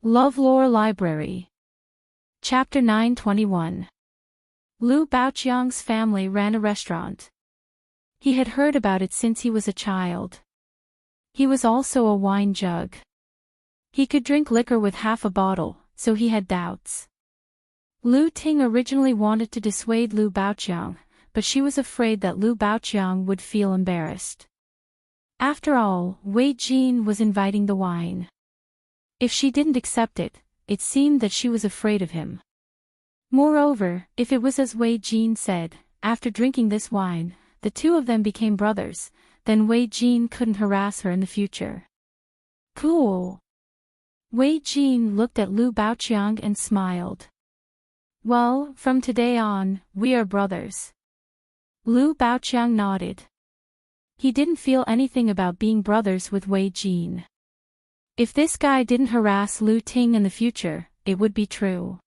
LoveLore Library. Chapter 921. Lu Baoqiang's family ran a restaurant. He had heard about it since he was a child. He was also a wine jug. He could drink liquor with half a bottle, so he had doubts. Lu Ting originally wanted to dissuade Lu Baoqiang, but she was afraid that Lu Baoqiang would feel embarrassed. After all, Wei Jin was inviting the wine. If she didn't accept it, it seemed that she was afraid of him. Moreover, if it was as Wei Jin said, after drinking this wine, the two of them became brothers, then Wei Jin couldn't harass her in the future. Cool. Wei Jin looked at Lu Baoqiang and smiled. Well, from today on, we are brothers. Lu Baoqiang nodded. He didn't feel anything about being brothers with Wei Jin. If this guy didn't harass Lu Ting in the future, it would be true.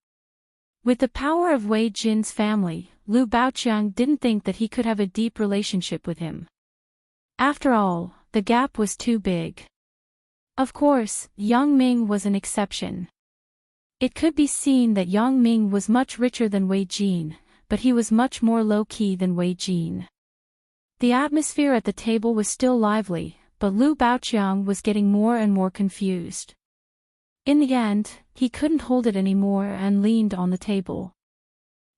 With the power of Wei Jin's family, Lu Baoqiang didn't think that he could have a deep relationship with him. After all, the gap was too big. Of course, Yang Ming was an exception. It could be seen that Yang Ming was much richer than Wei Jin, but he was much more low-key than Wei Jin. The atmosphere at the table was still lively, but Lu Baoqiang was getting more and more confused. In the end, he couldn't hold it anymore and leaned on the table.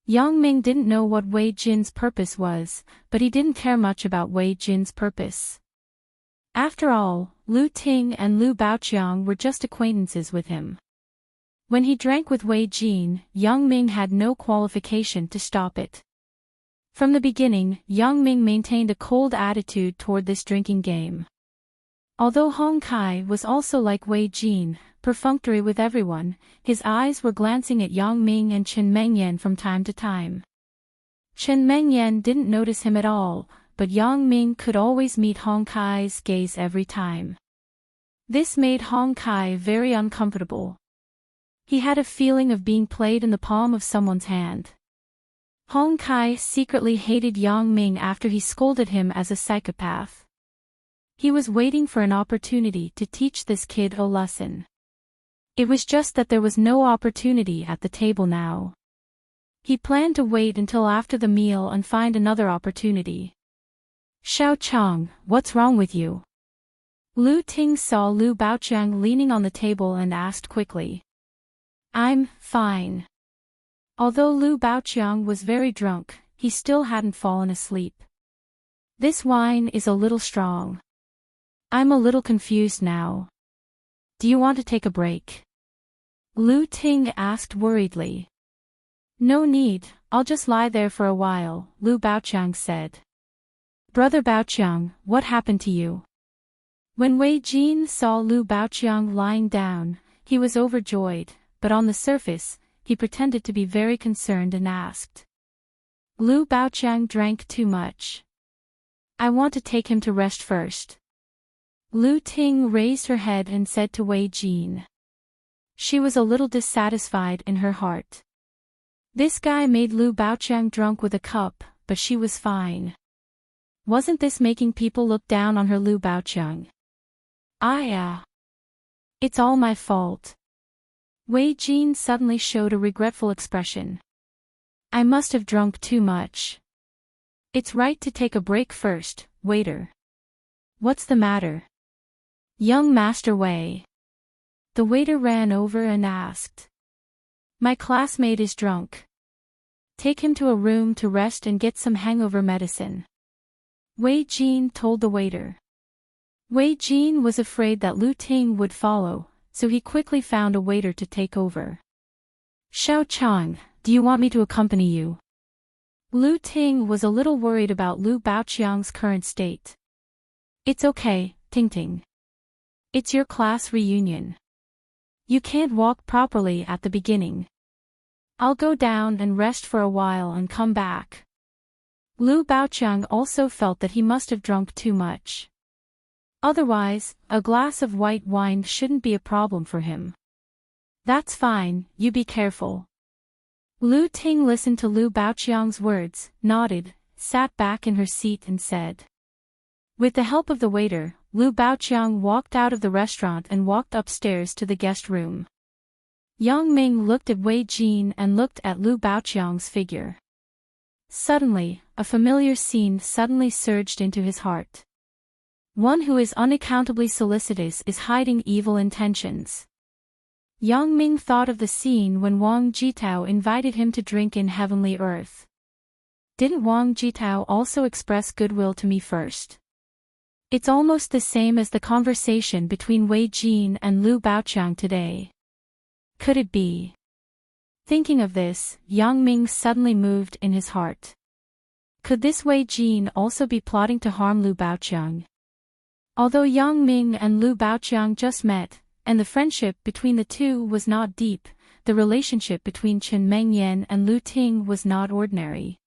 Yang Ming didn't know what Wei Jin's purpose was, but he didn't care much about Wei Jin's purpose. After all, Lu Ting and Lu Baoqiang were just acquaintances with him. When he drank with Wei Jin, Yang Ming had no qualification to stop it. From the beginning, Yang Ming maintained a cold attitude toward this drinking game. Although Hong Kai was also like Wei Jin, perfunctory with everyone, his eyes were glancing at Yang Ming and Chen Mengyan from time to time. Chen Mengyan didn't notice him at all, but Yang Ming could always meet Hong Kai's gaze every time. This made Hong Kai very uncomfortable. He had a feeling of being played in the palm of someone's hand. Hong Kai secretly hated Yang Ming after he scolded him as a psychopath. He was waiting for an opportunity to teach this kid a lesson. It was just that there was no opportunity at the table now. He planned to wait until after the meal and find another opportunity. Xiao Chang, what's wrong with you? Lu Ting saw Lu Baoqiang leaning on the table and asked quickly. I'm fine. Although Lu Baoqiang was very drunk, he still hadn't fallen asleep. This wine is a little strong. I'm a little confused now. Do you want to take a break? Lu Ting asked worriedly. No need, I'll just lie there for a while, Lu Baoqiang said. Brother Baoqiang, what happened to you? When Wei Jin saw Lu Baoqiang lying down, he was overjoyed, but on the surface, he pretended to be very concerned and asked. Lu Baoqiang drank too much. I want to take him to rest first. Lu Ting raised her head and said to Wei Jin. She was a little dissatisfied in her heart. This guy made Lu Baoqiang drunk with a cup, but she was fine. Wasn't this making people look down on her, Lu Baoqiang? It's all my fault. Wei Jin suddenly showed a regretful expression. I must have drunk too much. It's right to take a break first, waiter. What's the matter? Young Master Wei. The waiter ran over and asked. My classmate is drunk. Take him to a room to rest and get some hangover medicine. Wei Jin told the waiter. Wei Jin was afraid that Lu Ting would follow, so he quickly found a waiter to take over. Xiao Chang, do you want me to accompany you? Lu Ting was a little worried about Lu Baoqiang's current state. It's okay, Ting Ting. It's your class reunion. You can't walk properly at the beginning. I'll go down and rest for a while and come back. Lu Baoqiang also felt that he must have drunk too much. Otherwise, a glass of white wine shouldn't be a problem for him. That's fine, you be careful. Lu Ting listened to Lu Baoqiang's words, nodded, sat back in her seat and said. With the help of the waiter, Lu Baoqiang walked out of the restaurant and walked upstairs to the guest room. Yang Ming looked at Wei Jin and looked at Lu Baoqiang's figure. Suddenly, a familiar scene suddenly surged into his heart. One who is unaccountably solicitous is hiding evil intentions. Yang Ming thought of the scene when Wang Jitao invited him to drink in Heavenly Earth. Didn't Wang Jitao also express goodwill to me first? It's almost the same as the conversation between Wei Jin and Lu Baoqiang today. Could it be? Thinking of this, Yang Ming suddenly moved in his heart. Could this Wei Jin also be plotting to harm Lu Baoqiang? Although Yang Ming and Lu Baoqiang just met, and the friendship between the two was not deep, the relationship between Chen Mengyan and Lu Ting was not ordinary.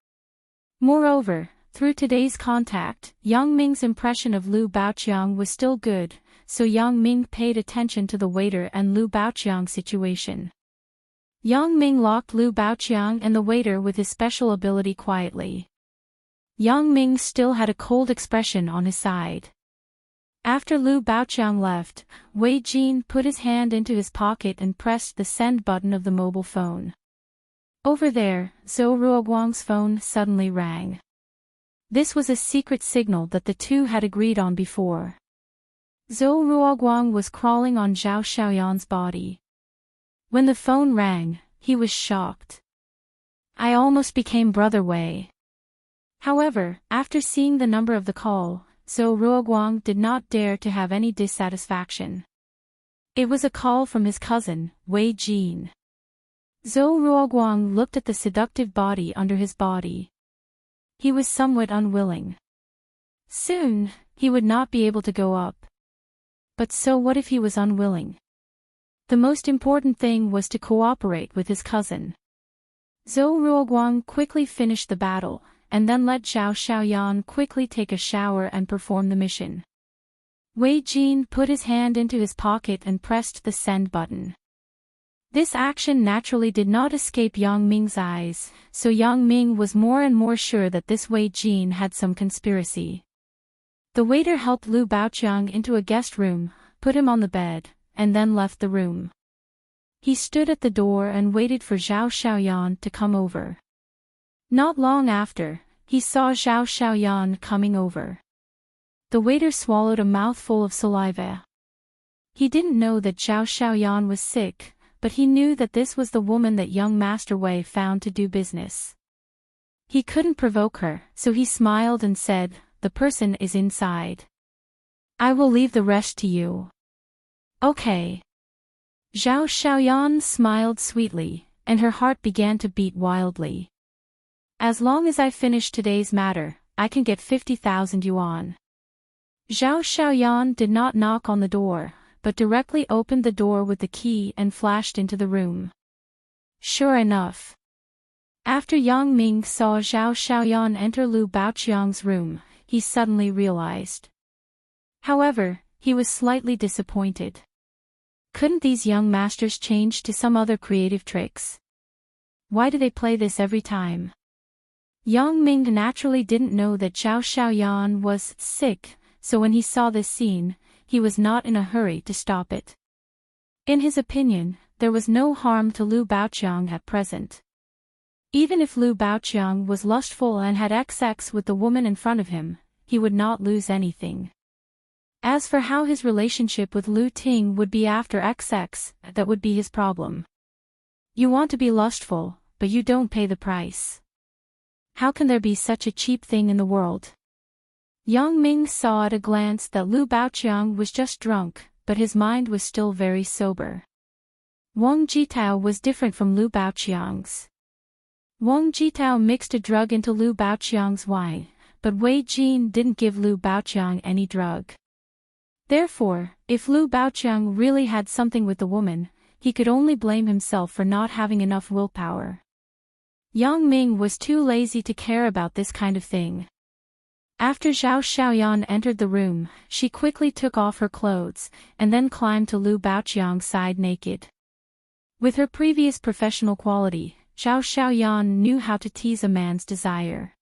Moreover, through today's contact, Yang Ming's impression of Lu Baoqiang was still good, so Yang Ming paid attention to the waiter and Lu Baoqiang's situation. Yang Ming locked Lu Baoqiang and the waiter with his special ability quietly. Yang Ming still had a cold expression on his side. After Lu Baoqiang left, Wei Jin put his hand into his pocket and pressed the send button of the mobile phone. Over there, Zhou Ruoguang's phone suddenly rang. This was a secret signal that the two had agreed on before. Zhou Ruoguang was crawling on Zhao Xiaoyan's body. When the phone rang, he was shocked. I almost became Brother Wei. However, after seeing the number of the call, Zhou Ruoguang did not dare to have any dissatisfaction. It was a call from his cousin, Wei Jin. Zhou Ruoguang looked at the seductive body under his body. He was somewhat unwilling. Soon, he would not be able to go up. But so what if he was unwilling? The most important thing was to cooperate with his cousin. Zhou Ruoguang quickly finished the battle, and then let Zhao Xiaoyan quickly take a shower and perform the mission. Wei Jin put his hand into his pocket and pressed the send button. This action naturally did not escape Yang Ming's eyes, so Yang Ming was more and more sure that this Wei Jin had some conspiracy. The waiter helped Lu Baoqiang into a guest room, put him on the bed, and then left the room. He stood at the door and waited for Zhao Xiaoyan to come over. Not long after, he saw Zhao Xiaoyan coming over. The waiter swallowed a mouthful of saliva. He didn't know that Zhao Xiaoyan was sick, but he knew that this was the woman that young Master Wei found to do business. He couldn't provoke her, so he smiled and said, "The person is inside. I will leave the rest to you." Okay. Zhao Xiaoyan smiled sweetly, and her heart began to beat wildly. As long as I finish today's matter, I can get 50,000 yuan. Zhao Xiaoyan did not knock on the door, but directly opened the door with the key and flashed into the room. Sure enough. After Yang Ming saw Zhao Xiaoyan enter Lu Baoqiang's room, he suddenly realized. However, he was slightly disappointed. Couldn't these young masters change to some other creative tricks? Why do they play this every time? Yang Ming naturally didn't know that Zhao Xiaoyan was sick, so when he saw this scene, he was not in a hurry to stop it. In his opinion, there was no harm to Lu Baoqiang at present. Even if Lu Baoqiang was lustful and had XX with the woman in front of him, he would not lose anything. As for how his relationship with Lu Ting would be after XX, that would be his problem. You want to be lustful, but you don't pay the price. How can there be such a cheap thing in the world? Yang Ming saw at a glance that Lu Baoqiang was just drunk, but his mind was still very sober. Wang Jitao was different from Lu Baoqiang's. Wang Jitao mixed a drug into Lu Baoqiang's wine, but Wei Jin didn't give Lu Baoqiang any drug. Therefore, if Lu Baoqiang really had something with the woman, he could only blame himself for not having enough willpower. Yang Ming was too lazy to care about this kind of thing. After Zhao Xiaoyan entered the room, she quickly took off her clothes, and then climbed to Lu Baoqiang's side naked. With her previous professional quality, Zhao Xiaoyan knew how to tease a man's desire.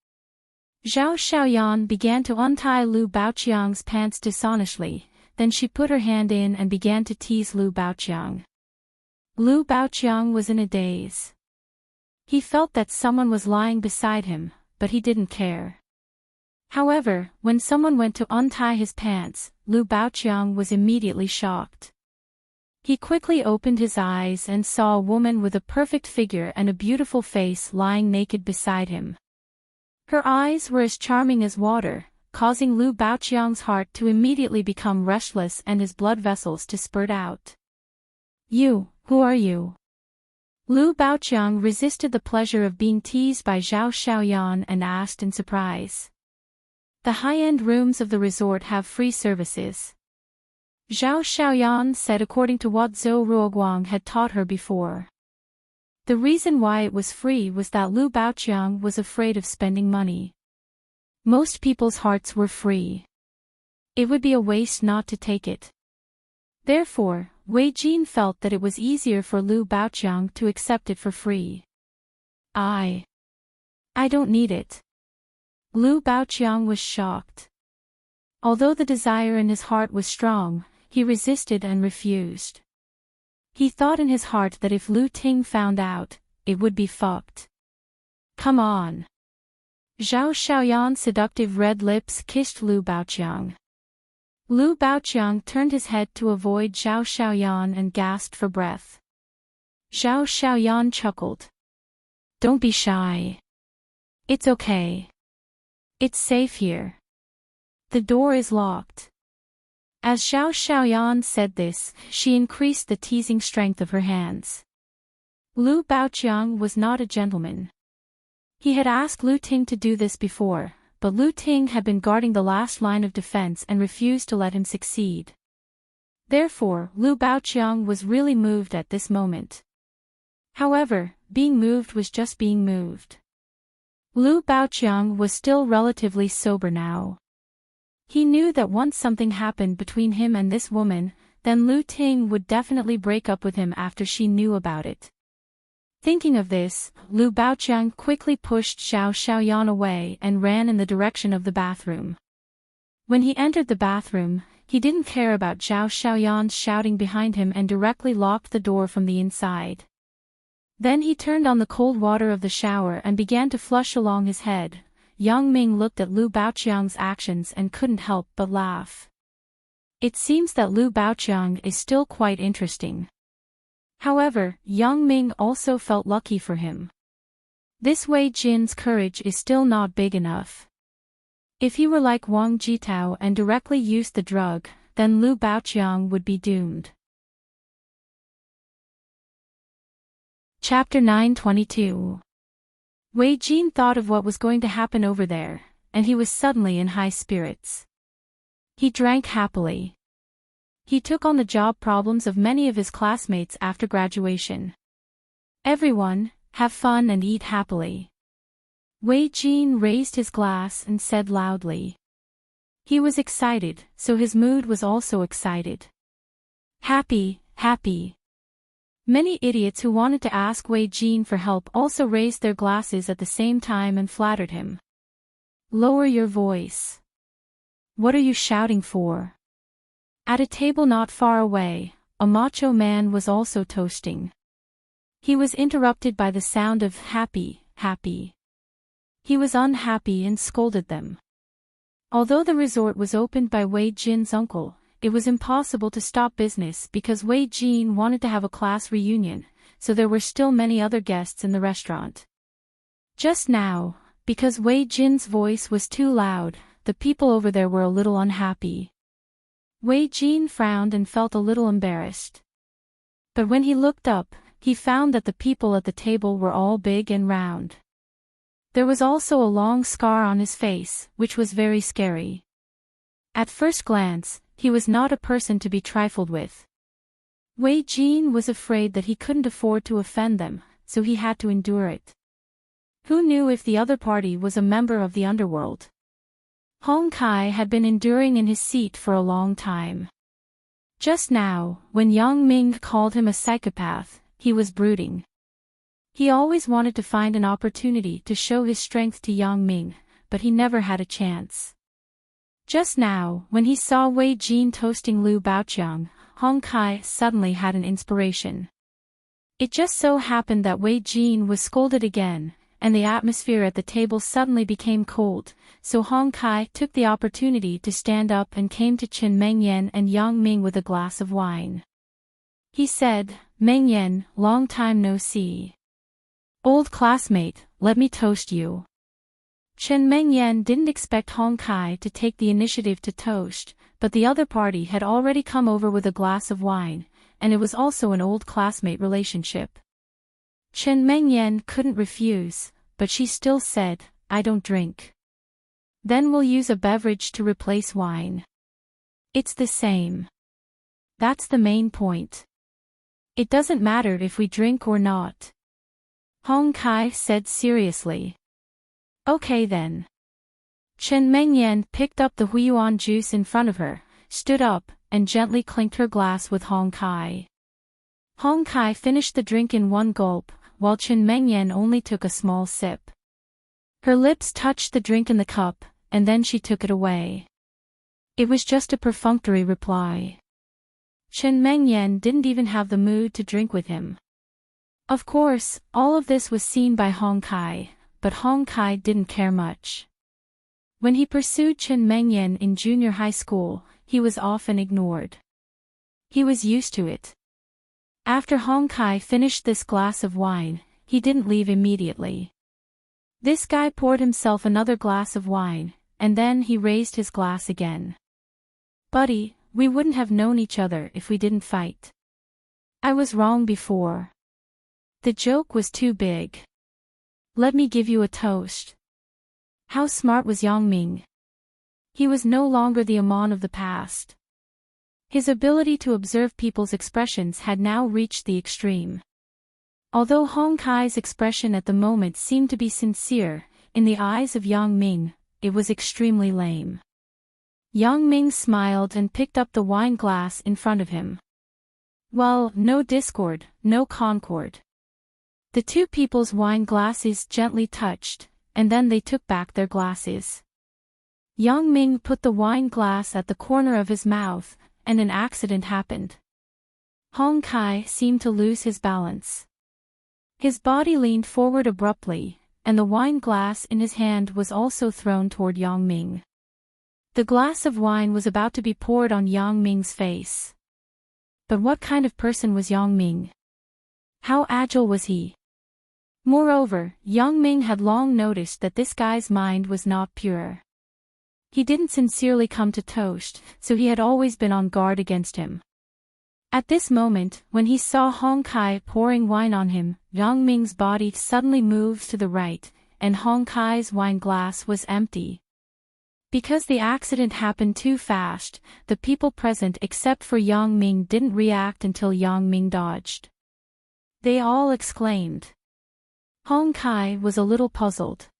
Zhao Xiaoyan began to untie Lu Baoqiang's pants dishonestly, then she put her hand in and began to tease Lu Baoqiang. Lu Baoqiang was in a daze. He felt that someone was lying beside him, but he didn't care. However, when someone went to untie his pants, Lu Baoqiang was immediately shocked. He quickly opened his eyes and saw a woman with a perfect figure and a beautiful face lying naked beside him. Her eyes were as charming as water, causing Lu Baoqiang's heart to immediately become restless and his blood vessels to spurt out. "You, who are you?" Lu Baoqiang resisted the pleasure of being teased by Zhao Xiaoyan and asked in surprise. "The high-end rooms of the resort have free services." Zhao Xiaoyan said according to what Zhou Ruoguang had taught her before. The reason why it was free was that Lu Baoqiang was afraid of spending money. Most people's hearts were free. It would be a waste not to take it. Therefore, Wei Jin felt that it was easier for Lu Baoqiang to accept it for free. I don't need it." Lu Baoqiang was shocked. Although the desire in his heart was strong, he resisted and refused. He thought in his heart that if Lu Ting found out, it would be fucked. "Come on." Zhao Xiaoyan's seductive red lips kissed Lu Baoqiang. Lu Baoqiang turned his head to avoid Zhao Xiaoyan and gasped for breath. Zhao Xiaoyan chuckled. "Don't be shy. It's okay. It's safe here. The door is locked." As Zhao Xiaoyan said this, she increased the teasing strength of her hands. Lu Baoqiang was not a gentleman. He had asked Lu Ting to do this before, but Lu Ting had been guarding the last line of defense and refused to let him succeed. Therefore, Lu Baoqiang was really moved at this moment. However, being moved was just being moved. Lu Baoqiang was still relatively sober now. He knew that once something happened between him and this woman, then Lu Ting would definitely break up with him after she knew about it. Thinking of this, Lu Baoqiang quickly pushed Zhao Xiaoyan away and ran in the direction of the bathroom. When he entered the bathroom, he didn't care about Zhao Xiaoyan's shouting behind him and directly locked the door from the inside. Then he turned on the cold water of the shower and began to flush along his head. Yang Ming looked at Lu Baoqiang's actions and couldn't help but laugh. It seems that Lu Baoqiang is still quite interesting. However, Yang Ming also felt lucky for him. This Wei Jin's courage is still not big enough. If he were like Wang Jitao and directly used the drug, then Lu Baoqiang would be doomed. Chapter 922. Wei Jin thought of what was going to happen over there, and he was suddenly in high spirits. He drank happily. He took on the job problems of many of his classmates after graduation. Everyone, have fun and eat happily. Wei Jin raised his glass and said loudly. He was excited, so his mood was also excited. Happy, happy. Many idiots who wanted to ask Wei Jin for help also raised their glasses at the same time and flattered him. Lower your voice. What are you shouting for? At a table not far away, a macho man was also toasting. He was interrupted by the sound of happy, happy. He was unhappy and scolded them. Although the resort was opened by Wei Jin's uncle, it was impossible to stop business because Wei Jin wanted to have a class reunion, so there were still many other guests in the restaurant. Just now, because Wei Jin's voice was too loud, the people over there were a little unhappy. Wei Jin frowned and felt a little embarrassed. But when he looked up, he found that the people at the table were all big and round. There was also a long scar on his face, which was very scary. At first glance, he was not a person to be trifled with. Wei Jin was afraid that he couldn't afford to offend them, so he had to endure it. Who knew if the other party was a member of the underworld? Hong Kai had been enduring in his seat for a long time. Just now, when Yang Ming called him a psychopath, he was brooding. He always wanted to find an opportunity to show his strength to Yang Ming, but he never had a chance. Just now, when he saw Wei Jin toasting Lu Baoqiang, Hong Kai suddenly had an inspiration. It just so happened that Wei Jin was scolded again, and the atmosphere at the table suddenly became cold, so Hong Kai took the opportunity to stand up and came to Chen Mengyan and Yang Ming with a glass of wine. He said, "Mengyan, long time no see. Old classmate, let me toast you." Chen Mengyan didn't expect Hong Kai to take the initiative to toast, but the other party had already come over with a glass of wine, and it was also an old classmate relationship. Chen Mengyan couldn't refuse, but she still said, "I don't drink." "Then we'll use a beverage to replace wine. It's the same. That's the main point. It doesn't matter if we drink or not," Hong Kai said seriously. "Okay then." Chen Mengyan picked up the Huiyuan juice in front of her, stood up, and gently clinked her glass with Hong Kai. Hong Kai finished the drink in one gulp, while Chen Mengyan only took a small sip. Her lips touched the drink in the cup, and then she took it away. It was just a perfunctory reply. Chen Mengyan didn't even have the mood to drink with him. Of course, all of this was seen by Hong Kai, but Hong Kai didn't care much. When he pursued Chen Mengyan in junior high school, he was often ignored. He was used to it. After Hong Kai finished this glass of wine, he didn't leave immediately. This guy poured himself another glass of wine, and then he raised his glass again. "Buddy, we wouldn't have known each other if we didn't fight. I was wrong before. The joke was too big. Let me give you a toast." How smart was Yang Ming? He was no longer the Amon of the past. His ability to observe people's expressions had now reached the extreme. Although Hong Kai's expression at the moment seemed to be sincere, in the eyes of Yang Ming, it was extremely lame. Yang Ming smiled and picked up the wine glass in front of him. Well, no discord, no concord. The two people's wine glasses gently touched, and then they took back their glasses. Yang Ming put the wine glass at the corner of his mouth, and an accident happened. Hong Kai seemed to lose his balance. His body leaned forward abruptly, and the wine glass in his hand was also thrown toward Yang Ming. The glass of wine was about to be poured on Yang Ming's face. But what kind of person was Yang Ming? How agile was he? Moreover, Yang Ming had long noticed that this guy's mind was not pure. He didn't sincerely come to toast, so he had always been on guard against him. At this moment, when he saw Hong Kai pouring wine on him, Yang Ming's body suddenly moved to the right, and Hong Kai's wine glass was empty. Because the accident happened too fast, the people present except for Yang Ming didn't react until Yang Ming dodged. They all exclaimed. Hong Kai was a little puzzled.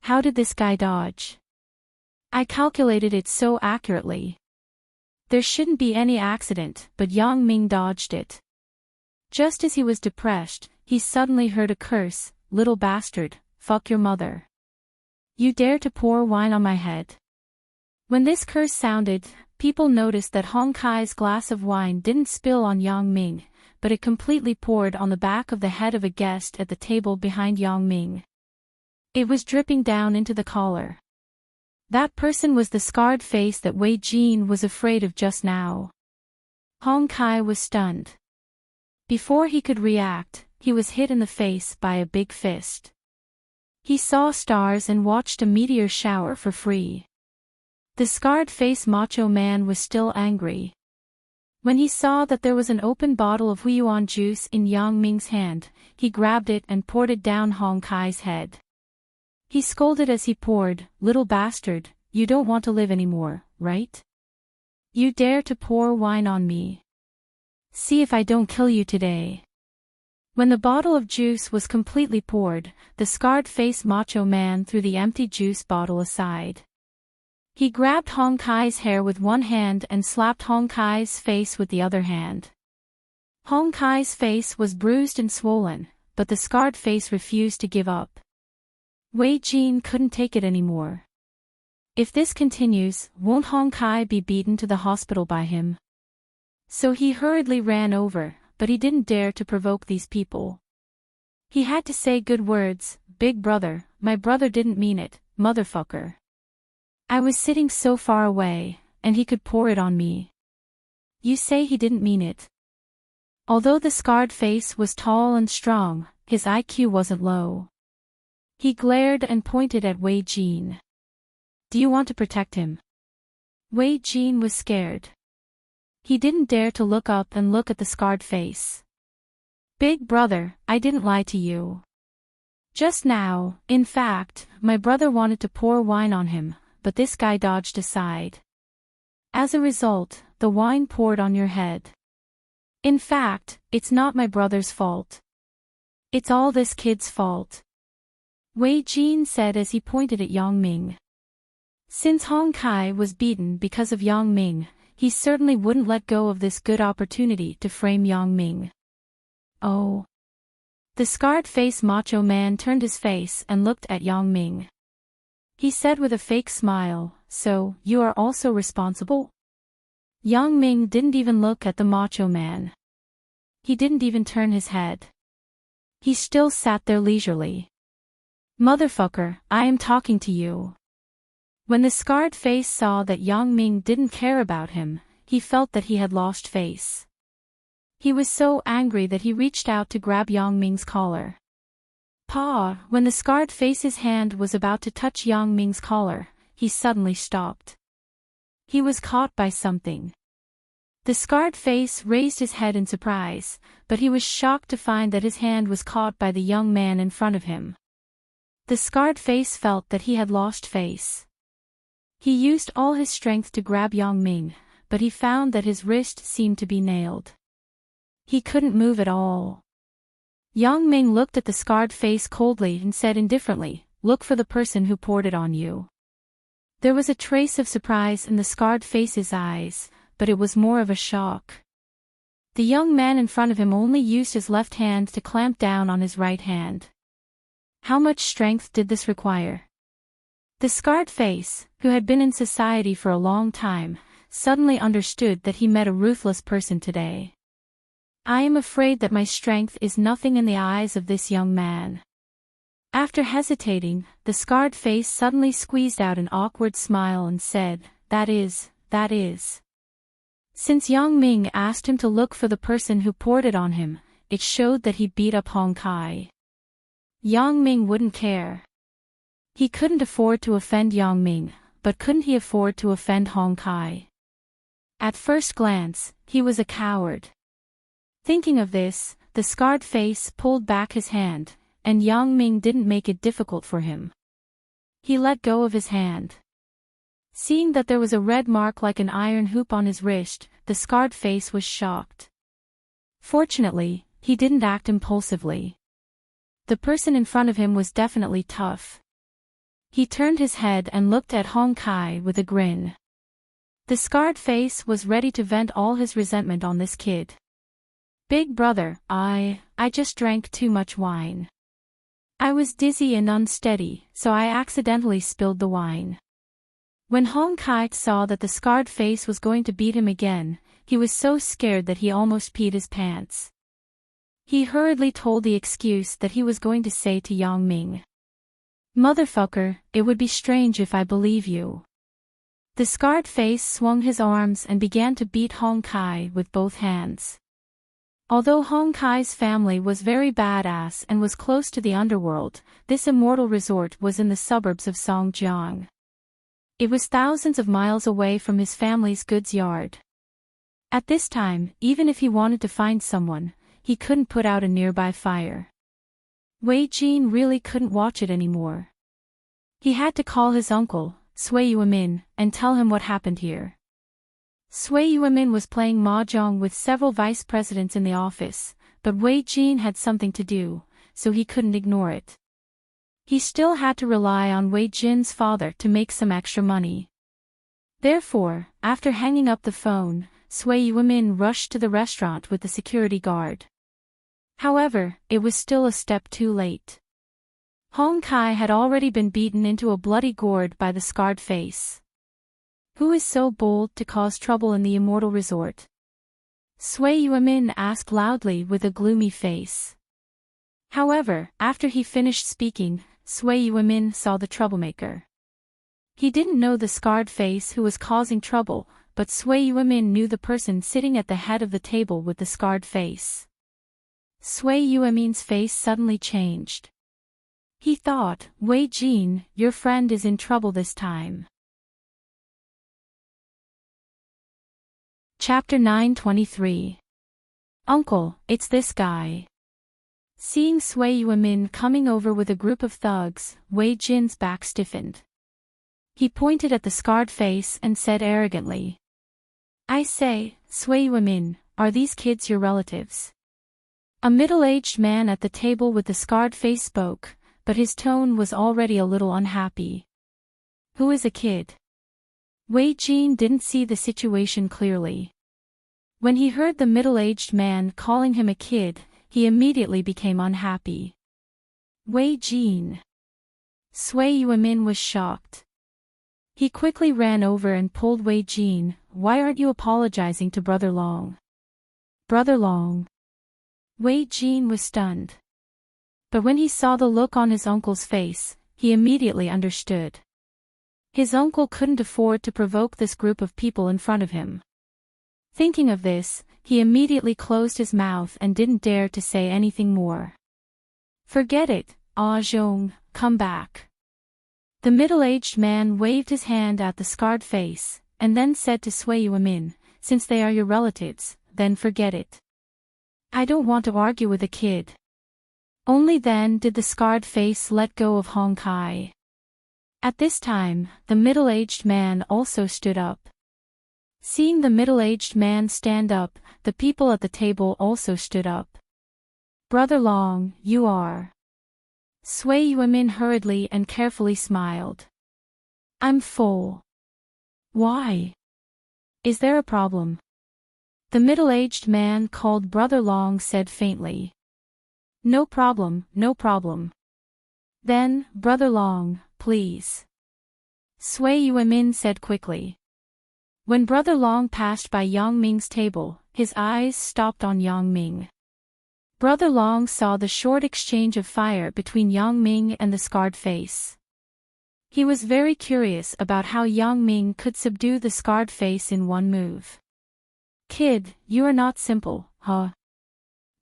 How did this guy dodge? I calculated it so accurately. There shouldn't be any accident, but Yang Ming dodged it. Just as he was depressed, he suddenly heard a curse, "Little bastard, fuck your mother. You dare to pour wine on my head." When this curse sounded, people noticed that Hong Kai's glass of wine didn't spill on Yang Ming, but it completely poured on the back of the head of a guest at the table behind Yang Ming. It was dripping down into the collar. That person was the scarred face that Wei Jin was afraid of just now. Hong Kai was stunned. Before he could react, he was hit in the face by a big fist. He saw stars and watched a meteor shower for free. The scarred face macho man was still angry. When he saw that there was an open bottle of Huiyuan juice in Yang Ming's hand, he grabbed it and poured it down Hong Kai's head. He scolded as he poured, "Little bastard, you don't want to live anymore, right? You dare to pour wine on me. See if I don't kill you today." When the bottle of juice was completely poured, the scarred-faced macho man threw the empty juice bottle aside. He grabbed Hong Kai's hair with one hand and slapped Hong Kai's face with the other hand. Hong Kai's face was bruised and swollen, but the scarred face refused to give up. Wei Jin couldn't take it anymore. If this continues, won't Hong Kai be beaten to the hospital by him? So he hurriedly ran over, but he didn't dare to provoke these people. He had to say good words. Big brother, my brother didn't mean it, motherfucker. I was sitting so far away, and he could pour it on me. You say he didn't mean it. Although the scarred face was tall and strong, his IQ wasn't low. He glared and pointed at Wei Jin. Do you want to protect him? Wei Jin was scared. He didn't dare to look up and look at the scarred face. Big brother, I didn't lie to you. Just now, in fact, my brother wanted to pour wine on him, but this guy dodged aside. As a result, the wine poured on your head. In fact, it's not my brother's fault. It's all this kid's fault. Wei Jin said as he pointed at Yang Ming. Since Hong Kai was beaten because of Yang Ming, he certainly wouldn't let go of this good opportunity to frame Yang Ming. Oh. The scarred-faced macho man turned his face and looked at Yang Ming. He said with a fake smile, so, you are also responsible? Yang Ming didn't even look at the macho man. He didn't even turn his head. He still sat there leisurely. Motherfucker, I am talking to you. When the scarred face saw that Yang Ming didn't care about him, he felt that he had lost face. He was so angry that he reached out to grab Yang Ming's collar. Pa! When the scarred face's hand was about to touch Yang Ming's collar, he suddenly stopped. He was caught by something. The scarred face raised his head in surprise, but he was shocked to find that his hand was caught by the young man in front of him. The scarred face felt that he had lost face. He used all his strength to grab Yang Ming, but he found that his wrist seemed to be nailed. He couldn't move at all. Yang Ming looked at the scarred face coldly and said indifferently, look for the person who poured it on you. There was a trace of surprise in the scarred face's eyes, but it was more of a shock. The young man in front of him only used his left hand to clamp down on his right hand. How much strength did this require? The scarred face, who had been in society for a long time, suddenly understood that he met a ruthless person today. I am afraid that my strength is nothing in the eyes of this young man. After hesitating, the scarred face suddenly squeezed out an awkward smile and said, that is. Since Yang Ming asked him to look for the person who poured it on him, it showed that he beat up Hong Kai. Yang Ming wouldn't care. He couldn't afford to offend Yang Ming, but couldn't he afford to offend Hong Kai? At first glance, he was a coward. Thinking of this, the scarred face pulled back his hand, and Yang Ming didn't make it difficult for him. He let go of his hand. Seeing that there was a red mark like an iron hoop on his wrist, the scarred face was shocked. Fortunately, he didn't act impulsively. The person in front of him was definitely tough. He turned his head and looked at Hong Kai with a grin. The scarred face was ready to vent all his resentment on this kid. Big brother, I just drank too much wine. I was dizzy and unsteady, so I accidentally spilled the wine. When Hong Kai saw that the scarred face was going to beat him again, he was so scared that he almost peed his pants. He hurriedly told the excuse that he was going to say to Yang Ming. Motherfucker, it would be strange if I believe you. The scarred face swung his arms and began to beat Hong Kai with both hands. Although Hong Kai's family was very badass and was close to the underworld, this immortal resort was in the suburbs of Songjiang. It was thousands of miles away from his family's goods yard. At this time, even if he wanted to find someone, he couldn't put out a nearby fire. Wei Jin really couldn't watch it anymore. He had to call his uncle, Sui Yuemin, and tell him what happened here. Sui Yuemin was playing mahjong with several vice presidents in the office, but Wei Jin had something to do, so he couldn't ignore it. He still had to rely on Wei Jin's father to make some extra money. Therefore, after hanging up the phone, Sui Yuemin rushed to the restaurant with the security guard. However, it was still a step too late. Hong Kai had already been beaten into a bloody gourd by the scarred face. Who is so bold to cause trouble in the immortal resort? Sui Yuemin asked loudly with a gloomy face. However, after he finished speaking, Sui Yuemin saw the troublemaker. He didn't know the scarred face who was causing trouble, but Sui Yuemin knew the person sitting at the head of the table with the scarred face. Sui Yuemin's face suddenly changed. He thought, Wei Jin, your friend is in trouble this time. Chapter 9:23. Uncle, it's this guy. Seeing Sui Yuemin coming over with a group of thugs, Wei Jin's back stiffened. He pointed at the scarred face and said arrogantly, I say, Sui Yuemin, are these kids your relatives? A middle-aged man at the table with the scarred face spoke, but his tone was already a little unhappy. Who is a kid? Wei Jin didn't see the situation clearly. When he heard the middle-aged man calling him a kid, he immediately became unhappy. Wei Jin. Sui Yuemin was shocked. He quickly ran over and pulled Wei Jin. Why aren't you apologizing to Brother Long? Brother Long. Wei Jin was stunned. But when he saw the look on his uncle's face, he immediately understood. His uncle couldn't afford to provoke this group of people in front of him. Thinking of this, he immediately closed his mouth and didn't dare to say anything more. Forget it, Ah Zhong, come back. The middle-aged man waved his hand at the scarred face, and then said to Sui Yuemin, since they are your relatives, then forget it. I don't want to argue with a kid. Only then did the scarred face let go of Hong Kai. At this time, the middle-aged man also stood up. Seeing the middle-aged man stand up, the people at the table also stood up. Brother Long, you are. Sui Yuemin hurriedly and carefully smiled. I'm full. Why? Is there a problem? The middle-aged man called Brother Long said faintly. No problem, no problem. Then, Brother Long, please. Sui Yuemin said quickly. When Brother Long passed by Yang Ming's table, his eyes stopped on Yang Ming. Brother Long saw the short exchange of fire between Yang Ming and the scarred face. He was very curious about how Yang Ming could subdue the scarred face in one move. Kid, you are not simple, huh?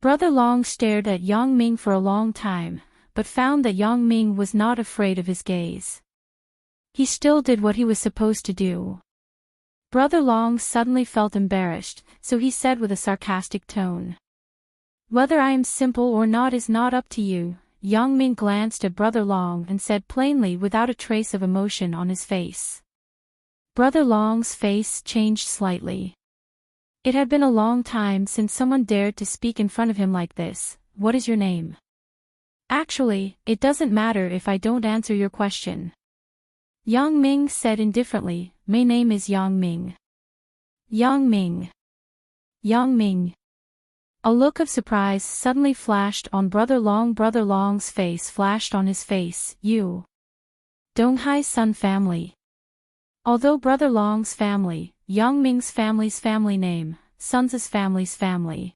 Brother Long stared at Yang Ming for a long time, but found that Yang Ming was not afraid of his gaze. He still did what he was supposed to do. Brother Long suddenly felt embarrassed, so he said with a sarcastic tone. Whether I am simple or not is not up to you. Yang Ming glanced at Brother Long and said plainly without a trace of emotion on his face. Brother Long's face changed slightly. It had been a long time since someone dared to speak in front of him like this. What is your name? Actually, it doesn't matter if I don't answer your question. Yang Ming said indifferently, my name is Yang Ming. Yang Ming. Yang Ming. A look of surprise suddenly flashed on Brother Long. Brother Long's face flashed on his face. You. Donghai's Sun family. Although Brother Long's family, Yang Ming's family's family name, Sun's family's family.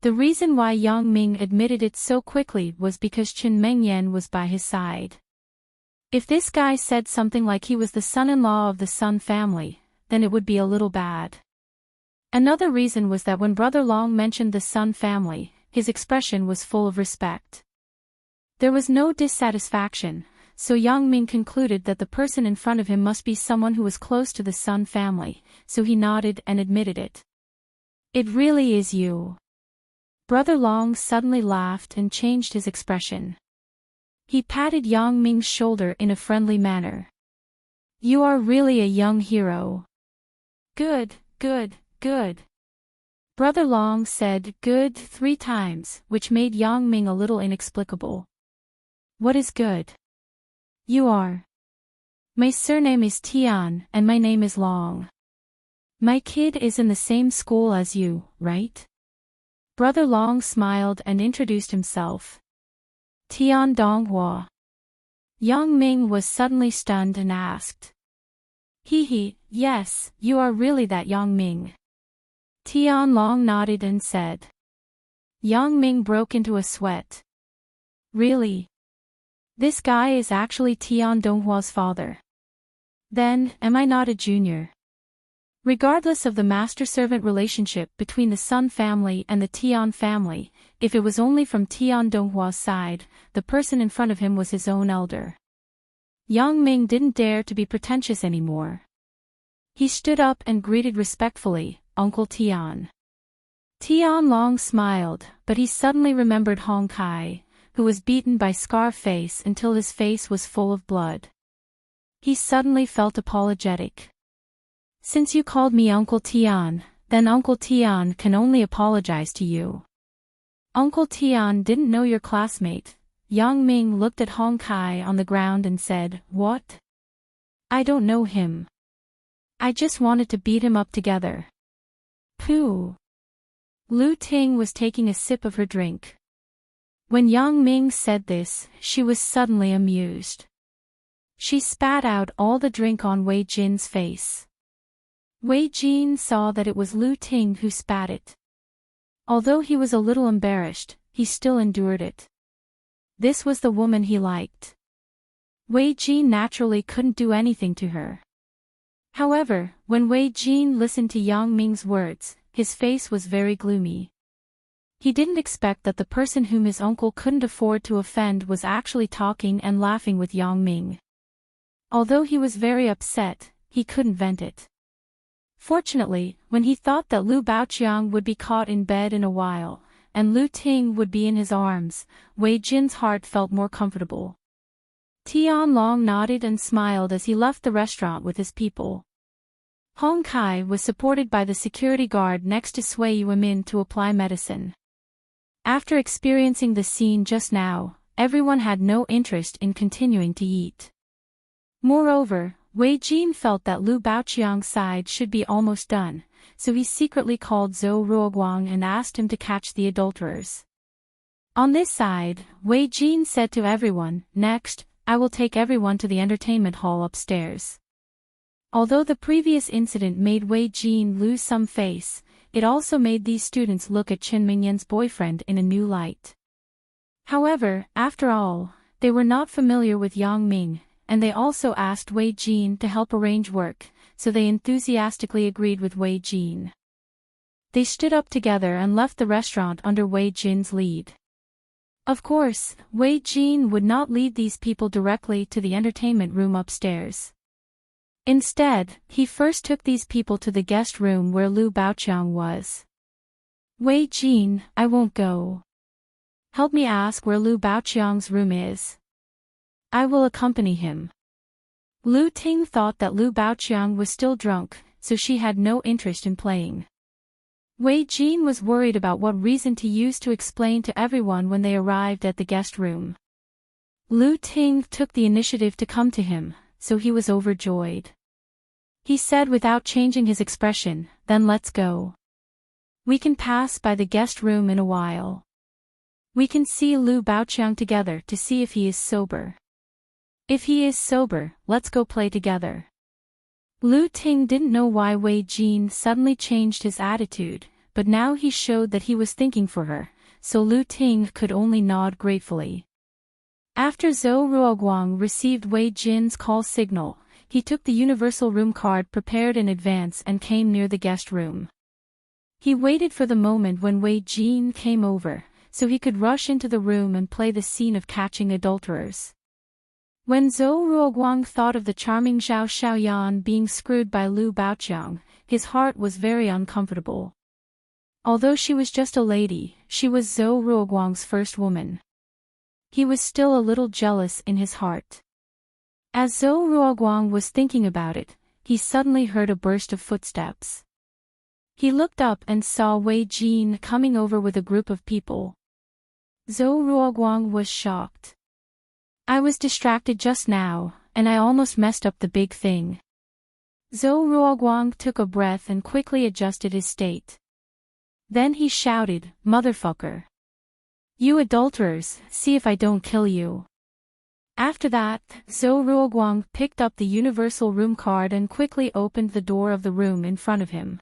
The reason why Yang Ming admitted it so quickly was because Chen Mengyan was by his side. If this guy said something like he was the son-in-law of the Sun family, then it would be a little bad. Another reason was that when Brother Long mentioned the Sun family, his expression was full of respect. There was no dissatisfaction, so Yang Ming concluded that the person in front of him must be someone who was close to the Sun family, so he nodded and admitted it. It really is you. Brother Long suddenly laughed and changed his expression. He patted Yang Ming's shoulder in a friendly manner. You are really a young hero. Good, good, good. Brother Long said good 3 times, which made Yang Ming a little inexplicable. What is good? You are. My surname is Tian and my name is Long. My kid is in the same school as you, right? Brother Long smiled and introduced himself. Tian Donghua. Yang Ming was suddenly stunned and asked. Yes, you are really that Yang Ming. Tian Long nodded and said. Yang Ming broke into a sweat. Really? This guy is actually Tian Donghua's father. Then, am I not a junior? Regardless of the master-servant relationship between the Sun family and the Tian family, if it was only from Tian Donghua's side, the person in front of him was his own elder. Yang Ming didn't dare to be pretentious anymore. He stood up and greeted respectfully, Uncle Tian. Tian Long smiled, but he suddenly remembered Hong Kai, who was beaten by Scarface until his face was full of blood. He suddenly felt apologetic. Since you called me Uncle Tian, then Uncle Tian can only apologize to you. Uncle Tian didn't know your classmate. Yang Ming looked at Hong Kai on the ground and said, What? I don't know him. I just wanted to beat him up together. Pooh. Lu Ting was taking a sip of her drink. When Yang Ming said this, she was suddenly amused. She spat out all the drink on Wei Jin's face. Wei Jin saw that it was Lu Ting who spat it. Although he was a little embarrassed, he still endured it. This was the woman he liked. Wei Jin naturally couldn't do anything to her. However, when Wei Jin listened to Yang Ming's words, his face was very gloomy. He didn't expect that the person whom his uncle couldn't afford to offend was actually talking and laughing with Yang Ming. Although he was very upset, he couldn't vent it. Fortunately, when he thought that Lu Baoqiang would be caught in bed in a while, and Lu Ting would be in his arms, Wei Jin's heart felt more comfortable. Tian Long nodded and smiled as he left the restaurant with his people. Hong Kai was supported by the security guard next to Sui Yuemin to apply medicine. After experiencing the scene just now, everyone had no interest in continuing to eat. Moreover, Wei Jin felt that Lu Baoqiang's side should be almost done, so he secretly called Zhou Ruoguang and asked him to catch the adulterers. On this side, Wei Jin said to everyone, Next, I will take everyone to the entertainment hall upstairs. Although the previous incident made Wei Jin lose some face, it also made these students look at Chen Mingyan's boyfriend in a new light. However, after all, they were not familiar with Yang Ming, and they also asked Wei Jin to help arrange work, so they enthusiastically agreed with Wei Jin. They stood up together and left the restaurant under Wei Jin's lead. Of course, Wei Jin would not lead these people directly to the entertainment room upstairs. Instead, he first took these people to the guest room where Lu Baoqiang was. Wei Jin, I won't go. Help me ask where Lu Baoqiang's room is. I will accompany him. Lu Ting thought that Lu Baoqiang was still drunk, so she had no interest in playing. Wei Jin was worried about what reason to use to explain to everyone when they arrived at the guest room. Lu Ting took the initiative to come to him, so he was overjoyed. He said without changing his expression, Then let's go. We can pass by the guest room in a while. We can see Lu Baoqiang together to see if he is sober. If he is sober, let's go play together. Lu Ting didn't know why Wei Jin suddenly changed his attitude, but now he showed that he was thinking for her, so Lu Ting could only nod gratefully. After Zhou Ruoguang received Wei Jin's call signal, he took the universal room card prepared in advance and came near the guest room. He waited for the moment when Wei Jin came over, so he could rush into the room and play the scene of catching adulterers. When Zhou Ruoguang thought of the charming Zhao Xiaoyan being screwed by Lu Baoqiang, his heart was very uncomfortable. Although she was just a lady, she was Zhou Ruoguang's first woman. He was still a little jealous in his heart. As Zhou Ruoguang was thinking about it, he suddenly heard a burst of footsteps. He looked up and saw Wei Jin coming over with a group of people. Zhou Ruoguang was shocked. I was distracted just now, and I almost messed up the big thing. Zhou Ruoguang took a breath and quickly adjusted his state. Then he shouted, Motherfucker! You adulterers, see if I don't kill you. After that, Zhou Ruoguang picked up the universal room card and quickly opened the door of the room in front of him.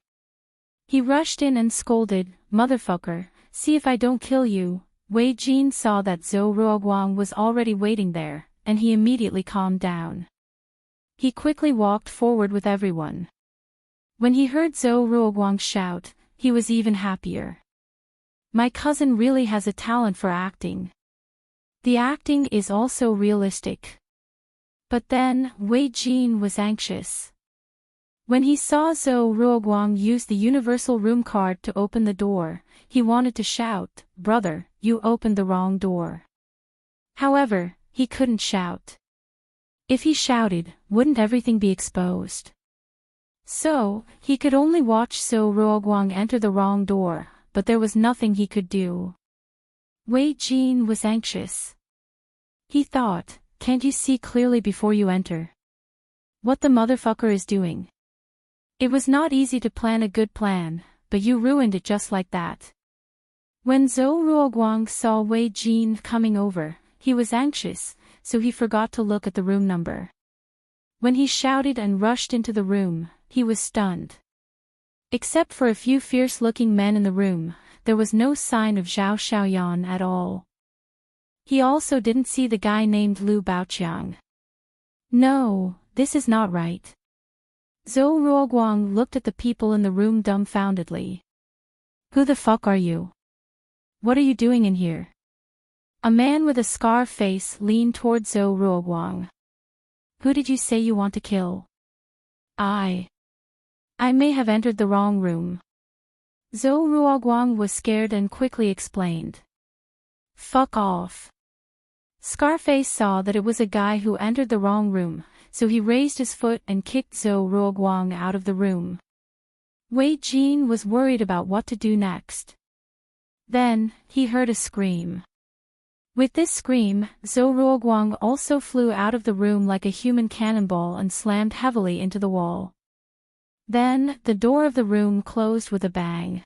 He rushed in and scolded, "Motherfucker, see if I don't kill you." Wei Jin saw that Zhou Ruoguang was already waiting there, and he immediately calmed down. He quickly walked forward with everyone. When he heard Zhou Ruoguang shout, he was even happier. My cousin really has a talent for acting. The acting is also realistic. But then, Wei Jin was anxious. When he saw Zhou Ruoguang use the universal room card to open the door, he wanted to shout, "Brother, you opened the wrong door." However, he couldn't shout. If he shouted, wouldn't everything be exposed? So, he could only watch Zhou Ruoguang enter the wrong door, but there was nothing he could do. Wei Jin was anxious. He thought, can't you see clearly before you enter? What the motherfucker is doing? It was not easy to plan a good plan, but you ruined it just like that. When Zhou Ruoguang saw Wei Jin coming over, he was anxious, so he forgot to look at the room number. When he shouted and rushed into the room, he was stunned. Except for a few fierce-looking men in the room, there was no sign of Zhao Xiaoyan at all. He also didn't see the guy named Lu Baoqiang. No, this is not right. Zhou Ruoguang looked at the people in the room dumbfoundedly. Who the fuck are you? What are you doing in here? A man with a scar face leaned toward Zhou Ruoguang. Who did you say you want to kill? I may have entered the wrong room. Zhou Ruoguang was scared and quickly explained. Fuck off. Scarface saw that it was a guy who entered the wrong room, so he raised his foot and kicked Zhou Ruoguang out of the room. Wei Jin was worried about what to do next. Then, he heard a scream. With this scream, Zhou Ruoguang also flew out of the room like a human cannonball and slammed heavily into the wall. Then, the door of the room closed with a bang.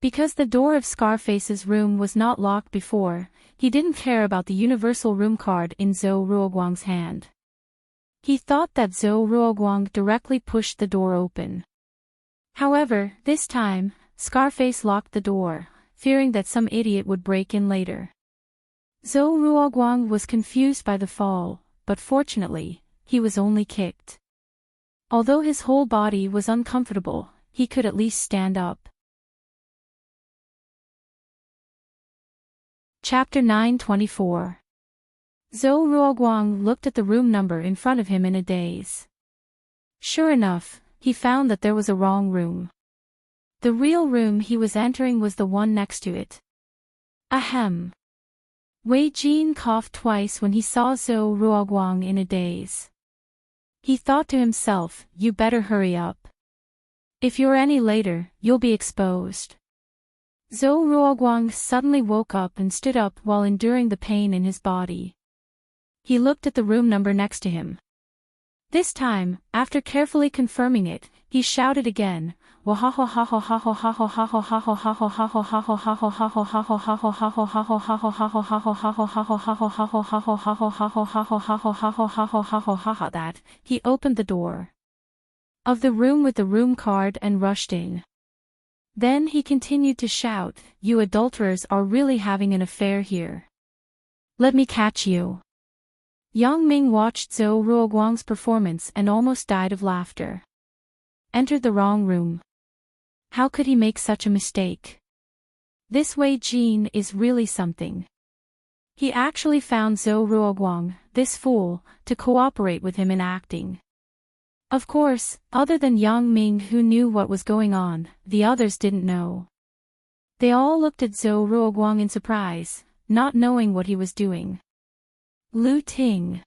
Because the door of Scarface's room was not locked before, he didn't care about the universal room card in Zhou Ruoguang's hand. He thought that Zhou Ruoguang directly pushed the door open. However, this time, Scarface locked the door, fearing that some idiot would break in later. Zhou Ruoguang was confused by the fall, but fortunately, he was only kicked. Although his whole body was uncomfortable, he could at least stand up. Chapter 9:24. Zhou Ruoguang looked at the room number in front of him in a daze. Sure enough, he found that there was a wrong room. The real room he was entering was the one next to it. Ahem. Wei Jin coughed twice when he saw Zhou Ruoguang in a daze. He thought to himself, you better hurry up. If you're any later, you'll be exposed. Zhou Ruoguang suddenly woke up and stood up while enduring the pain in his body. He looked at the room number next to him. This time, after carefully confirming it, he shouted again, that. He opened the door of the room with the room card and rushed in. Then he continued to shout, you adulterers are really having an affair here. Let me catch you. Yang Ming watched Zhou Ruoguang's performance and almost died of laughter. Entered the wrong room. How could he make such a mistake? This Wei Jin is really something. He actually found Zhou Ruoguang, this fool, to cooperate with him in acting. Of course, other than Yang Ming who knew what was going on, the others didn't know. They all looked at Zhou Ruoguang in surprise, not knowing what he was doing. Lu Ting.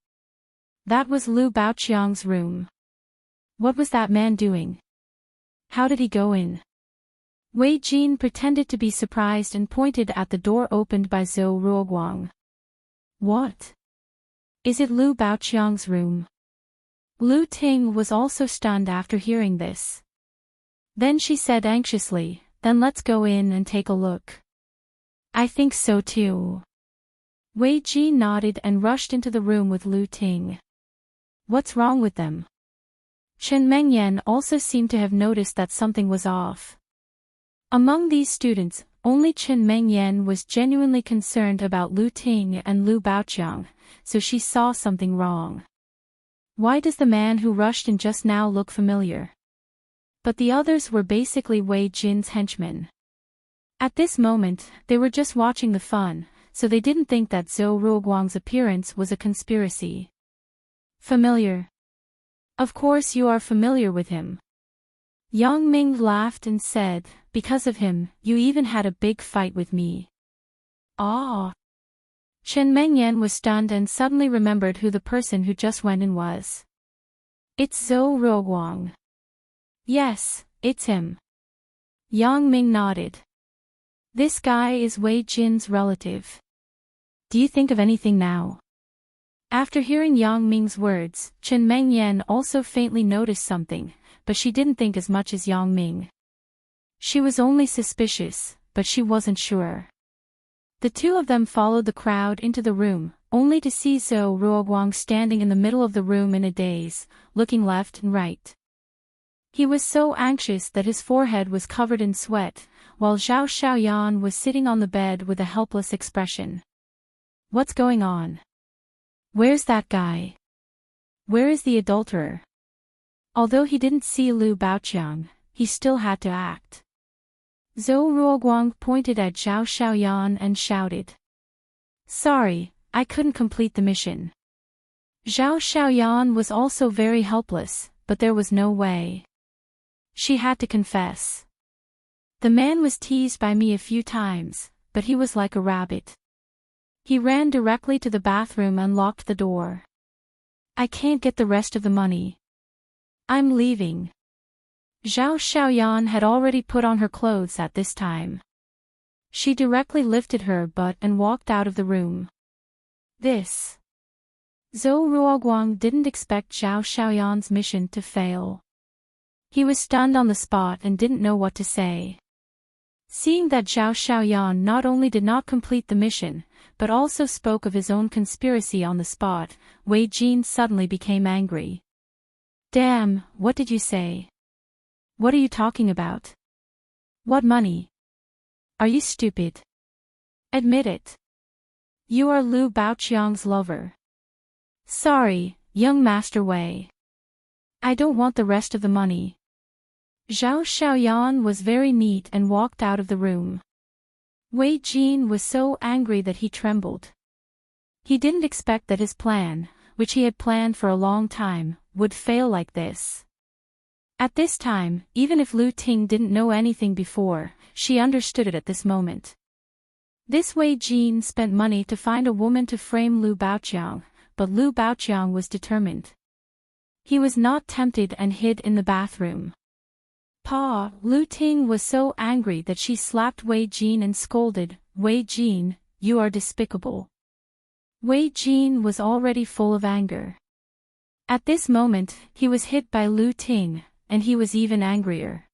That was Lu Baoqiang's room. What was that man doing? How did he go in? Wei Jin pretended to be surprised and pointed at the door opened by Zhou Ruoguang. What? Is it Lu Baoqiang's room? Lu Ting was also stunned after hearing this. Then she said anxiously, then let's go in and take a look. I think so too. Wei Jin nodded and rushed into the room with Lu Ting. What's wrong with them? Chen Mengyan also seemed to have noticed that something was off. Among these students, only Chen Mengyan was genuinely concerned about Lu Ting and Lu Baoqiang, so she saw something wrong. Why does the man who rushed in just now look familiar? But the others were basically Wei Jin's henchmen. At this moment, they were just watching the fun, so they didn't think that Zhou Ruoguang's appearance was a conspiracy. Familiar? Of course you are familiar with him. Yang Ming laughed and said, because of him, you even had a big fight with me. Ah! Chen Mengyan was stunned and suddenly remembered who the person who just went in was. It's Zhou Ruoguang. Yes, it's him. Yang Ming nodded. This guy is Wei Jin's relative. Do you think of anything now? After hearing Yang Ming's words, Chen Mengyan also faintly noticed something, but she didn't think as much as Yang Ming. She was only suspicious, but she wasn't sure. The two of them followed the crowd into the room, only to see Zhou Ruoguang standing in the middle of the room in a daze, looking left and right. He was so anxious that his forehead was covered in sweat, while Zhao Xiaoyan was sitting on the bed with a helpless expression. What's going on? Where's that guy? Where is the adulterer? Although he didn't see Lu Baoqiang, he still had to act. Zhou Ruoguang pointed at Zhao Xiaoyan and shouted. Sorry, I couldn't complete the mission. Zhao Xiaoyan was also very helpless, but there was no way. She had to confess. The man was teased by me a few times, but he was like a rabbit. He ran directly to the bathroom and locked the door. I can't get the rest of the money. I'm leaving. Zhao Xiaoyan had already put on her clothes at this time. She directly lifted her butt and walked out of the room. This. Zhou Ruoguang didn't expect Zhao Xiaoyan's mission to fail. He was stunned on the spot and didn't know what to say. Seeing that Zhao Xiaoyan not only did not complete the mission, but also spoke of his own conspiracy on the spot, Wei Jin suddenly became angry. Damn, what did you say? What are you talking about? What money? Are you stupid? Admit it. You are Lu Baoqiang's lover. Sorry, young Master Wei. I don't want the rest of the money. Zhao Xiaoyan was very neat and walked out of the room. Wei Jin was so angry that he trembled. He didn't expect that his plan, which he had planned for a long time, would fail like this. At this time, even if Lu Ting didn't know anything before, she understood it at this moment. This Wei Jin spent money to find a woman to frame Lu Baoqiang, but Lu Baoqiang was determined. He was not tempted and hid in the bathroom. Pa, Lu Ting was so angry that she slapped Wei Jin and scolded, Wei Jin, you are despicable. Wei Jin was already full of anger. At this moment, he was hit by Lu Ting, and he was even angrier.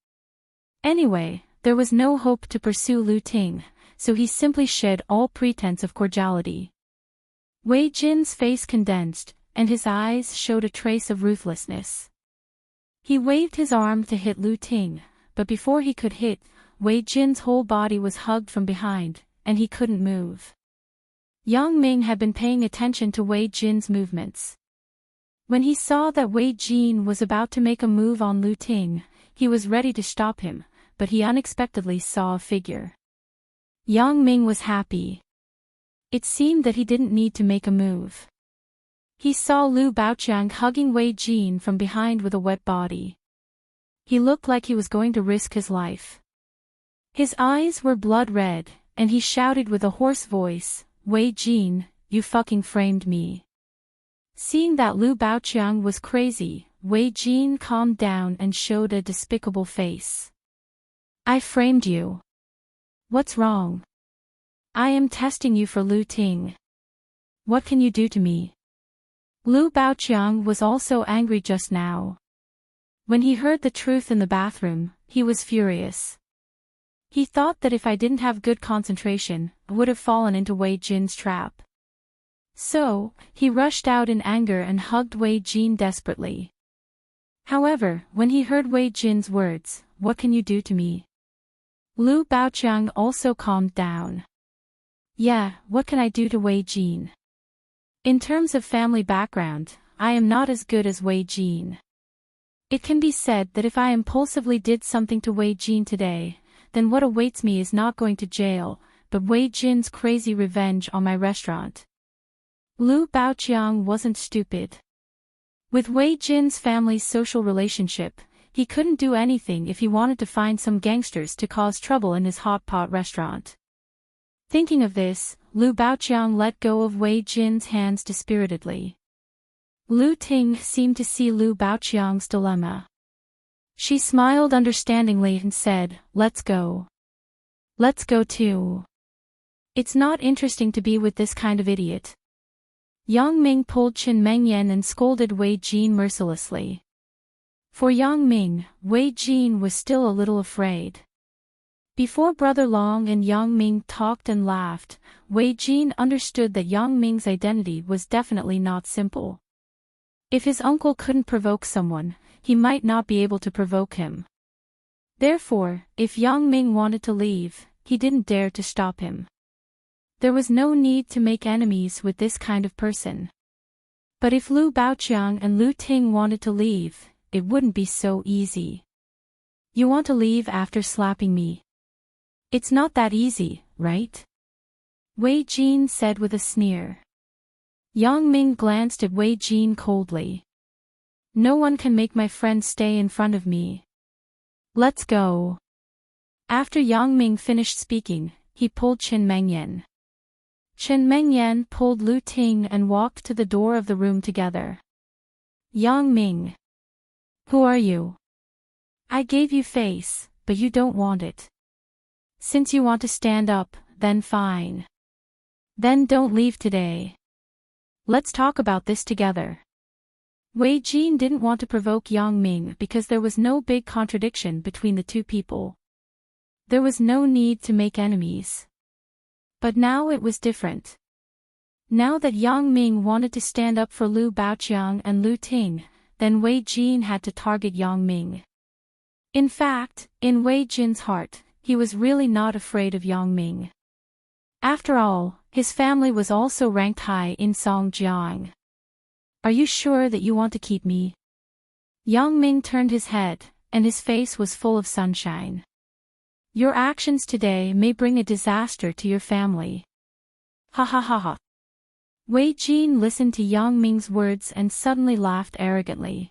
Anyway, there was no hope to pursue Lu Ting, so he simply shed all pretense of cordiality. Wei Jin's face condensed, and his eyes showed a trace of ruthlessness. He waved his arm to hit Lu Ting, but before he could hit, Wei Jin's whole body was hugged from behind, and he couldn't move. Yang Ming had been paying attention to Wei Jin's movements. When he saw that Wei Jin was about to make a move on Lu Ting, he was ready to stop him, but he unexpectedly saw a figure. Yang Ming was happy. It seemed that he didn't need to make a move. He saw Lu Baoqiang hugging Wei Jin from behind with a wet body. He looked like he was going to risk his life. His eyes were blood red, and he shouted with a hoarse voice, Wei Jin, you fucking framed me. Seeing that Lu Baoqiang was crazy, Wei Jin calmed down and showed a despicable face. I framed you. What's wrong? I am testing you for Lu Ting. What can you do to me? Lu Baoqiang was also angry just now. When he heard the truth in the bathroom, he was furious. He thought that if I didn't have good concentration, I would have fallen into Wei Jin's trap. So, he rushed out in anger and hugged Wei Jin desperately. However, when he heard Wei Jin's words, what can you do to me? Lu Baoqiang also calmed down. Yeah, what can I do to Wei Jin? In terms of family background, I am not as good as Wei Jin. It can be said that if I impulsively did something to Wei Jin today, then what awaits me is not going to jail, but Wei Jin's crazy revenge on my restaurant. Lu Baoqiang wasn't stupid. With Wei Jin's family's social relationship, he couldn't do anything if he wanted to find some gangsters to cause trouble in his hot pot restaurant. Thinking of this, Lu Baoqiang let go of Wei Jin's hands dispiritedly. Lu Ting seemed to see Lu Baoqiang's dilemma. She smiled understandingly and said, "Let's go. Let's go too. It's not interesting to be with this kind of idiot." Yang Ming pulled Chen Mengyan and scolded Wei Jin mercilessly. For Yang Ming, Wei Jin was still a little afraid. Before Brother Long and Yang Ming talked and laughed, Wei Jin understood that Yang Ming's identity was definitely not simple. If his uncle couldn't provoke someone, he might not be able to provoke him. Therefore, if Yang Ming wanted to leave, he didn't dare to stop him. There was no need to make enemies with this kind of person. But if Lu Baoqiang and Lu Ting wanted to leave, it wouldn't be so easy. You want to leave after slapping me? It's not that easy, right? Wei Jin said with a sneer. Yang Ming glanced at Wei Jin coldly. No one can make my friend stay in front of me. Let's go. After Yang Ming finished speaking, he pulled Chen Mengyan. Chen Mengyan pulled Lu Ting and walked to the door of the room together. Yang Ming. Who are you? I gave you face, but you don't want it. Since you want to stand up, then fine. Then don't leave today. Let's talk about this together. Wei Jin didn't want to provoke Yang Ming because there was no big contradiction between the two people. There was no need to make enemies. But now it was different. Now that Yang Ming wanted to stand up for Lu Baoqiang and Lu Ting, then Wei Jin had to target Yang Ming. In fact, in Wei Jin's heart, he was really not afraid of Yang Ming. After all, his family was also ranked high in Songjiang. Are you sure that you want to keep me? Yang Ming turned his head, and his face was full of sunshine. Your actions today may bring a disaster to your family. Ha ha ha ha. Wei Jin listened to Yang Ming's words and suddenly laughed arrogantly.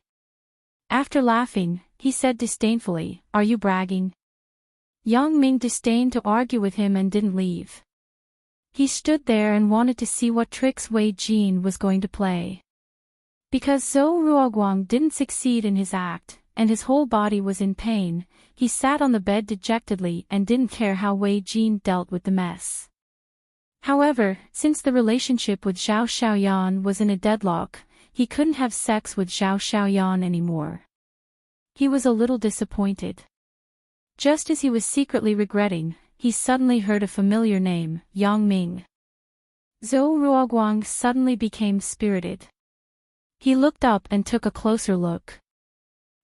After laughing, he said disdainfully, "Are you bragging?" Yang Ming disdained to argue with him and didn't leave. He stood there and wanted to see what tricks Wei Jin was going to play. Because Zhou Ruoguang didn't succeed in his act, and his whole body was in pain, he sat on the bed dejectedly and didn't care how Wei Jin dealt with the mess. However, since the relationship with Zhao Xiaoyan was in a deadlock, he couldn't have sex with Zhao Xiaoyan anymore. He was a little disappointed. Just as he was secretly regretting, he suddenly heard a familiar name, Yang Ming. Zhou Ruoguang suddenly became spirited. He looked up and took a closer look.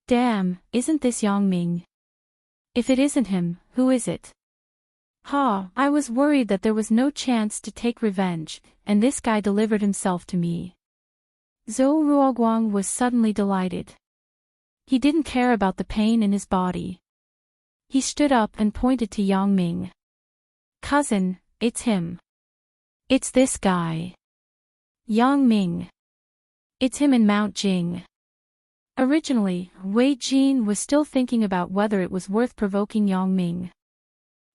Damn, isn't this Yang Ming? If it isn't him, who is it? Ha, I was worried that there was no chance to take revenge, and this guy delivered himself to me. Zhou Ruoguang was suddenly delighted. He didn't care about the pain in his body. He stood up and pointed to Yang Ming. Cousin, it's him. It's this guy. Yang Ming. It's him in Mount Jing. Originally, Wei Jin was still thinking about whether it was worth provoking Yang Ming.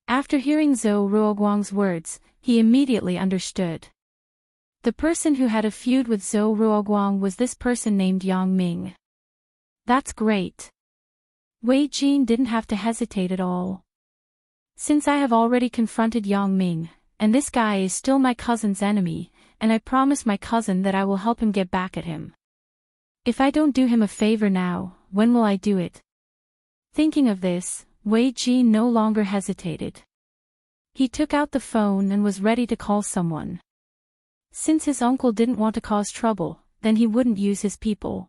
After hearing Zhou Ruoguang's words, he immediately understood. The person who had a feud with Zhou Ruoguang was this person named Yang Ming. That's great. Wei Jin didn't have to hesitate at all. Since I have already confronted Yang Ming, and this guy is still my cousin's enemy, and I promised my cousin that I will help him get back at him. If I don't do him a favor now, when will I do it? Thinking of this, Wei Jin no longer hesitated. He took out the phone and was ready to call someone. Since his uncle didn't want to cause trouble, then he wouldn't use his people.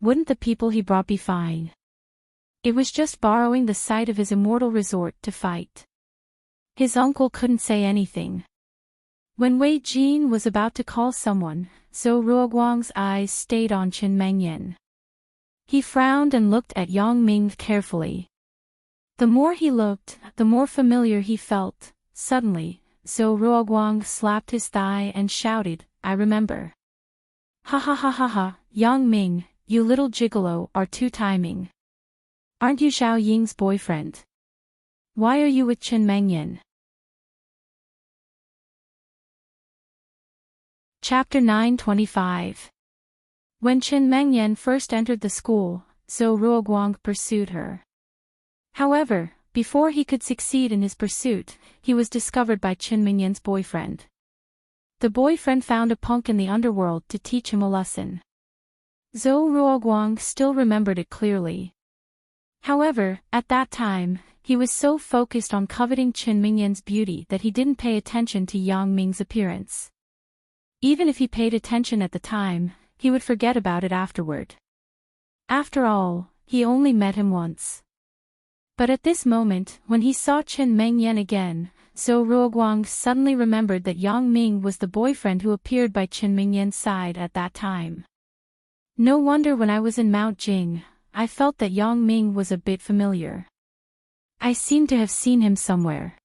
Wouldn't the people he brought be fine? It was just borrowing the site of his immortal resort to fight. His uncle couldn't say anything. When Wei Jin was about to call someone, Zhou Ruoguang's eyes stayed on Qin Mengyan. He frowned and looked at Yang Ming carefully. The more he looked, the more familiar he felt. Suddenly, Zhou Ruoguang slapped his thigh and shouted, "I remember." "Ha ha ha ha ha, Yang Ming, you little gigolo are two-timing. Aren't you Zhao Ying's boyfriend? Why are you with Qin Mengyan?" Chapter 925. When Qin Mengyan first entered the school, Zhou Ruoguang pursued her. However, before he could succeed in his pursuit, he was discovered by Qin Mengyan's boyfriend. The boyfriend found a punk in the underworld to teach him a lesson. Zhou Ruoguang still remembered it clearly. However, at that time, he was so focused on coveting Qin Mengyan's beauty that he didn't pay attention to Yang Ming's appearance. Even if he paid attention at the time, he would forget about it afterward. After all, he only met him once. But at this moment, when he saw Qin Mengyan again, Zhou Ruoguang suddenly remembered that Yang Ming was the boyfriend who appeared by Qin Mengyan's side at that time. No wonder when I was in Mount Jing, I felt that Yang Ming was a bit familiar. I seem to have seen him somewhere.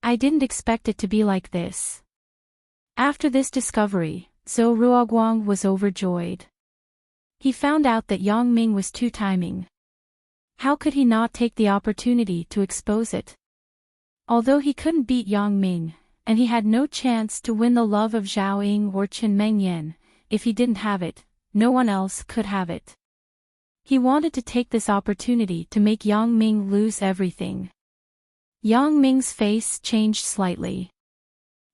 I didn't expect it to be like this. After this discovery, Zhou Ruoguang was overjoyed. He found out that Yang Ming was two-timing. How could he not take the opportunity to expose it? Although he couldn't beat Yang Ming, and he had no chance to win the love of Zhao Ying or Qin Mengyan, if he didn't have it, no one else could have it. He wanted to take this opportunity to make Yang Ming lose everything. Yang Ming's face changed slightly.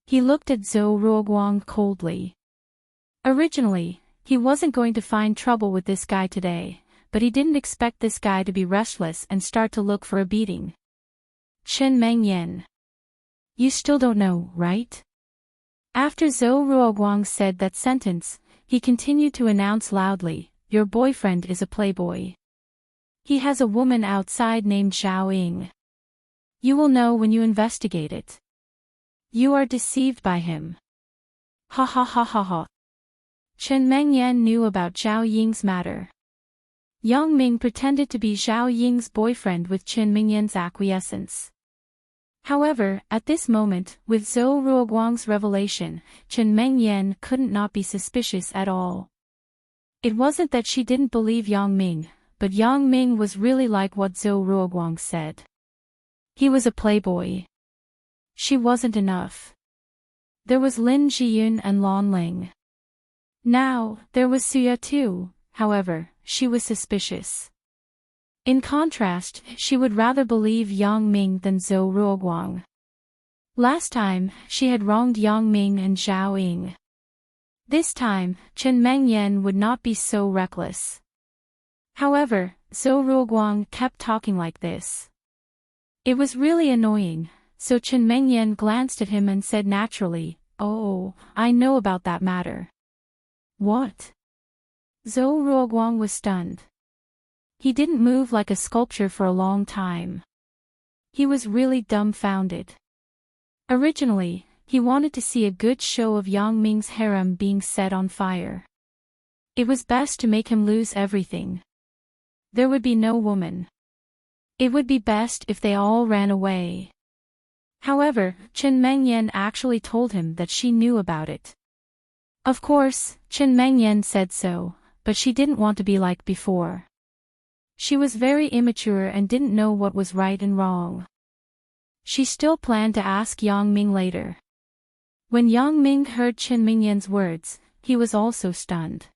He looked at Zhou Ruoguang coldly. Originally, he wasn't going to find trouble with this guy today, but he didn't expect this guy to be restless and start to look for a beating. "Qin Mengyan. You still don't know, right?" After Zhou Ruoguang said that sentence, he continued to announce loudly, "Your boyfriend is a playboy. He has a woman outside named Zhao Ying. You will know when you investigate it. You are deceived by him." Ha ha ha ha ha. Qin Mengyan knew about Zhao Ying's matter. Yang Ming pretended to be Zhao Ying's boyfriend with Qin Mengyan's acquiescence. However, at this moment, with Zhou Ruoguang's revelation, Qin Mengyan couldn't not be suspicious at all. It wasn't that she didn't believe Yang Ming, but Yang Ming was really like what Zhou Ruoguang said. He was a playboy. She wasn't enough. There was Lin Jiyun and Lan Ling. Now, there was Suya too. However, she was suspicious. In contrast, she would rather believe Yang Ming than Zhou Ruoguang. Last time, she had wronged Yang Ming and Zhao Ying. This time, Qin Mengyan would not be so reckless. However, Zhou Ruoguang kept talking like this. It was really annoying. So Qin Mengyan glanced at him and said naturally, "Oh, I know about that matter." "What?" Zhou Ruoguang was stunned. He didn't move like a sculpture for a long time. He was really dumbfounded. Originally, he wanted to see a good show of Yang Ming's harem being set on fire. It was best to make him lose everything. There would be no woman. It would be best if they all ran away. However, Qin Mengyan actually told him that she knew about it. Of course, Qin Mengyan said so, but she didn't want to be like before. She was very immature and didn't know what was right and wrong. She still planned to ask Yang Ming later. When Yang Ming heard Qin Mengyan's words, he was also stunned.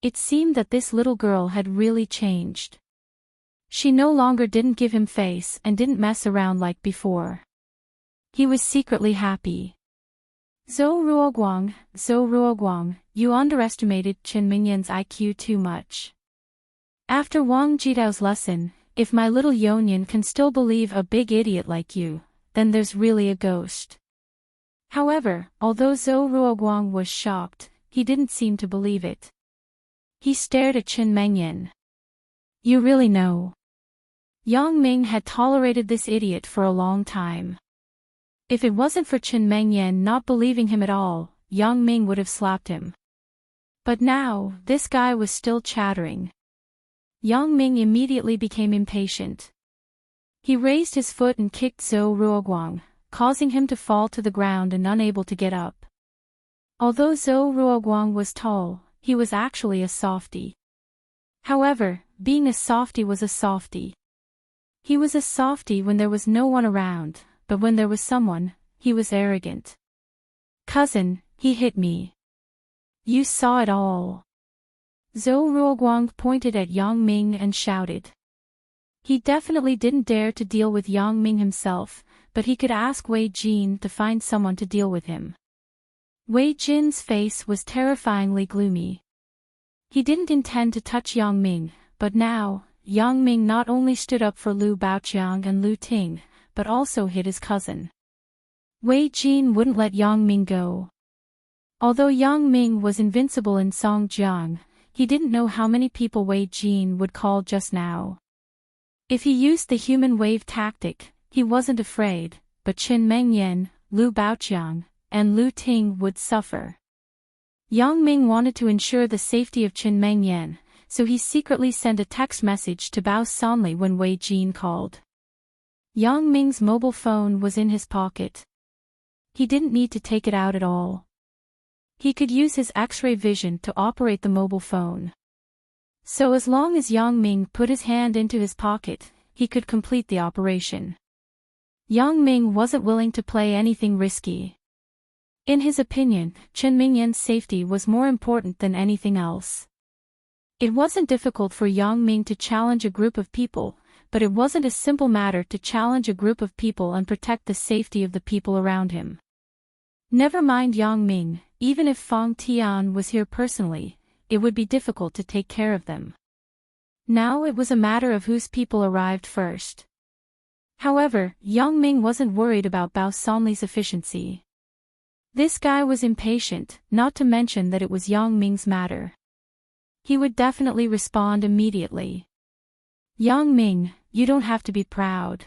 It seemed that this little girl had really changed. She no longer didn't give him face and didn't mess around like before. He was secretly happy. Zhou Ruoguang, you underestimated Qin Mengyan's IQ too much. After Wang Jidao's lesson, if my little Yonyan can still believe a big idiot like you, then there's really a ghost. However, although Zhou Ruoguang was shocked, he didn't seem to believe it. He stared at Qin Mengyan. You really know. Yang Ming had tolerated this idiot for a long time. If it wasn't for Chen Mengyan not believing him at all, Yang Ming would have slapped him. But now, this guy was still chattering. Yang Ming immediately became impatient. He raised his foot and kicked Zhou Ruoguang, causing him to fall to the ground and unable to get up. Although Zhou Ruoguang was tall, he was actually a softie. However, being a softie was a softie. He was a softie when there was no one around, but when there was someone, he was arrogant. "Cousin, he hit me. You saw it all." Zhou Ruoguang pointed at Yang Ming and shouted. He definitely didn't dare to deal with Yang Ming himself, but he could ask Wei Jin to find someone to deal with him. Wei Jin's face was terrifyingly gloomy. He didn't intend to touch Yang Ming, but now, Yang Ming not only stood up for Lu Baoqiang and Lu Ting, but also hit his cousin. Wei Jin wouldn't let Yang Ming go. Although Yang Ming was invincible in Songjiang, he didn't know how many people Wei Jin would call just now. If he used the human wave tactic, he wasn't afraid, but Chen Mengyan, Lu Baoqiang, and Lu Ting would suffer. Yang Ming wanted to ensure the safety of Chen Mengyan, so he secretly sent a text message to Bao Sanli when Wei Jin called. Yang Ming's mobile phone was in his pocket. He didn't need to take it out at all. He could use his X-ray vision to operate the mobile phone. So as long as Yang Ming put his hand into his pocket, he could complete the operation. Yang Ming wasn't willing to play anything risky. In his opinion, Chen Mingyan's safety was more important than anything else. It wasn't difficult for Yang Ming to challenge a group of people, but it wasn't a simple matter to challenge a group of people and protect the safety of the people around him. Never mind Yang Ming, even if Fang Tian was here personally, it would be difficult to take care of them. Now it was a matter of whose people arrived first. However, Yang Ming wasn't worried about Bao Sanli's efficiency. This guy was impatient, not to mention that it was Yang Ming's matter. He would definitely respond immediately. "Yang Ming, you don't have to be proud.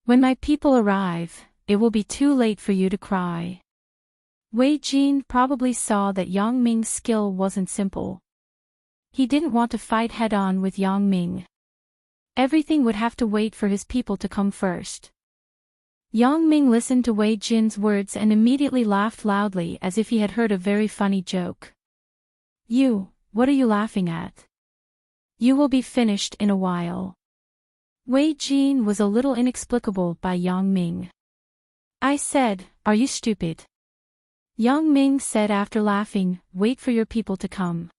When my people arrive, it will be too late for you to cry." Wei Jin probably saw that Yang Ming's skill wasn't simple. He didn't want to fight head-on with Yang Ming. Everything would have to wait for his people to come first. Yang Ming listened to Wei Jin's words and immediately laughed loudly as if he had heard a very funny joke. "You, what are you laughing at? You will be finished in a while." Wei Jin was a little inexplicable by Yang Ming. "I said, are you stupid?" Yang Ming said after laughing, "Wait for your people to come.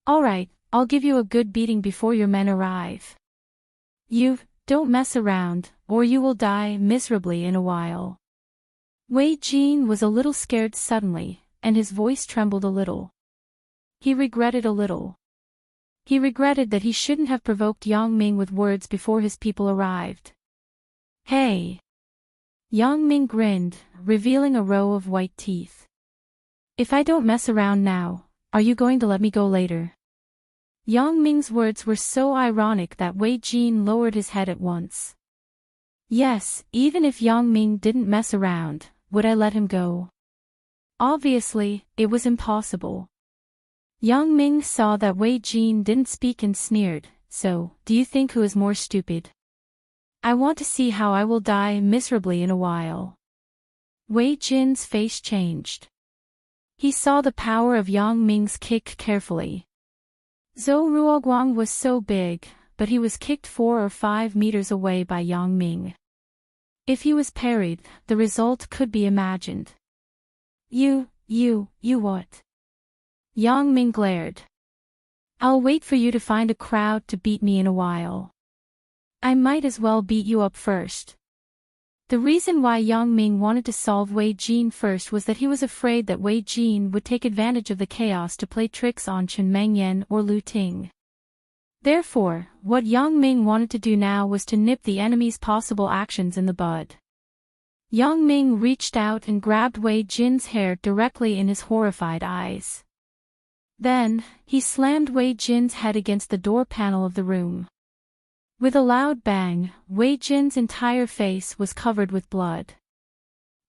Alright, I'll give you a good beating before your men arrive. You, don't mess around, or you will die miserably in a while." Wei Jin was a little scared suddenly, and his voice trembled a little. He regretted a little. He regretted that he shouldn't have provoked Yang Ming with words before his people arrived. "Hey!" Yang Ming grinned, revealing a row of white teeth. "If I don't mess around now, are you going to let me go later?" Yang Ming's words were so ironic that Wei Jin lowered his head at once. Yes, even if Yang Ming didn't mess around, would I let him go? Obviously, it was impossible. Yang Ming saw that Wei Jin didn't speak and sneered, "So, do you think who is more stupid? I want to see how I will die miserably in a while." Wei Jin's face changed. He saw the power of Yang Ming's kick carefully. Zhou Ruoguang was so big, but he was kicked 4 or 5 meters away by Yang Ming. If he was parried, the result could be imagined. You what? Yang Ming glared. "I'll wait for you to find a crowd to beat me in a while. I might as well beat you up first." The reason why Yang Ming wanted to solve Wei Jin first was that he was afraid that Wei Jin would take advantage of the chaos to play tricks on Chen Mengyan or Lu Ting. Therefore, what Yang Ming wanted to do now was to nip the enemy's possible actions in the bud. Yang Ming reached out and grabbed Wei Jin's hair directly in his horrified eyes. Then, he slammed Wei Jin's head against the door panel of the room. With a loud bang, Wei Jin's entire face was covered with blood.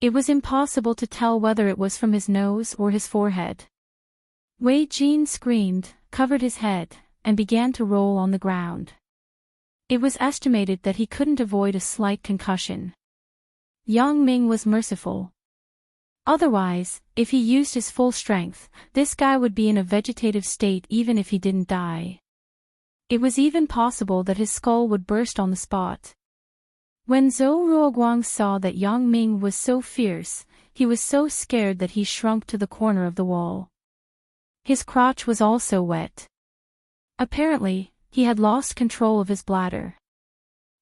It was impossible to tell whether it was from his nose or his forehead. Wei Jin screamed, covered his head, and began to roll on the ground. It was estimated that he couldn't avoid a slight concussion. Yang Ming was merciful. Otherwise, if he used his full strength, this guy would be in a vegetative state even if he didn't die. It was even possible that his skull would burst on the spot. When Zhou Ruoguang saw that Yang Ming was so fierce, he was so scared that he shrunk to the corner of the wall. His crotch was also wet. Apparently, he had lost control of his bladder.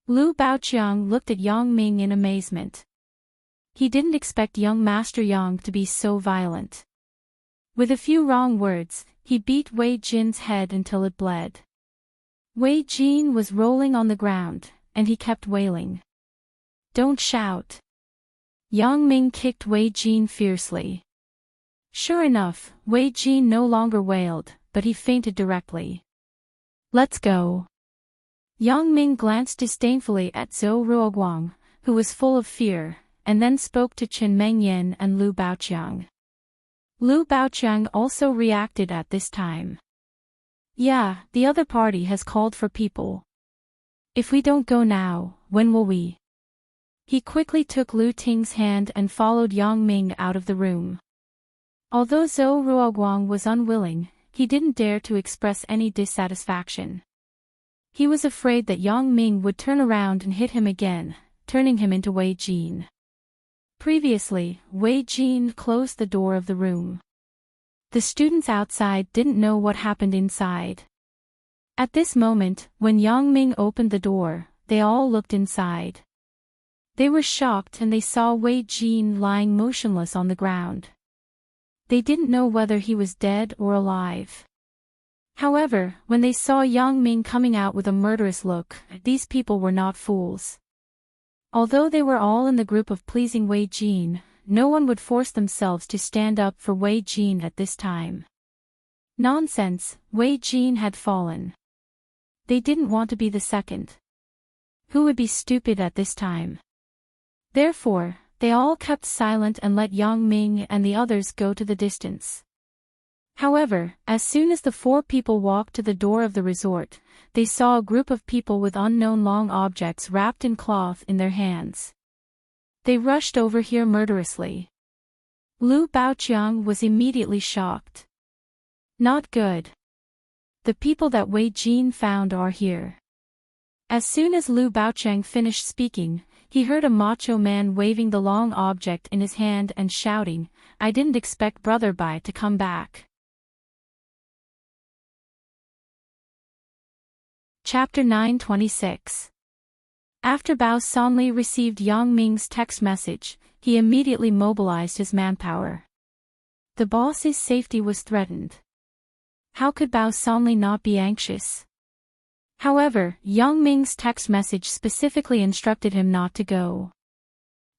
Lu Baoqiang looked at Yang Ming in amazement. He didn't expect young Master Yang to be so violent. With a few wrong words, he beat Wei Jin's head until it bled. Wei Jin was rolling on the ground, and he kept wailing. "Don't shout." Yang Ming kicked Wei Jin fiercely. Sure enough, Wei Jin no longer wailed, but he fainted directly. "Let's go." Yang Ming glanced disdainfully at Zhou Ruoguang, who was full of fear, and then spoke to Chen Mengyan and Lu Baoqiang. Lu Baoqiang also reacted at this time. "Yeah, the other party has called for people. If we don't go now, when will we?" He quickly took Lu Ting's hand and followed Yang Ming out of the room. Although Zhou Ruoguang was unwilling, he didn't dare to express any dissatisfaction. He was afraid that Yang Ming would turn around and hit him again, turning him into Wei Jin. Previously, Wei Jin closed the door of the room. The students outside didn't know what happened inside. At this moment, when Yang Ming opened the door, they all looked inside. They were shocked and they saw Wei Jin lying motionless on the ground. They didn't know whether he was dead or alive. However, when they saw Yang Ming coming out with a murderous look, these people were not fools. Although they were all in the group of pleasing Wei Jin, no one would force themselves to stand up for Wei Jin at this time. Nonsense, Wei Jin had fallen. They didn't want to be the second. Who would be stupid at this time? Therefore, they all kept silent and let Yang Ming and the others go to the distance. However, as soon as the four people walked to the door of the resort, they saw a group of people with unknown long objects wrapped in cloth in their hands. They rushed over here murderously. Lu Baoqiang was immediately shocked. Not good. The people that Wei Jin found are here. As soon as Lu Baoqiang finished speaking, he heard a macho man waving the long object in his hand and shouting, "I didn't expect Brother Bai to come back." Chapter 926. After Bao Sanli received Yang Ming's text message, he immediately mobilized his manpower. The boss's safety was threatened. How could Bao Sanli not be anxious? However, Yang Ming's text message specifically instructed him not to go.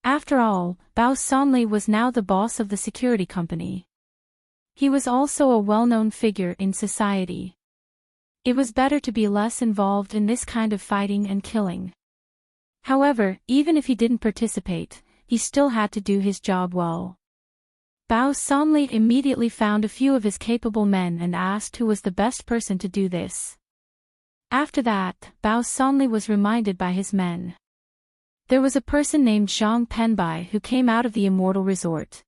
After all, Bao Sanli was now the boss of the security company. He was also a well-known figure in society. It was better to be less involved in this kind of fighting and killing. However, even if he didn't participate, he still had to do his job well. Bao Sanli immediately found a few of his capable men and asked who was the best person to do this. After that, Bao Sanli was reminded by his men. There was a person named Zhang Penbai who came out of the Immortal Resort.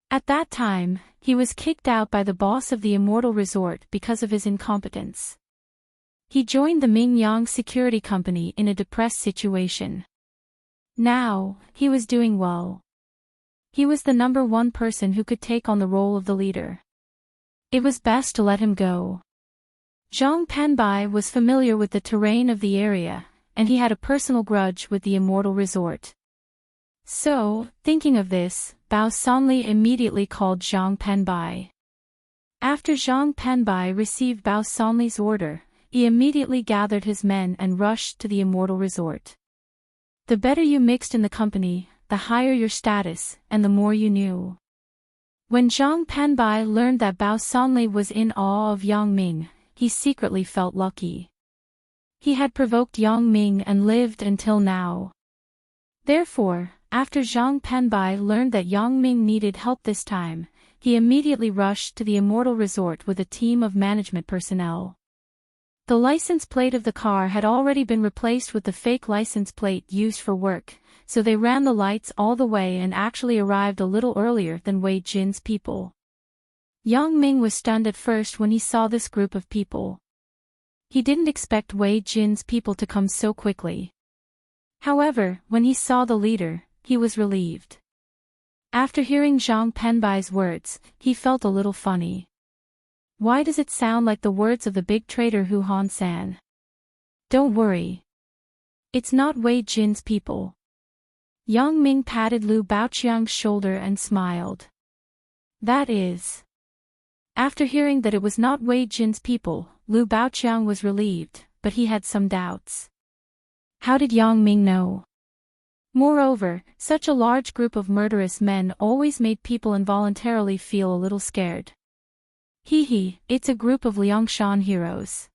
At that time, he was kicked out by the boss of the Immortal Resort because of his incompetence. He joined the Mingyang Security Company in a depressed situation. Now, he was doing well. He was the number one person who could take on the role of the leader. It was best to let him go. Zhang Penbai was familiar with the terrain of the area, and he had a personal grudge with the Immortal Resort. So, thinking of this, Bao Sanli immediately called Zhang Penbai. After Zhang Penbai received Bao Sanli's order, he immediately gathered his men and rushed to the Immortal Resort. The better you mixed in the company, the higher your status, and the more you knew. When Zhang Penbai learned that Bao Sanli was in awe of Yang Ming, he secretly felt lucky. He had provoked Yang Ming and lived until now. Therefore, after Zhang Penbai learned that Yang Ming needed help this time, he immediately rushed to the Immortal Resort with a team of management personnel. The license plate of the car had already been replaced with the fake license plate used for work, so they ran the lights all the way and actually arrived a little earlier than Wei Jin's people. Yang Ming was stunned at first when he saw this group of people. He didn't expect Wei Jin's people to come so quickly. However, when he saw the leader, he was relieved. After hearing Zhang Penbai's words, he felt a little funny. Why does it sound like the words of the big traitor Hu Han-san? Don't worry. It's not Wei Jin's people. Yang Ming patted Lu Baoqiang's shoulder and smiled. That is. After hearing that it was not Wei Jin's people, Lu Baoqiang was relieved, but he had some doubts. How did Yang Ming know? Moreover, such a large group of murderous men always made people involuntarily feel a little scared. It's a group of Liangshan heroes.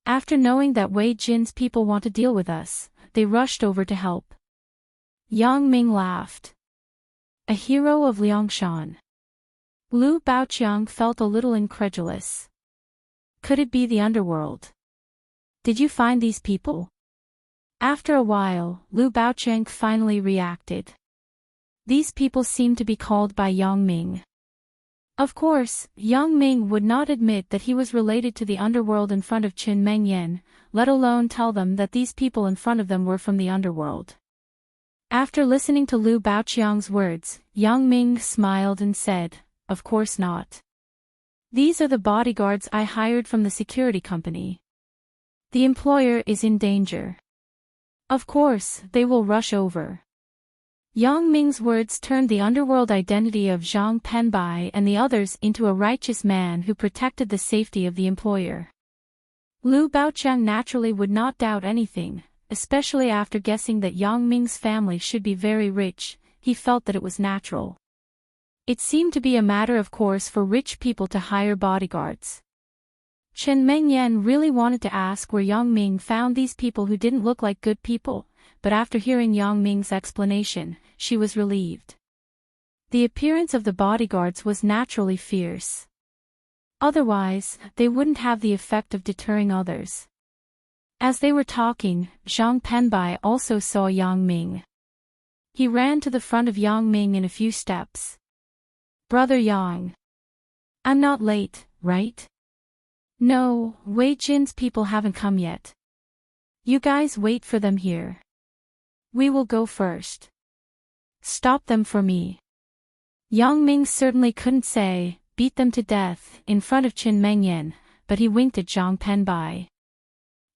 After knowing that Wei Jin's people want to deal with us, they rushed over to help. Yang Ming laughed. A hero of Liangshan. Lu Baoqiang felt a little incredulous. Could it be the underworld? Did you find these people? After a while, Lu Baoqiang finally reacted. These people seem to be called by Yang Ming. Of course, Yang Ming would not admit that he was related to the underworld in front of Qin Mengyan, let alone tell them that these people in front of them were from the underworld. After listening to Lu Baoqiang's words, Yang Ming smiled and said, "Of course not. These are the bodyguards I hired from the security company. The employer is in danger. Of course, they will rush over." Yang Ming's words turned the underworld identity of Zhang Penbai and the others into a righteous man who protected the safety of the employer. Lu Baoqiang naturally would not doubt anything, especially after guessing that Yang Ming's family should be very rich. He felt that it was natural. It seemed to be a matter of course for rich people to hire bodyguards. Chen Mengyan really wanted to ask where Yang Ming found these people who didn't look like good people, but after hearing Yang Ming's explanation, she was relieved. The appearance of the bodyguards was naturally fierce. Otherwise, they wouldn't have the effect of deterring others. As they were talking, Zhang Penbai also saw Yang Ming. He ran to the front of Yang Ming in a few steps. "Brother Yang. I'm not late, right?" "No, Wei Jin's people haven't come yet. You guys wait for them here. We will go first. Stop them for me." Yang Ming certainly couldn't say, "Beat them to death," in front of Qin Mengyan, but he winked at Zhang Penbai.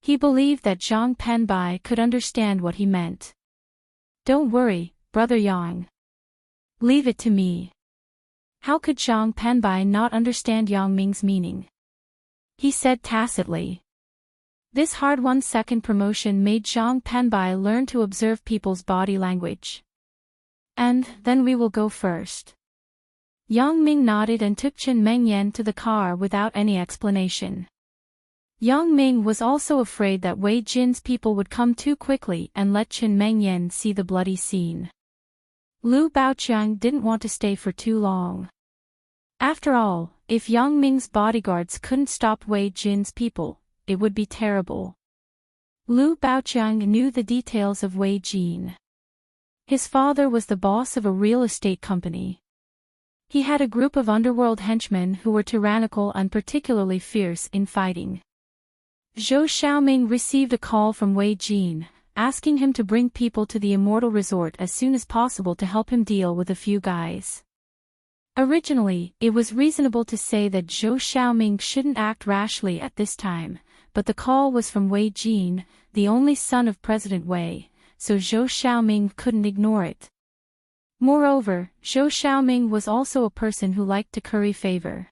He believed that Zhang Penbai could understand what he meant. "Don't worry, Brother Yang. Leave it to me." How could Zhang Penbai not understand Yang Ming's meaning? He said tacitly. This hard-won second promotion made Zhang Penbai learn to observe people's body language. "And then we will go first." Yang Ming nodded and took Qin Mengyan to the car without any explanation. Yang Ming was also afraid that Wei Jin's people would come too quickly and let Qin Mengyan see the bloody scene. Lu Baoqiang didn't want to stay for too long. After all, if Yang Ming's bodyguards couldn't stop Wei Jin's people, it would be terrible. Lu Baoqiang knew the details of Wei Jin. His father was the boss of a real estate company. He had a group of underworld henchmen who were tyrannical and particularly fierce in fighting. Zhou Xiaoming received a call from Wei Jin, asking him to bring people to the Immortal Resort as soon as possible to help him deal with a few guys. Originally, it was reasonable to say that Zhou Xiaoming shouldn't act rashly at this time, but the call was from Wei Jin, the only son of President Wei, so Zhou Xiaoming couldn't ignore it. Moreover, Zhou Xiaoming was also a person who liked to curry favor.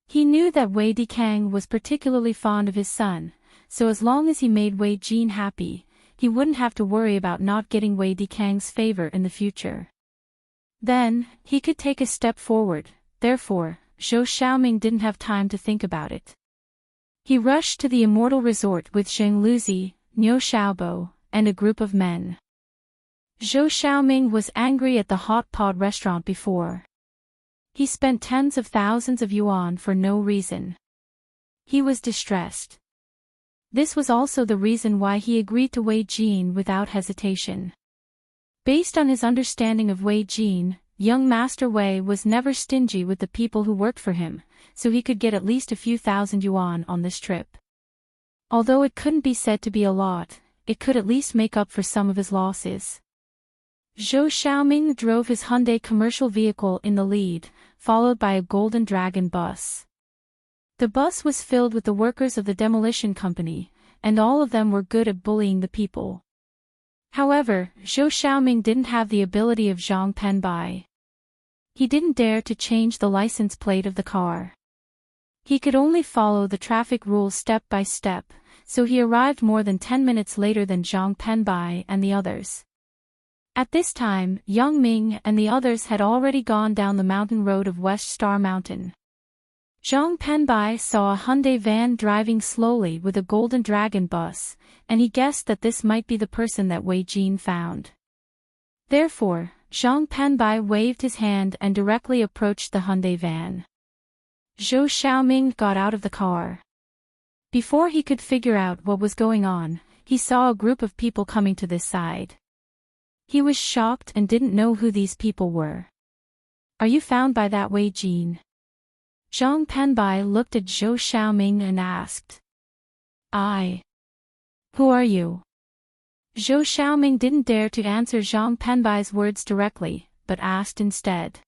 He knew that Wei Dikang was particularly fond of his son, so as long as he made Wei Jin happy, he wouldn't have to worry about not getting Wei Dikang's favor in the future. Then, he could take a step forward. Therefore, Zhou Xiaoming didn't have time to think about it. He rushed to the immortal resort with Zheng Luzi, Niu Xiaobo, and a group of men. Zhou Xiaoming was angry at the hot pot restaurant before. He spent tens of thousands of yuan for no reason. He was distressed. This was also the reason why he agreed to Wei Jin without hesitation. Based on his understanding of Wei Jin, young Master Wei was never stingy with the people who worked for him, so he could get at least a few thousand yuan on this trip. Although it couldn't be said to be a lot, it could at least make up for some of his losses. Zhou Xiaoming drove his Hyundai commercial vehicle in the lead, followed by a Golden Dragon bus. The bus was filled with the workers of the demolition company, and all of them were good at bullying the people. However, Zhou Xiaoming didn't have the ability of Zhang Penbai. He didn't dare to change the license plate of the car. He could only follow the traffic rules step by step, so he arrived more than 10 minutes later than Zhang Penbai and the others. At this time, Yang Ming and the others had already gone down the mountain road of West Star Mountain. Zhang Penbai saw a Hyundai van driving slowly with a Golden Dragon bus, and he guessed that this might be the person that Wei Jin found. Therefore, Zhang Penbai waved his hand and directly approached the Hyundai van. Zhou Xiaoming got out of the car. Before he could figure out what was going on, he saw a group of people coming to this side. He was shocked and didn't know who these people were. "Are you found by that Wei Jin?" Zhang Penbai looked at Zhou Xiaoming and asked. "I. Who are you?" Zhou Xiaoming didn't dare to answer Zhang Penbai's words directly, but asked instead.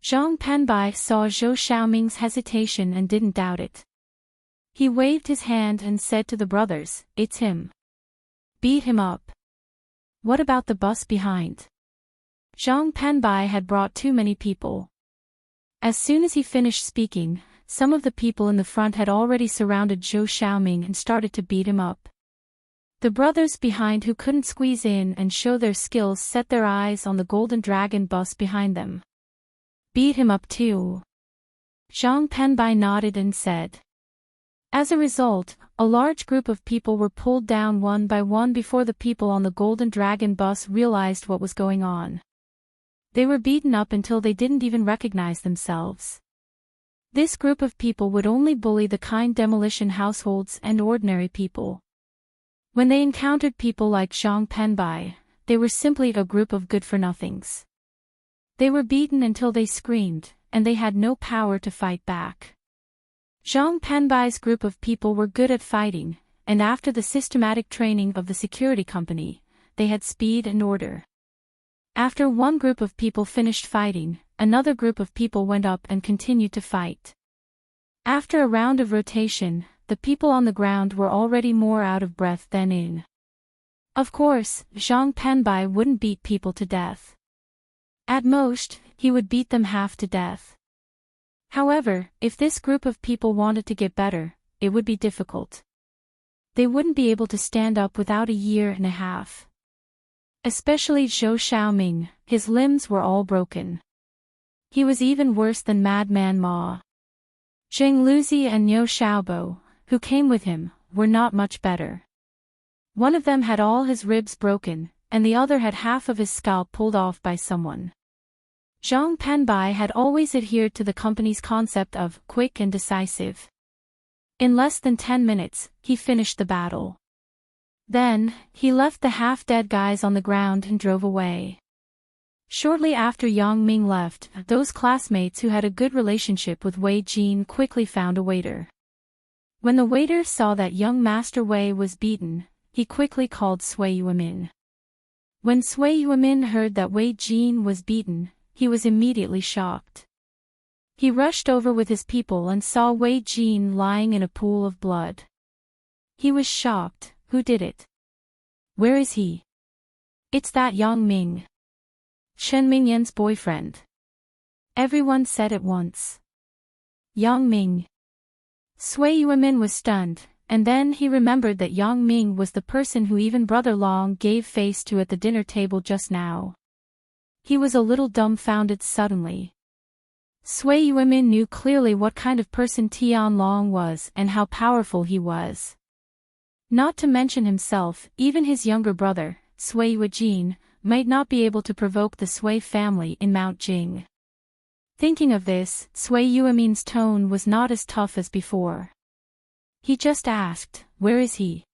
Zhang Penbai saw Zhou Xiaoming's hesitation and didn't doubt it. He waved his hand and said to the brothers, "It's him. Beat him up." "What about the bus behind?" Zhang Penbai had brought too many people. As soon as he finished speaking, some of the people in the front had already surrounded Zhou Xiaoming and started to beat him up. The brothers behind who couldn't squeeze in and show their skills set their eyes on the Golden Dragon bus behind them. "Beat him up too." Zhang Penbai nodded and said. As a result, a large group of people were pulled down one by one before the people on the Golden Dragon bus realized what was going on. They were beaten up until they didn't even recognize themselves. This group of people would only bully the kind demolition households and ordinary people. When they encountered people like Zhang Penbai, they were simply a group of good-for-nothings. They were beaten until they screamed, and they had no power to fight back. Zhang Penbai's group of people were good at fighting, and after the systematic training of the security company, they had speed and order. After one group of people finished fighting, another group of people went up and continued to fight. After a round of rotation, the people on the ground were already more out of breath than in. Of course, Zhang Penbai wouldn't beat people to death. At most, he would beat them half to death. However, if this group of people wanted to get better, it would be difficult. They wouldn't be able to stand up without a year and a half. Especially Zhou Xiaoming, his limbs were all broken. He was even worse than Madman Ma. Zheng Luzi and Niu Xiaobo, who came with him, were not much better. One of them had all his ribs broken, and the other had half of his scalp pulled off by someone. Zhang Penbai had always adhered to the company's concept of quick and decisive. In less than 10 minutes, he finished the battle. Then, he left the half-dead guys on the ground and drove away. Shortly after Yang Ming left, those classmates who had a good relationship with Wei Jin quickly found a waiter. When the waiter saw that young Master Wei was beaten, he quickly called Sui Yuemin. When Sui Yuemin heard that Wei Jin was beaten, he was immediately shocked. He rushed over with his people and saw Wei Jin lying in a pool of blood. He was shocked. Who did it? Where is he? It's that Yang Ming. Chen Mingyan's boyfriend. Everyone said at once. Yang Ming. Sui Yuemin was stunned, and then he remembered that Yang Ming was the person who even Brother Long gave face to at the dinner table just now. He was a little dumbfounded suddenly. Sui Yuemin knew clearly what kind of person Tianlong was and how powerful he was. Not to mention himself, even his younger brother, Sui Yuejin, might not be able to provoke the Sui family in Mount Jing. Thinking of this, Sui Yuemin's tone was not as tough as before. He just asked, "Where is he?"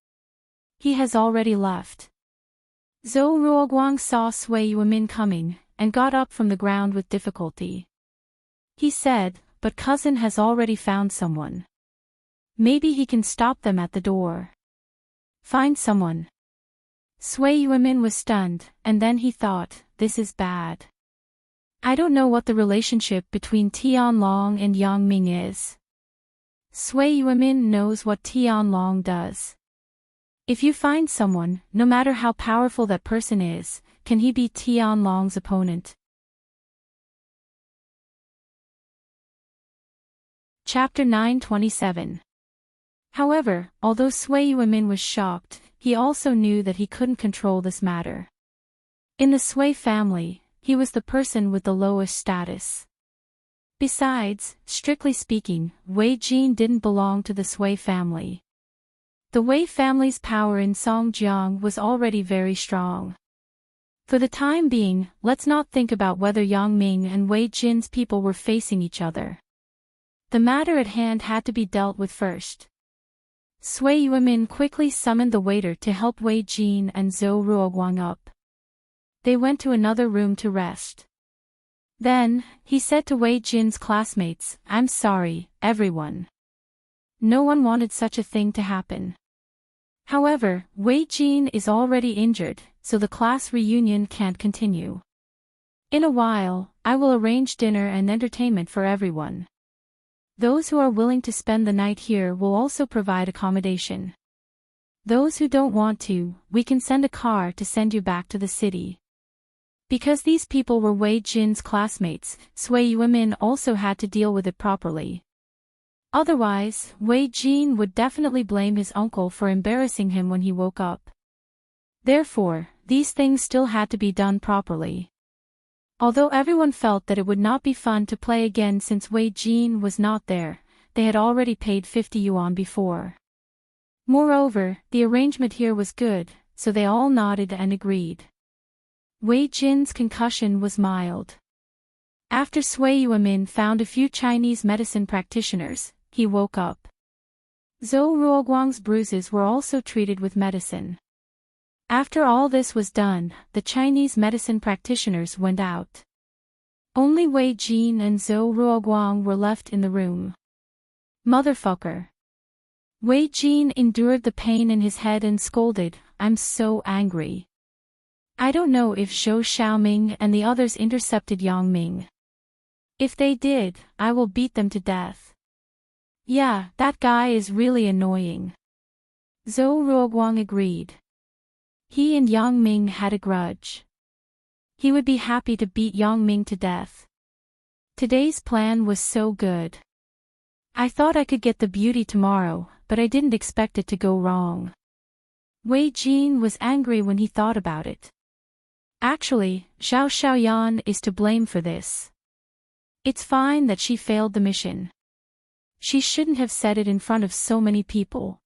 "He has already left." Zhou Ruoguang saw Sui Yuemin coming, and got up from the ground with difficulty. He said, "But cousin has already found someone. Maybe he can stop them at the door." "Find someone?" Sui Yuemin was stunned, and then he thought, this is bad. I don't know what the relationship between Tianlong and Yang Ming is. Sui Yuemin knows what Tianlong does. If you find someone, no matter how powerful that person is, can he be Tianlong's opponent? Chapter 927. However, although Sui Yuemin was shocked, he also knew that he couldn't control this matter. In the Sui family, he was the person with the lowest status. Besides, strictly speaking, Wei Jin didn't belong to the Sui family. The Wei family's power in Songjiang was already very strong. For the time being, let's not think about whether Yang Ming and Wei Jin's people were facing each other. The matter at hand had to be dealt with first. Sui Yuemin quickly summoned the waiter to help Wei Jin and Zhou Ruoguang up. They went to another room to rest. Then, he said to Wei Jin's classmates, "I'm sorry, everyone. No one wanted such a thing to happen. However, Wei Jin is already injured, so the class reunion can't continue. In a while, I will arrange dinner and entertainment for everyone. Those who are willing to spend the night here will also provide accommodation. Those who don't want to, we can send a car to send you back to the city." Because these people were Wei Jin's classmates, Sui Yuemin also had to deal with it properly. Otherwise, Wei Jin would definitely blame his uncle for embarrassing him when he woke up. Therefore, these things still had to be done properly. Although everyone felt that it would not be fun to play again since Wei Jin was not there, they had already paid 50 yuan before. Moreover, the arrangement here was good, so they all nodded and agreed. Wei Jin's concussion was mild. After Sui Yuemin found a few Chinese medicine practitioners, he woke up. Zhou Ruoguang's bruises were also treated with medicine. After all this was done, the Chinese medicine practitioners went out. Only Wei Jin and Zhou Ruoguang were left in the room. Motherfucker. Wei Jin endured the pain in his head and scolded, "I'm so angry. I don't know if Zhou Xiaoming and the others intercepted Yang Ming. If they did, I will beat them to death. Yeah, that guy is really annoying." Zhou Ruoguang agreed. He and Yang Ming had a grudge. He would be happy to beat Yang Ming to death. Today's plan was so good. I thought I could get the beauty tomorrow, but I didn't expect it to go wrong. Wei Jin was angry when he thought about it. Actually, Zhao Xiaoyan is to blame for this. It's fine that she failed the mission. She shouldn't have said it in front of so many people.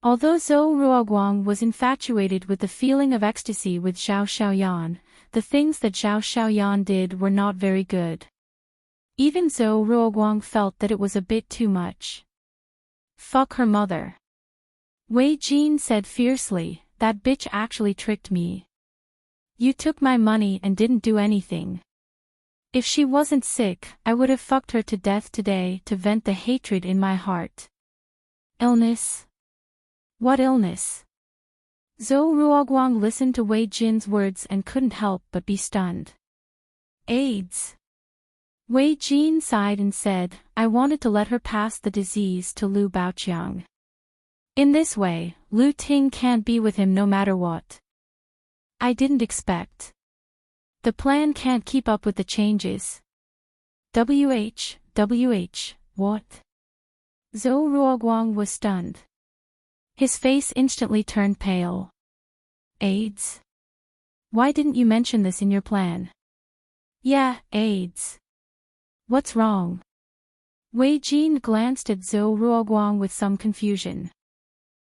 Although Zhou Ruoguang was infatuated with the feeling of ecstasy with Zhao Xiaoyan, the things that Zhao Xiaoyan did were not very good. Even Zhou Ruoguang felt that it was a bit too much. Fuck her mother. Wei Jin said fiercely, "That bitch actually tricked me. You took my money and didn't do anything. If she wasn't sick, I would have fucked her to death today to vent the hatred in my heart." Illness? What illness? Zhou Ruoguang listened to Wei Jin's words and couldn't help but be stunned. AIDS. Wei Jin sighed and said, "I wanted to let her pass the disease to Lu Baoqiang. In this way, Lu Ting can't be with him no matter what. I didn't expect. The plan can't keep up with the changes." What? Zhou Ruoguang was stunned. His face instantly turned pale. AIDS? Why didn't you mention this in your plan? Yeah, AIDS. What's wrong? Wei Jin glanced at Zhou Ruoguang with some confusion.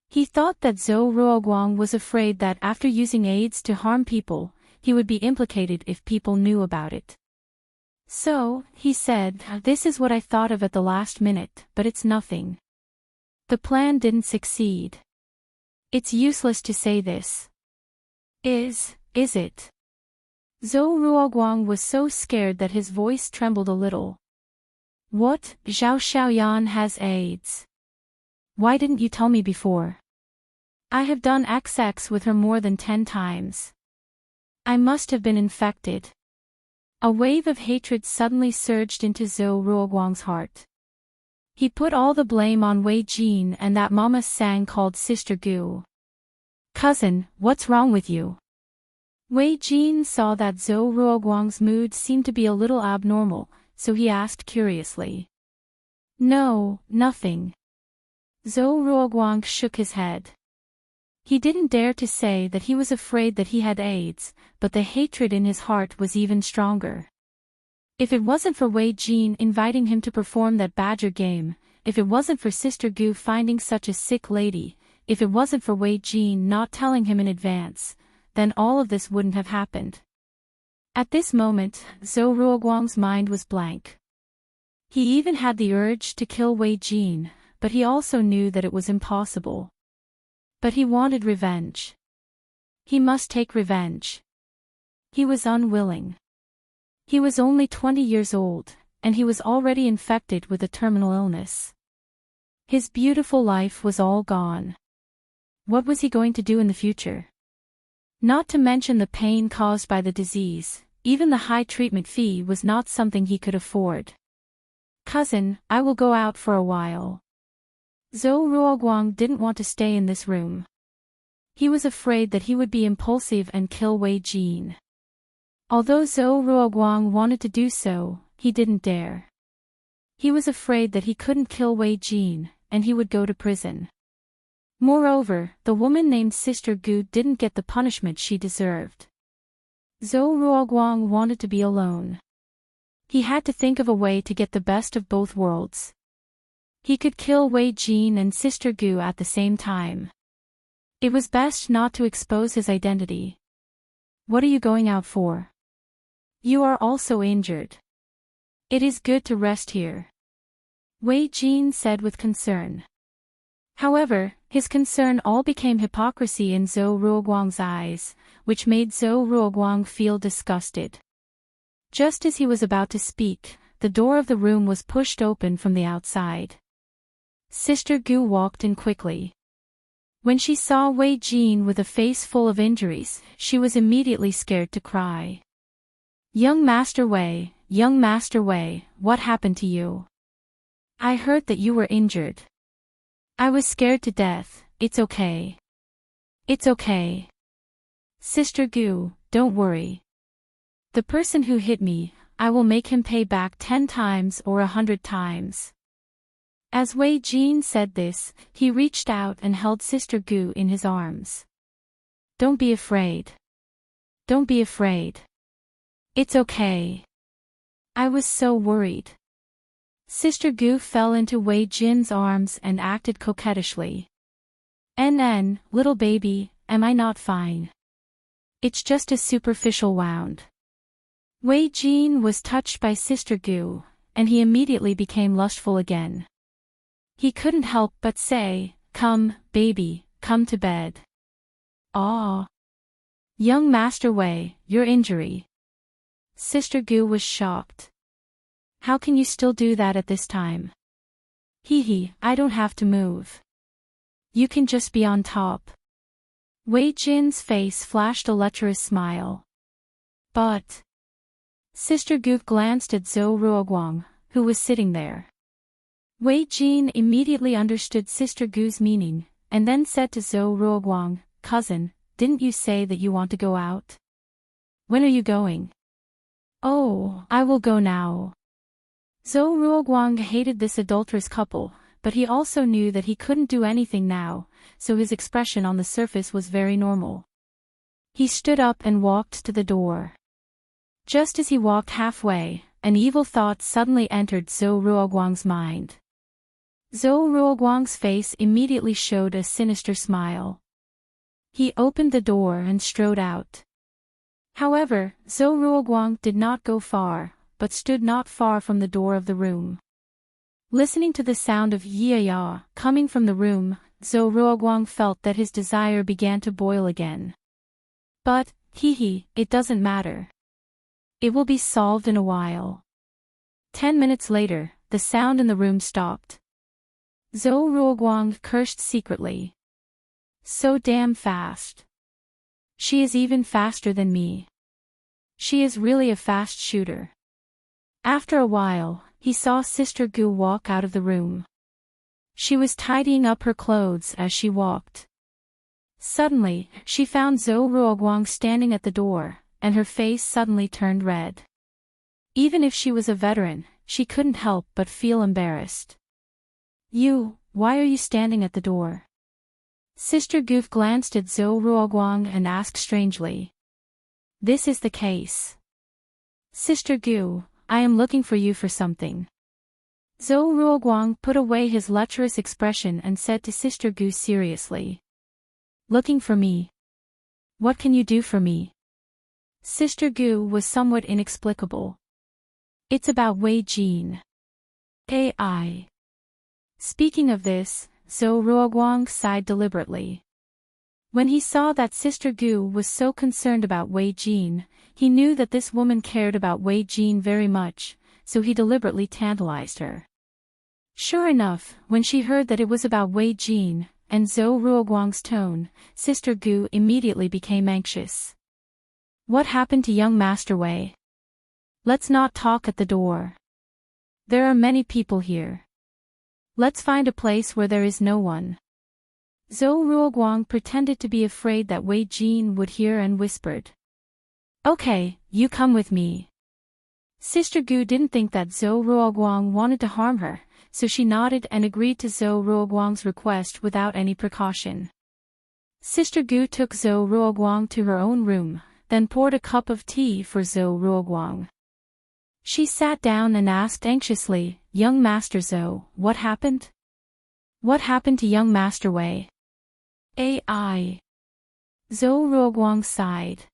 He thought that Zhou Ruoguang was afraid that after using aids to harm people, he would be implicated if people knew about it. So, he said, this is what I thought of at the last minute, but it's nothing. The plan didn't succeed. It's useless to say this. Is it? Zhou Ruoguang was so scared that his voice trembled a little. What? Zhao Xiaoyan has AIDS. Why didn't you tell me before? I have done XX with her more than 10 times. I must have been infected. A wave of hatred suddenly surged into Zhou Ruoguang's heart. He put all the blame on Wei Jin and that Mama Sang called Sister Gu. Cousin, what's wrong with you? Wei Jin saw that Zhou Ruoguang's mood seemed to be a little abnormal, so he asked curiously. No, nothing. Zhou Ruoguang shook his head. He didn't dare to say that he was afraid that he had AIDS, but the hatred in his heart was even stronger. If it wasn't for Wei Jin inviting him to perform that badger game, if it wasn't for Sister Gu finding such a sick lady, if it wasn't for Wei Jin not telling him in advance, then all of this wouldn't have happened. At this moment, Zhou Ruoguang's mind was blank. He even had the urge to kill Wei Jin, but he also knew that it was impossible. But he wanted revenge. He must take revenge. He was unwilling. He was only 20 years old, and he was already infected with a terminal illness. His beautiful life was all gone. What was he going to do in the future? Not to mention the pain caused by the disease, even the high treatment fee was not something he could afford. Cousin, I will go out for a while. Zhou Ruoguang didn't want to stay in this room. He was afraid that he would be impulsive and kill Wei Jin. Although Zhou Ruoguang wanted to do so, he didn't dare. He was afraid that he couldn't kill Wei Jin, and he would go to prison. Moreover, the woman named Sister Gu didn't get the punishment she deserved. Zhou Ruoguang wanted to be alone. He had to think of a way to get the best of both worlds. He could kill Wei Jin and Sister Gu at the same time. It was best not to expose his identity. What are you going out for? You are also injured. It is good to rest here. Wei Jin said with concern. However, his concern all became hypocrisy in Zhou Ruoguang's eyes, which made Zhou Ruoguang feel disgusted. Just as he was about to speak, the door of the room was pushed open from the outside. Sister Gu walked in quickly. When she saw Wei Jin with a face full of injuries, she was immediately scared to cry. Young Master Wei, what happened to you? I heard that you were injured. I was scared to death. It's okay. It's okay. Sister Gu, don't worry. The person who hit me, I will make him pay back 10 times or 100 times. As Wei Jin said this, he reached out and held Sister Gu in his arms. Don't be afraid. Don't be afraid. It's okay. I was so worried. Sister Gu fell into Wei Jin's arms and acted coquettishly. Little baby, am I not fine? It's just a superficial wound. Wei Jin was touched by Sister Gu, and he immediately became lustful again. He couldn't help but say, Come, baby, come to bed. Ah. Young Master Wei, your injury. Sister Gu was shocked. How can you still do that at this time? I don't have to move. You can just be on top. Wei Jin's face flashed a lecherous smile. But... Sister Gu glanced at Zhou Ruoguang, who was sitting there. Wei Jin immediately understood Sister Gu's meaning, and then said to Zhou Ruoguang, Cousin, didn't you say that you want to go out? When are you going? Oh, I will go now. Zhou Ruoguang hated this adulterous couple, but he also knew that he couldn't do anything now, so his expression on the surface was very normal. He stood up and walked to the door. Just as he walked halfway, an evil thought suddenly entered Zhou Ruoguang's mind. Zhou Ruoguang's face immediately showed a sinister smile. He opened the door and strode out. However, Zhou Ruoguang did not go far, but stood not far from the door of the room. Listening to the sound of ya coming from the room, Zhou Ruoguang felt that his desire began to boil again. But, it doesn't matter. It will be solved in a while. 10 minutes later, the sound in the room stopped. Zhou Ruoguang cursed secretly. So damn fast. She is even faster than me. She is really a fast shooter. After a while, he saw Sister Gu walk out of the room. She was tidying up her clothes as she walked. Suddenly, she found Zhou Ruoguang standing at the door, and her face suddenly turned red. Even if she was a veteran, she couldn't help but feel embarrassed. Why are you standing at the door? Sister Gu glanced at Zhou Ruoguang and asked strangely. This is the case. Sister Gu, I am looking for you for something. Zhou Ruoguang put away his lecherous expression and said to Sister Gu seriously. Looking for me? What can you do for me? Sister Gu was somewhat inexplicable. It's about Wei Jin. AI. Speaking of this, Zhou Ruoguang sighed deliberately. When he saw that Sister Gu was so concerned about Wei Jin, he knew that this woman cared about Wei Jin very much, so he deliberately tantalized her. Sure enough, when she heard that it was about Wei Jin, and Zhou Ruoguang's tone, Sister Gu immediately became anxious. What happened to young Master Wei? Let's not talk at the door. There are many people here. Let's find a place where there is no one. Zhou Ruoguang pretended to be afraid that Wei Jin would hear and whispered. Okay, you come with me. Sister Gu didn't think that Zhou Ruoguang wanted to harm her, so she nodded and agreed to Zhou Ruoguang's request without any precaution. Sister Gu took Zhou Ruoguang to her own room, then poured a cup of tea for Zhou Ruoguang. She sat down and asked anxiously, Young Master Zhou, what happened? What happened to young Master Wei? AI. Zhou Ruoguang sighed.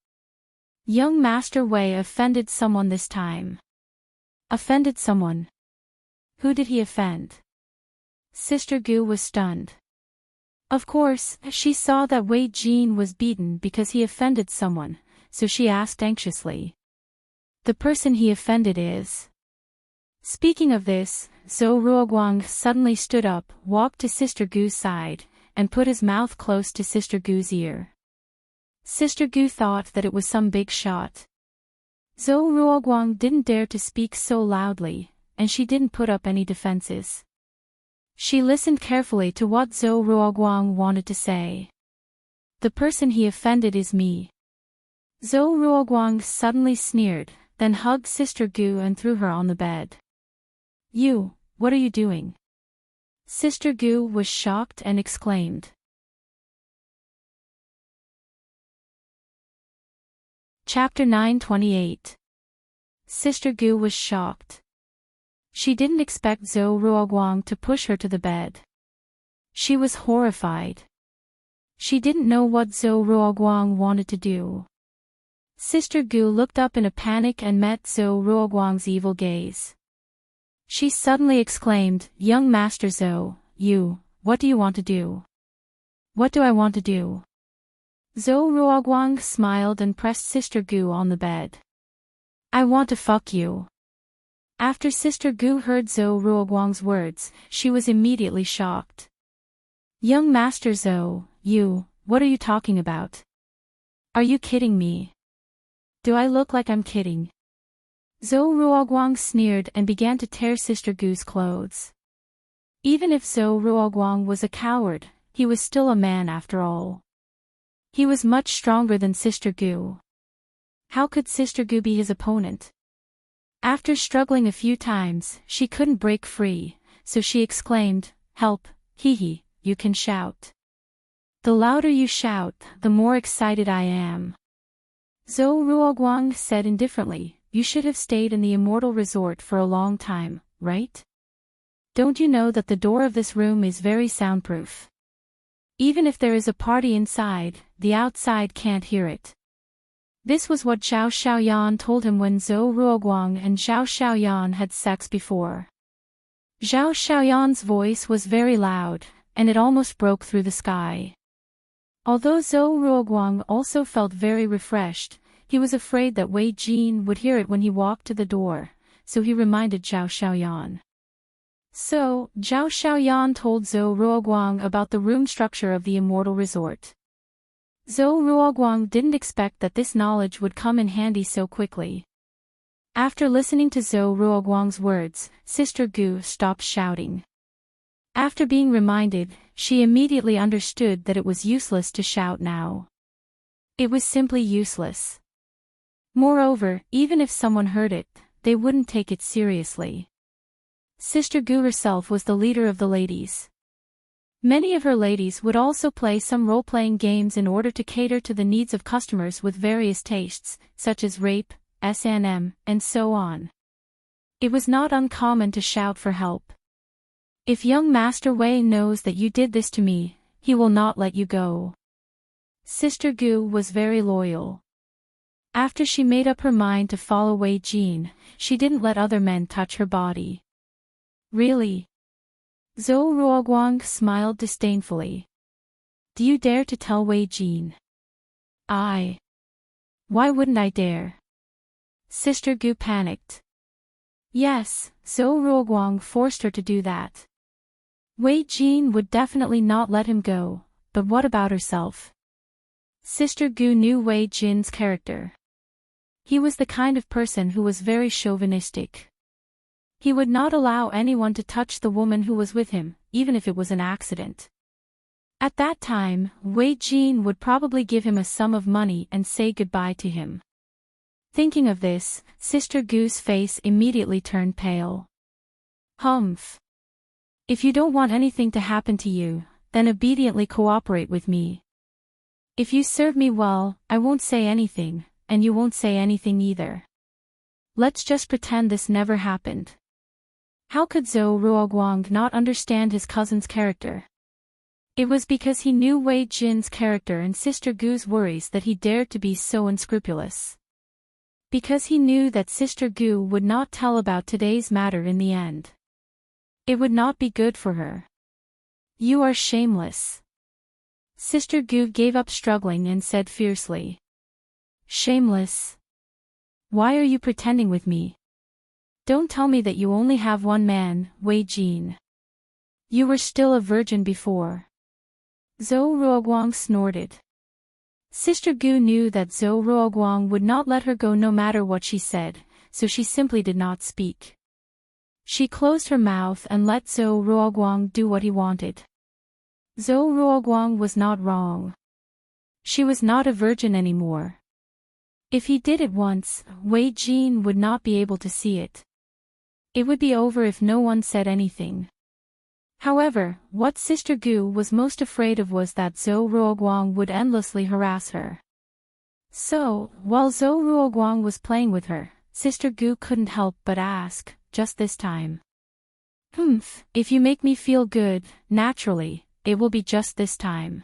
Young Master Wei offended someone this time. Offended someone? Who did he offend? Sister Gu was stunned. Of course, she saw that Wei Jin was beaten because he offended someone, so she asked anxiously. The person he offended is... Speaking of this, Zhou Ruoguang suddenly stood up, walked to Sister Gu's side, and put his mouth close to Sister Gu's ear. Sister Gu thought that it was some big shot. Zhou Ruoguang didn't dare to speak so loudly, and she didn't put up any defenses. She listened carefully to what Zhou Ruoguang wanted to say. The person he offended is me. Zhou Ruoguang suddenly sneered, then hugged Sister Gu and threw her on the bed. What are you doing? Sister Gu was shocked and exclaimed. Chapter 928. Sister Gu was shocked. She didn't expect Zhou Ruoguang to push her to the bed. She was horrified. She didn't know what Zhou Ruoguang wanted to do. Sister Gu looked up in a panic and met Zhou Ruoguang's evil gaze. She suddenly exclaimed, Young Master Zhou, what do you want to do? What do I want to do? Zhou Ruoguang smiled and pressed Sister Gu on the bed. I want to fuck you. After Sister Gu heard Zhou Ruoguang's words, she was immediately shocked. Young Master Zhou, what are you talking about? Are you kidding me? Do I look like I'm kidding? Zhou Ruoguang sneered and began to tear Sister Gu's clothes. Even if Zhou Ruoguang was a coward, he was still a man after all. He was much stronger than Sister Gu. How could Sister Gu be his opponent? After struggling a few times, she couldn't break free, so she exclaimed, Help, you can shout. The louder you shout, the more excited I am. Zhou Ruoguang said indifferently, you should have stayed in the immortal resort for a long time, right? Don't you know that the door of this room is very soundproof? Even if there is a party inside, the outside can't hear it. This was what Zhao Xiaoyan told him when Zhou Ruoguang and Zhao Xiaoyan had sex before. Zhao Xiaoyan's voice was very loud, and it almost broke through the sky. Although Zhou Ruoguang also felt very refreshed, he was afraid that Wei Jin would hear it when he walked to the door, so he reminded Zhao Xiaoyan. So, Zhao Xiaoyan told Zhou Ruoguang about the room structure of the immortal resort. Zhou Ruoguang didn't expect that this knowledge would come in handy so quickly. After listening to Zhou Ruoguang's words, Sister Gu stopped shouting. After being reminded, she immediately understood that it was useless to shout now. It was simply useless. Moreover, even if someone heard it, they wouldn't take it seriously. Sister Gu herself was the leader of the ladies. Many of her ladies would also play some role-playing games in order to cater to the needs of customers with various tastes, such as rape, S&M, and so on. It was not uncommon to shout for help. If young Master Wei knows that you did this to me, he will not let you go. Sister Gu was very loyal. After she made up her mind to follow Wei Jin, she didn't let other men touch her body. Really? Zhou Ruoguang smiled disdainfully. Do you dare to tell Wei Jin? Why wouldn't I dare? Sister Gu panicked. Yes, Zhou Ruoguang forced her to do that. Wei Jin would definitely not let him go, but what about herself? Sister Gu knew Wei Jin's character. He was the kind of person who was very chauvinistic. He would not allow anyone to touch the woman who was with him, even if it was an accident. At that time, Wei Jin would probably give him a sum of money and say goodbye to him. Thinking of this, Sister Gu's face immediately turned pale. Humph. If you don't want anything to happen to you, then obediently cooperate with me. If you serve me well, I won't say anything, and you won't say anything either. Let's just pretend this never happened. How could Zhou Ruoguang not understand his cousin's character? It was because he knew Wei Jin's character and Sister Gu's worries that he dared to be so unscrupulous. Because he knew that Sister Gu would not tell about today's matter in the end. It would not be good for her. You are shameless. Sister Gu gave up struggling and said fiercely. Shameless? Why are you pretending with me? Don't tell me that you only have one man, Wei Jin. You were still a virgin before. Zhou Ruoguang snorted. Sister Gu knew that Zhou Ruoguang would not let her go no matter what she said, so she simply did not speak. She closed her mouth and let Zhou Ruoguang do what he wanted. Zhou Ruoguang was not wrong. She was not a virgin anymore. If he did it once, Wei Jin would not be able to see it. It would be over if no one said anything. However, what Sister Gu was most afraid of was that Zhou Ruoguang would endlessly harass her. So, while Zhou Ruoguang was playing with her, Sister Gu couldn't help but ask, just this time. If you make me feel good, naturally, it will be just this time.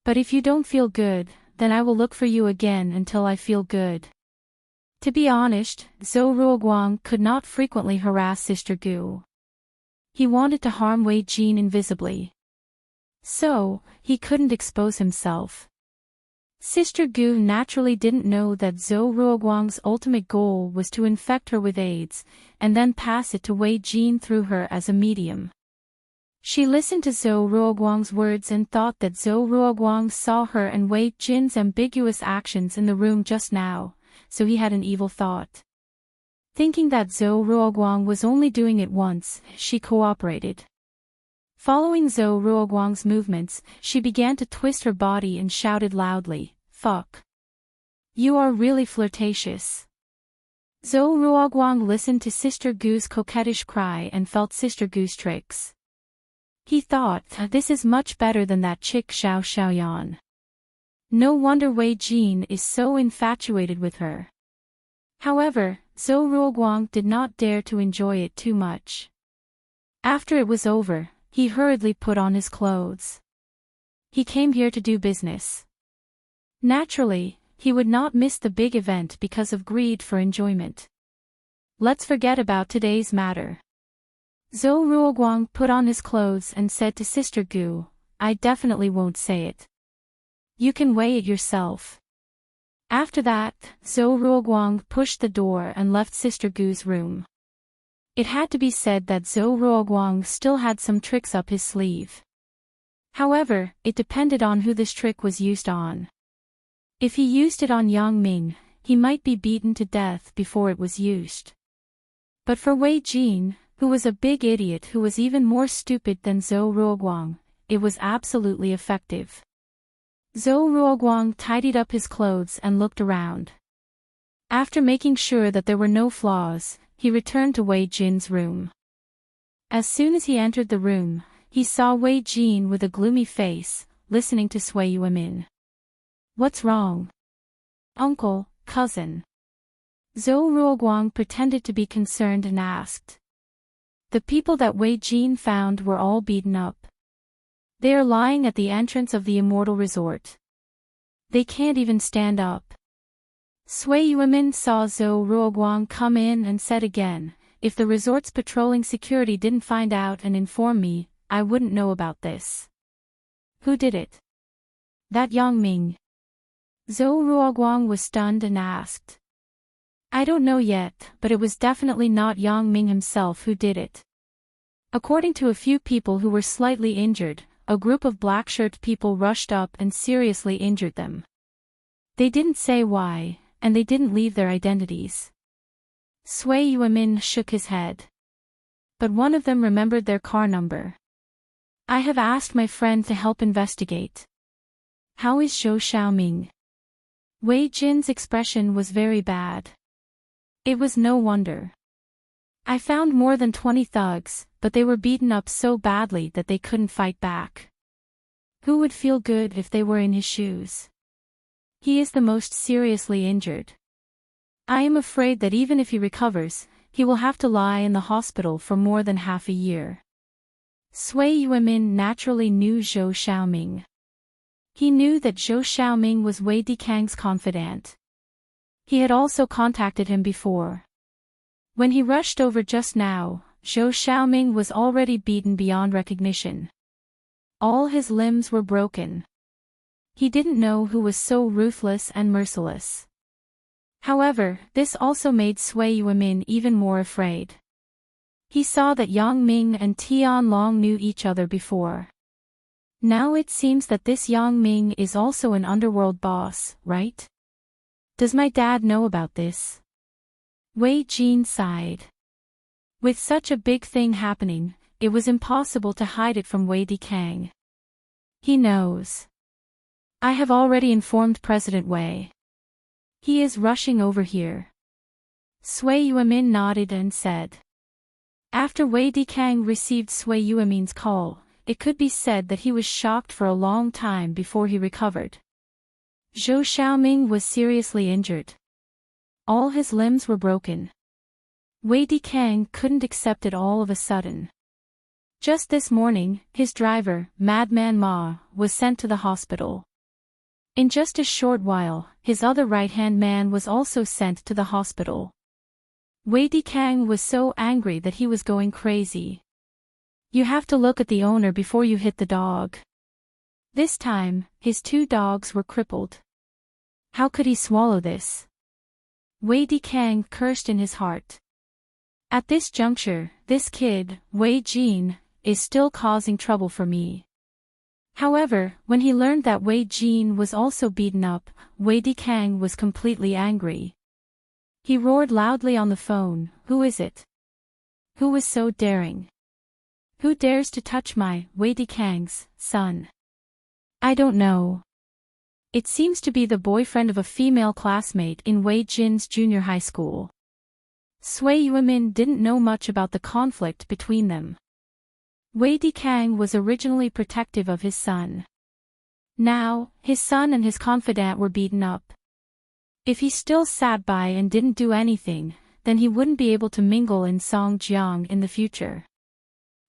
But if you don't feel good, then I will look for you again until I feel good. To be honest, Zhou Ruoguang could not frequently harass Sister Gu. He wanted to harm Wei Jin invisibly. So, he couldn't expose himself. Sister Gu naturally didn't know that Zhou Ruoguang's ultimate goal was to infect her with AIDS, and then pass it to Wei Jin through her as a medium. She listened to Zhou Ruoguang's words and thought that Zhou Ruoguang saw her and Wei Jin's ambiguous actions in the room just now, so he had an evil thought. Thinking that Zhou Ruoguang was only doing it once, she cooperated. Following Zhou Ruoguang's movements, she began to twist her body and shouted loudly, "Fuck. You are really flirtatious." Zhou Ruoguang listened to Sister Gu's coquettish cry and felt Sister Gu's tricks. He thought, this is much better than that chick Zhao Xiaoyan. No wonder Wei Jin is so infatuated with her. However, Zhou Ruoguang did not dare to enjoy it too much. After it was over, he hurriedly put on his clothes. He came here to do business. Naturally, he would not miss the big event because of greed for enjoyment. Let's forget about today's matter. Zhou Ruoguang put on his clothes and said to Sister Gu, I definitely won't say it. You can weigh it yourself. After that, Zhou Ruoguang pushed the door and left Sister Gu's room. It had to be said that Zhou Ruoguang still had some tricks up his sleeve. However, it depended on who this trick was used on. If he used it on Yang Ming, he might be beaten to death before it was used. But for Wei Jin, who was a big idiot who was even more stupid than Zhou Ruoguang, it was absolutely effective. Zhou Ruoguang tidied up his clothes and looked around. After making sure that there were no flaws, he returned to Wei Jin's room. As soon as he entered the room, he saw Wei Jin with a gloomy face, listening to Sui Yuemin. What's wrong? Uncle, cousin. Zhou Ruoguang pretended to be concerned and asked. The people that Wei Jin found were all beaten up. They are lying at the entrance of the Immortal Resort. They can't even stand up. Sui Yuemin saw Zhou Ruoguang come in and said again, if the resort's patrolling security didn't find out and inform me, I wouldn't know about this. Who did it? That Yang Ming. Zhou Ruoguang was stunned and asked. I don't know yet, but it was definitely not Yang Ming himself who did it. According to a few people who were slightly injured, a group of black-shirt people rushed up and seriously injured them. They didn't say why, and they didn't leave their identities. Sui Yuemin shook his head. But one of them remembered their car number. I have asked my friend to help investigate. How is Zhou Xiaoming? Wei Jin's expression was very bad. It was no wonder. I found more than 20 thugs, but they were beaten up so badly that they couldn't fight back. Who would feel good if they were in his shoes? He is the most seriously injured. I am afraid that even if he recovers, he will have to lie in the hospital for more than half a year. Sui Yuemin naturally knew Zhou Xiaoming. He knew that Zhou Xiaoming was Wei Dikang's confidant. He had also contacted him before. When he rushed over just now, Zhou Xiaoming was already beaten beyond recognition. All his limbs were broken. He didn't know who was so ruthless and merciless. However, this also made Sui Yuemin even more afraid. He saw that Yang Ming and Tian Long knew each other before. Now it seems that this Yang Ming is also an underworld boss, right? Does my dad know about this? Wei Jin sighed. With such a big thing happening, it was impossible to hide it from Wei Dikang. He knows. I have already informed President Wei. He is rushing over here. Sui Yuemin nodded and said. After Wei Dikang received Sui Yuemin's call, it could be said that he was shocked for a long time before he recovered. Zhou Xiaoming was seriously injured. All his limbs were broken. Wei Dikang couldn't accept it all of a sudden. Just this morning, his driver, Madman Ma, was sent to the hospital. In just a short while, his other right-hand man was also sent to the hospital. Wei Dikang was so angry that he was going crazy. You have to look at the owner before you hit the dog. This time, his 2 dogs were crippled. How could he swallow this? Wei Dikang cursed in his heart. At this juncture, this kid, Wei Jin, is still causing trouble for me. However, when he learned that Wei Jin was also beaten up, Wei Dikang was completely angry. He roared loudly on the phone, who is it? Who is so daring? Who dares to touch my, Wei Dikang's, son? I don't know. It seems to be the boyfriend of a female classmate in Wei Jin's junior high school. Sui Yuemin didn't know much about the conflict between them. Wei Dikang was originally protective of his son. Now, his son and his confidant were beaten up. If he still sat by and didn't do anything, then he wouldn't be able to mingle in Songjiang in the future.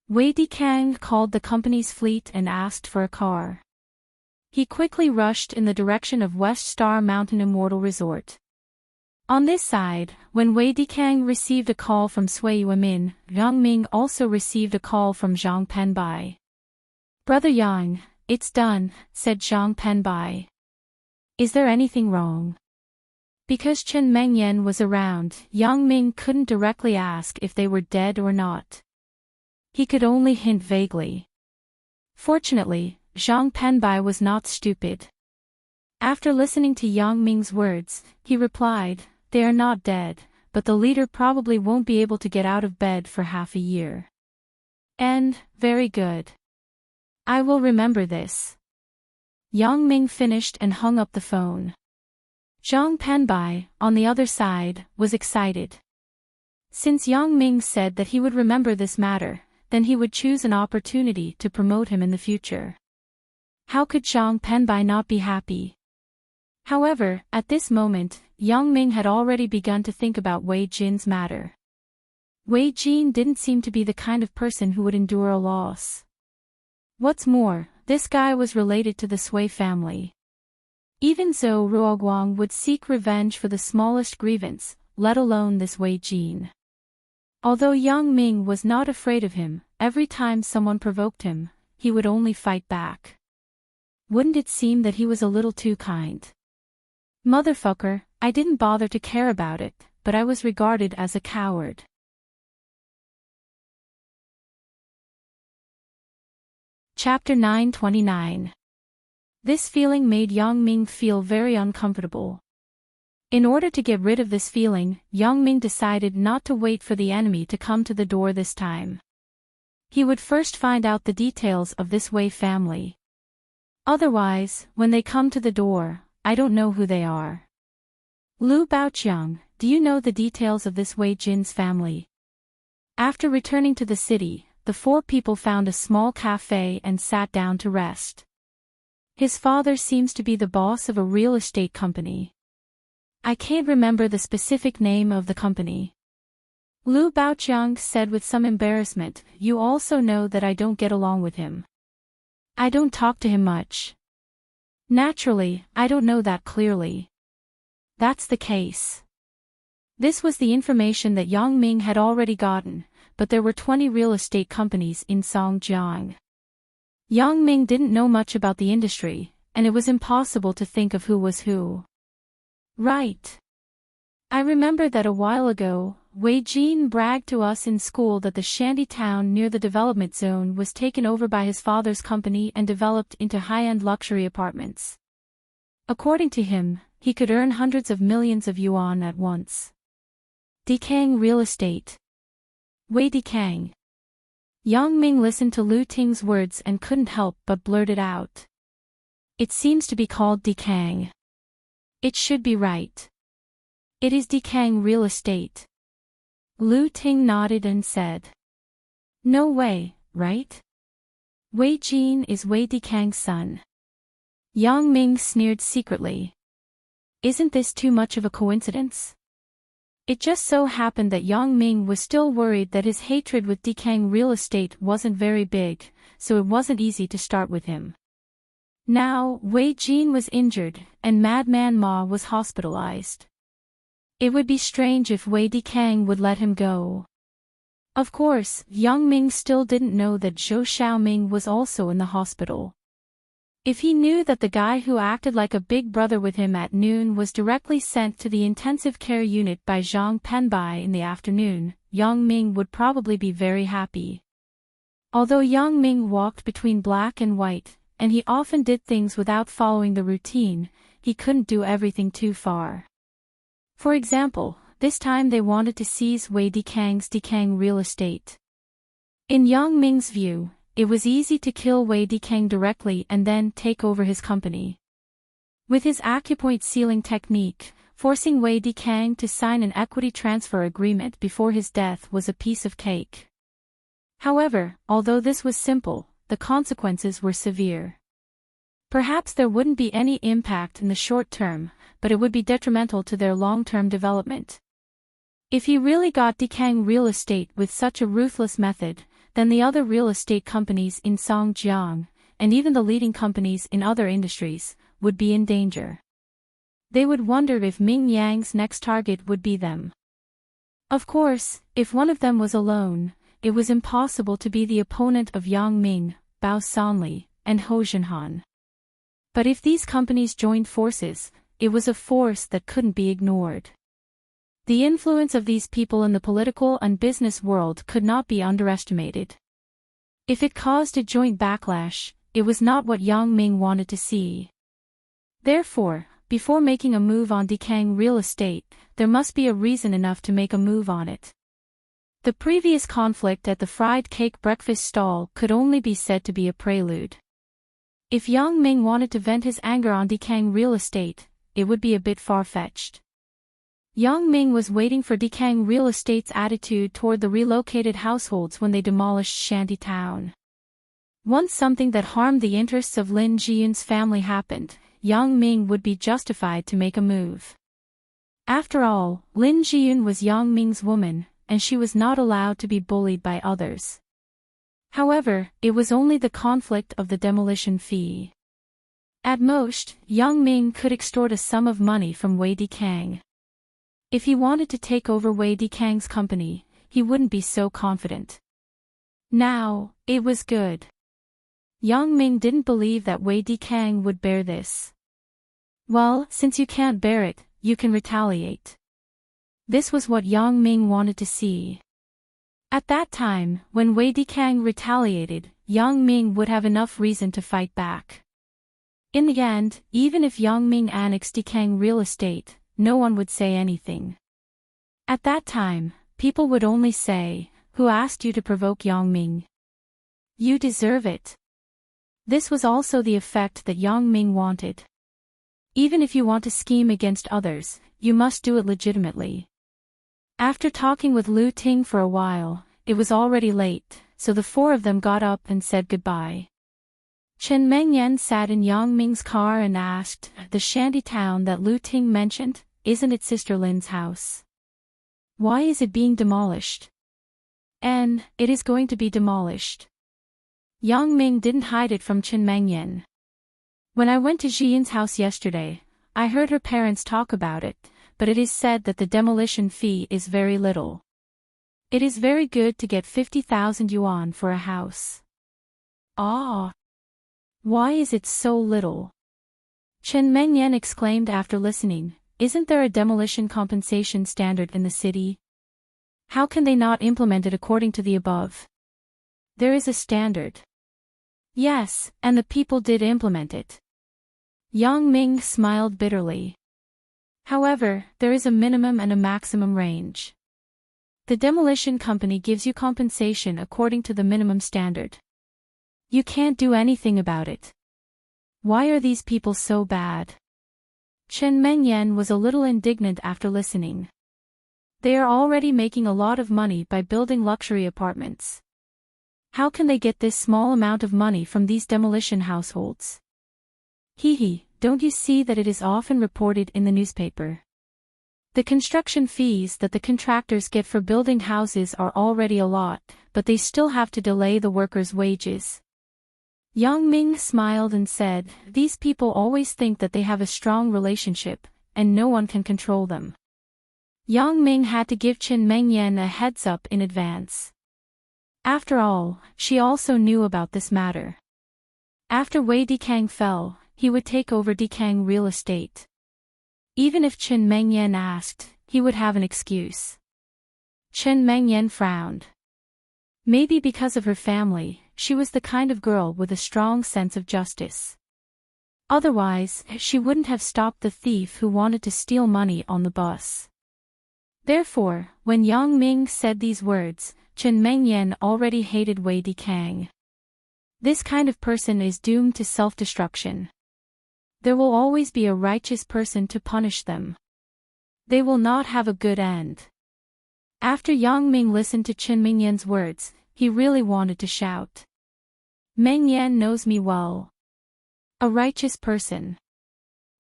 Wei Dikang called the company's fleet and asked for a car. He quickly rushed in the direction of West Star Mountain Immortal Resort. On this side, when Wei Dikang received a call from Sui Yuemin, Yang Ming also received a call from Zhang Penbai. "Brother Yang, it's done," said Zhang Penbai. "Is there anything wrong?" Because Chen Mengyan was around, Yang Ming couldn't directly ask if they were dead or not. He could only hint vaguely. Fortunately, Zhang Penbai was not stupid. After listening to Yang Ming's words, he replied, "They are not dead, but the leader probably won't be able to get out of bed for half a year." "And, very good. I will remember this." Yang Ming finished and hung up the phone. Zhang Penbai, on the other side, was excited. Since Yang Ming said that he would remember this matter, then he would choose an opportunity to promote him in the future. How could Zhang Penbai not be happy? However, at this moment, Yang Ming had already begun to think about Wei Jin's matter. Wei Jin didn't seem to be the kind of person who would endure a loss. What's more, this guy was related to the Sui family. Even Zhou Ruoguang would seek revenge for the smallest grievance, let alone this Wei Jin. Although Yang Ming was not afraid of him, every time someone provoked him, he would only fight back. Wouldn't it seem that he was a little too kind? Motherfucker, I didn't bother to care about it, but I was regarded as a coward. Chapter 929. This feeling made Yang Ming feel very uncomfortable. In order to get rid of this feeling, Yang Ming decided not to wait for the enemy to come to the door this time. He would first find out the details of this Wei family. Otherwise, when they come to the door, I don't know who they are. Lu Baoqiang, do you know the details of this Wei Jin's family? After returning to the city, the four people found a small cafe and sat down to rest. His father seems to be the boss of a real estate company. I can't remember the specific name of the company. Lu Baoqiang said with some embarrassment, "You also know that I don't get along with him. I don't talk to him much." Naturally, I don't know that clearly. That's the case. This was the information that Yang Ming had already gotten, but there were 20 real estate companies in Songjiang. Yang Ming didn't know much about the industry, and it was impossible to think of who was who. Right. I remember that a while ago, Wei Jin bragged to us in school that the shanty town near the development zone was taken over by his father's company and developed into high-end luxury apartments. According to him, he could earn hundreds of millions of yuan at once. Dikang Real Estate. Wei Dikang. Yang Ming listened to Lu Ting's words and couldn't help but blurt it out. It seems to be called Dikang. It should be right. It is Dikang Real Estate. Lu Ting nodded and said. No way, right? Wei Jin is Wei Dikang's son. Yang Ming sneered secretly. Isn't this too much of a coincidence? It just so happened that Yang Ming was still worried that his hatred with Dikang Real Estate wasn't very big, so it wasn't easy to start with him. Now, Wei Jin was injured, and Madman Ma was hospitalized. It would be strange if Wei Dikang would let him go. Of course, Yang Ming still didn't know that Zhou Xiaoming was also in the hospital. If he knew that the guy who acted like a big brother with him at noon was directly sent to the intensive care unit by Zhang Penbai in the afternoon, Yang Ming would probably be very happy. Although Yang Ming walked between black and white, and he often did things without following the routine, he couldn't do everything too far. For example, this time they wanted to seize Wei Dikang's Dikang Real Estate. In Yang Ming's view, it was easy to kill Wei Dikang directly and then take over his company. With his acupoint sealing technique, forcing Wei Dikang to sign an equity transfer agreement before his death was a piece of cake. However, although this was simple, the consequences were severe. Perhaps there wouldn't be any impact in the short term, but it would be detrimental to their long-term development. If he really got decaying real estate with such a ruthless method, then the other real estate companies in Songjiang, and even the leading companies in other industries, would be in danger. They would wonder if Ming Yang's next target would be them. Of course, if one of them was alone, it was impossible to be the opponent of Yang Ming, Bao Sanli, and Hou Zhenhan. But if these companies joined forces, it was a force that couldn't be ignored. The influence of these people in the political and business world could not be underestimated. If it caused a joint backlash, it was not what Yang Ming wanted to see. Therefore, before making a move on decaying real estate, there must be a reason enough to make a move on it. The previous conflict at the fried cake breakfast stall could only be said to be a prelude. If Yang Ming wanted to vent his anger on decaying real estate, it would be a bit far-fetched. Yang Ming was waiting for decaying real estate's attitude toward the relocated households when they demolished Shantytown. Once something that harmed the interests of Lin Jiyun's family happened, Yang Ming would be justified to make a move. After all, Lin Jiyun was Yang Ming's woman, and she was not allowed to be bullied by others. However, it was only the conflict of the demolition fee. At most, Yang Ming could extort a sum of money from Wei Dikang. If he wanted to take over Wei Dikang's company, he wouldn't be so confident. Now, it was good. Yang Ming didn't believe that Wei Dikang would bear this. Well, since you can't bear it, you can retaliate. This was what Yang Ming wanted to see. At that time, when Wei Dikang retaliated, Yang Ming would have enough reason to fight back. In the end, even if Yang Ming annexed Dikang real estate, no one would say anything. At that time, people would only say, "Who asked you to provoke Yang Ming? You deserve it." This was also the effect that Yang Ming wanted. Even if you want to scheme against others, you must do it legitimately. After talking with Lu Ting for a while, it was already late, so the four of them got up and said goodbye. Chen Mengyan sat in Yang Ming's car and asked, "The shanty town that Lu Ting mentioned, isn't it Sister Lin's house? Why is it being demolished?" "And, it is going to be demolished." Yang Ming didn't hide it from Chen Mengyan. "When I went to Jiyun's house yesterday, I heard her parents talk about it, but it is said that the demolition fee is very little. It is very good to get 50,000 yuan for a house." "Ah! Why is it so little?" Chen Mengyan exclaimed after listening, "Isn't there a demolition compensation standard in the city? How can they not implement it according to the above?" "There is a standard." "Yes, and the people did implement it." Yang Ming smiled bitterly. "However, there is a minimum and a maximum range. The demolition company gives you compensation according to the minimum standard. You can't do anything about it. Why are these people so bad?" Chen Mengyan was a little indignant after listening. They are already making a lot of money by building luxury apartments. How can they get this small amount of money from these demolition households? Hee, don't you see that it is often reported in the newspaper? The construction fees that the contractors get for building houses are already a lot, but they still have to delay the workers' wages. Yang Ming smiled and said, "These people always think that they have a strong relationship, and no one can control them." Yang Ming had to give Chen Mengyan a heads-up in advance. After all, she also knew about this matter. After Wei Dikang fell, he would take over Dikang real estate. Even if Chen Mengyan asked, he would have an excuse. Chen Mengyan frowned. Maybe because of her family, she was the kind of girl with a strong sense of justice. Otherwise, she wouldn't have stopped the thief who wanted to steal money on the bus. Therefore, when Yang Ming said these words, Chen Mengyan already hated Wei Dikang. This kind of person is doomed to self-destruction. There will always be a righteous person to punish them. They will not have a good end. After Yang Ming listened to Chen Mengyan's words, he really wanted to shout. "Mengyan knows me well. A righteous person.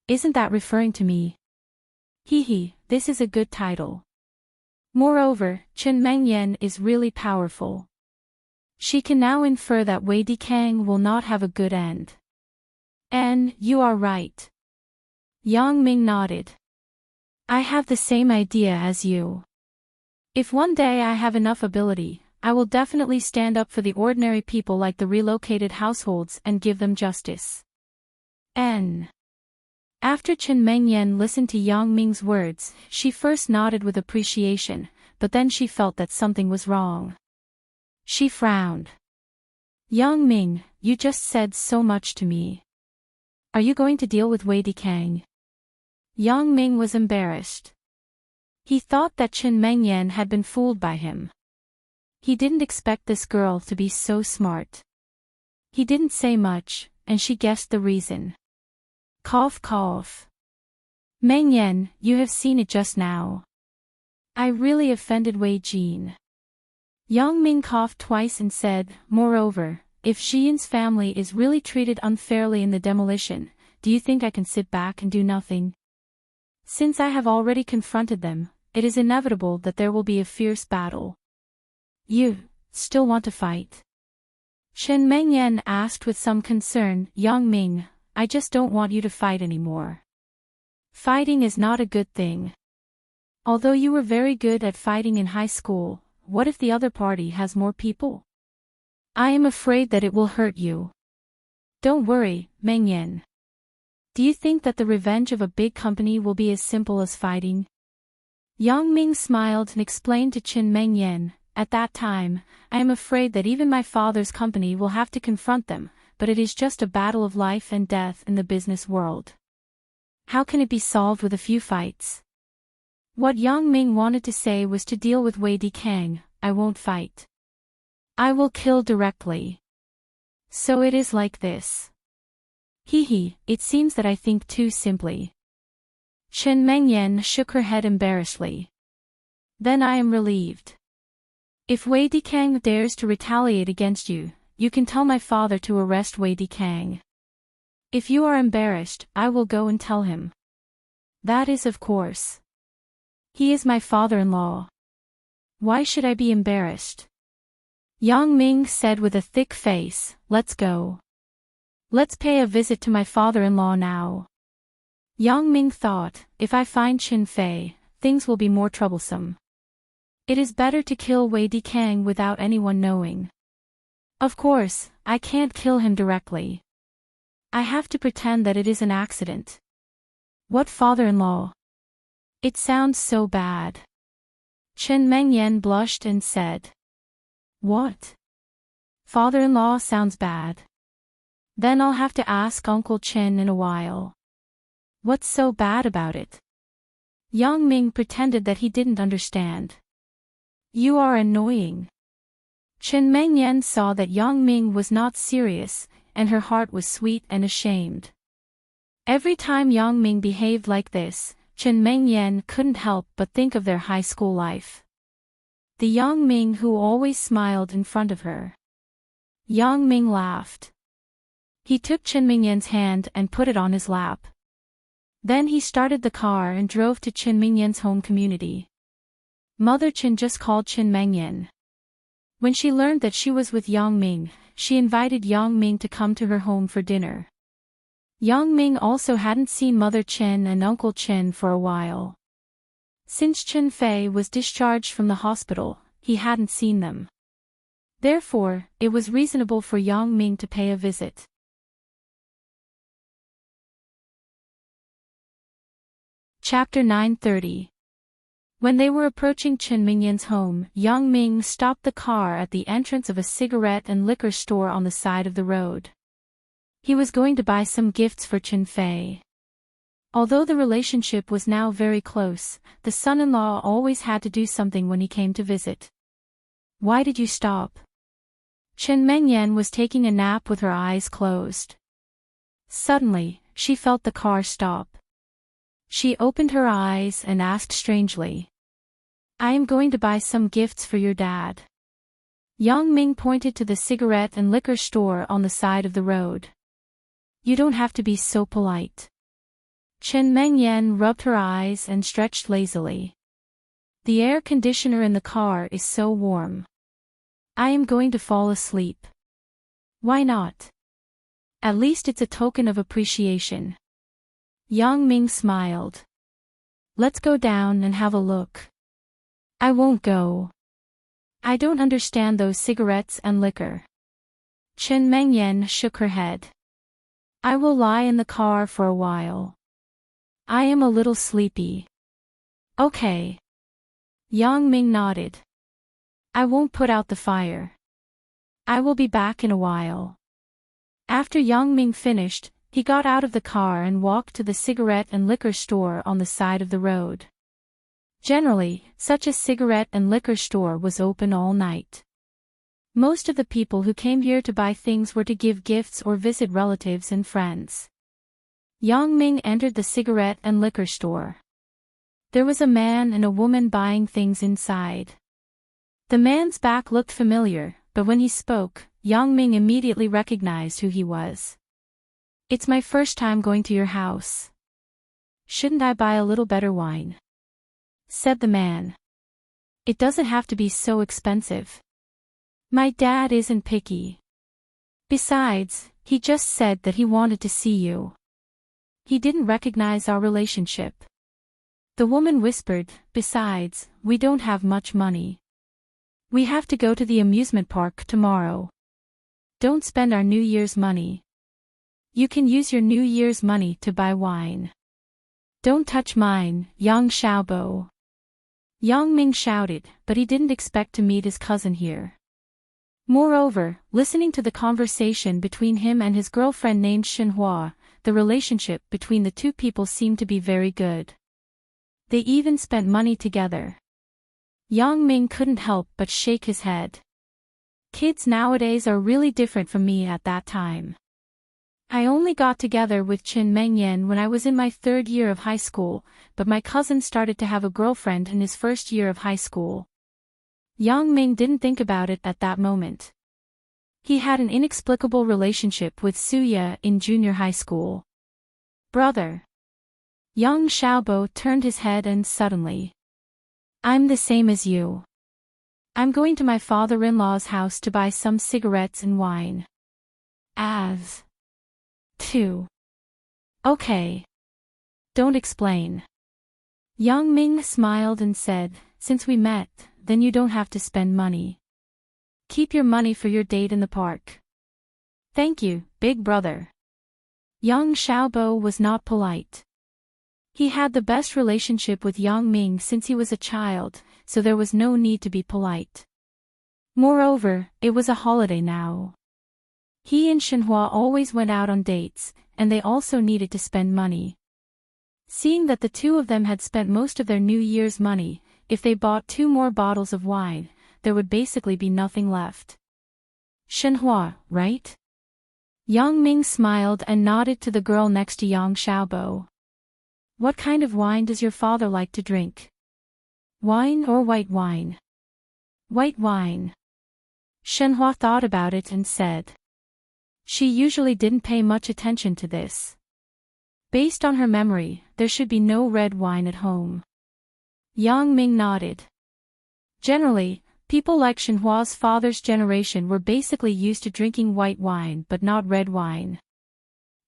Isn't that referring to me? Hee, this is a good title. Moreover, Chen Mengyan is really powerful. She can now infer that Wei Dikang will not have a good end. And, you are right. Yang Ming nodded. I have the same idea as you. If one day I have enough ability, I will definitely stand up for the ordinary people like the relocated households and give them justice. After Chen Mengyan listened to Yang Ming's words, she first nodded with appreciation, but then she felt that something was wrong. She frowned. Yang Ming, you just said so much to me. Are you going to deal with Wei Dikang? Yang Ming was embarrassed. He thought that Chen Mengyan had been fooled by him. He didn't expect this girl to be so smart. He didn't say much, and she guessed the reason. Cough cough. Mengyan, you have seen it just now. I really offended Wei Jin. Yang Ming coughed twice and said, moreover, if Xian's family is really treated unfairly in the demolition, do you think I can sit back and do nothing? Since I have already confronted them, it is inevitable that there will be a fierce battle. You still want to fight? Chen Mengyan asked with some concern. Yang Ming, I just don't want you to fight anymore. Fighting is not a good thing. Although you were very good at fighting in high school, what if the other party has more people? I am afraid that it will hurt you. Don't worry, Mengyan. Do you think that the revenge of a big company will be as simple as fighting? Yang Ming smiled and explained to Chen Mengyan, at that time, I am afraid that even my father's company will have to confront them, but it is just a battle of life and death in the business world. How can it be solved with a few fights? What Yang Ming wanted to say was to deal with Wei Dikang. I won't fight. I will kill directly. So it is like this. Hee, it seems that I think too simply. Chen Mengyan shook her head embarrassedly. Then I am relieved. If Wei Dikang dares to retaliate against you, you can tell my father to arrest Wei Dikang. If you are embarrassed, I will go and tell him. That is of course. He is my father-in-law. Why should I be embarrassed? Yang Ming said with a thick face, let's go. Let's pay a visit to my father-in-law now. Yang Ming thought, if I find Qin Fei, things will be more troublesome. It is better to kill Wei Dikang without anyone knowing. Of course, I can't kill him directly. I have to pretend that it is an accident. What father-in-law? It sounds so bad. Chen Mengyan blushed and said. What? Father-in-law sounds bad. Then I'll have to ask Uncle Chen in a while. What's so bad about it? Yang Ming pretended that he didn't understand. You are annoying. Chen Mengyan saw that Yang Ming was not serious, and her heart was sweet and ashamed. Every time Yang Ming behaved like this, Chen Mengyan couldn't help but think of their high school life. The Yang Ming who always smiled in front of her. Yang Ming laughed. He took Chen Mengyan's hand and put it on his lap. Then he started the car and drove to Chen Mengyan's home community. Mother Chen just called Chen Mengyan. When she learned that she was with Yang Ming, she invited Yang Ming to come to her home for dinner. Yang Ming also hadn't seen Mother Chen and Uncle Chen for a while. Since Qin Fei was discharged from the hospital, he hadn't seen them. Therefore, it was reasonable for Yang Ming to pay a visit. Chapter 930. When they were approaching Chen Mengyan's home, Yang Ming stopped the car at the entrance of a cigarette and liquor store on the side of the road. He was going to buy some gifts for Qin Fei. Although the relationship was now very close, the son-in-law always had to do something when he came to visit. Why did you stop? Chen Mengyan was taking a nap with her eyes closed. Suddenly, she felt the car stop. She opened her eyes and asked strangely. I am going to buy some gifts for your dad. Yang Ming pointed to the cigarette and liquor store on the side of the road. You don't have to be so polite. Chen Mengyan rubbed her eyes and stretched lazily. The air conditioner in the car is so warm. I am going to fall asleep. Why not? At least it's a token of appreciation. Yang Ming smiled. Let's go down and have a look. I won't go. I don't understand those cigarettes and liquor. Chen Mengyan shook her head. I will lie in the car for a while. I am a little sleepy. Okay. Yang Ming nodded. I won't put out the fire. I will be back in a while. After Yang Ming finished, he got out of the car and walked to the cigarette and liquor store on the side of the road. Generally, such a cigarette and liquor store was open all night. Most of the people who came here to buy things were to give gifts or visit relatives and friends. Yang Ming entered the cigarette and liquor store. There was a man and a woman buying things inside. The man's back looked familiar, but when he spoke, Yang Ming immediately recognized who he was. It's my first time going to your house. Shouldn't I buy a little better wine? Said the man. It doesn't have to be so expensive. My dad isn't picky. Besides, he just said that he wanted to see you. He didn't recognize our relationship. The woman whispered, besides, we don't have much money. We have to go to the amusement park tomorrow. Don't spend our New Year's money. You can use your New Year's money to buy wine. Don't touch mine, Yang Xiaobo. Yang Ming shouted, but he didn't expect to meet his cousin here. Moreover, listening to the conversation between him and his girlfriend named Shenhua, the relationship between the two people seemed to be very good. They even spent money together. Yang Ming couldn't help but shake his head. Kids nowadays are really different from me at that time. I only got together with Chen Mengyan when I was in my 3rd year of high school, but my cousin started to have a girlfriend in his 1st year of high school. Yang Ming didn't think about it at that moment. He had an inexplicable relationship with Suya in junior high school. Brother. Yang Xiaobo turned his head and suddenly. I'm the same as you. I'm going to my father-in-law's house to buy some cigarettes and wine. As. 2. Okay. Don't explain. Yang Ming smiled and said, since we met, then you don't have to spend money. Keep your money for your date in the park. Thank you, big brother. Yang Xiaobo was not polite. He had the best relationship with Yang Ming since he was a child, so there was no need to be polite. Moreover, it was a holiday now. He and Shenhua always went out on dates, and they also needed to spend money. Seeing that the two of them had spent most of their New Year's money, if they bought 2 more bottles of wine, there would basically be nothing left. Shenhua, right? Yang Ming smiled and nodded to the girl next to Yang Xiaobo. What kind of wine does your father like to drink? Wine or white wine? White wine. Shenhua thought about it and said. She usually didn't pay much attention to this. Based on her memory, there should be no red wine at home. Yang Ming nodded. Generally, people like Shenhua's father's generation were basically used to drinking white wine but not red wine.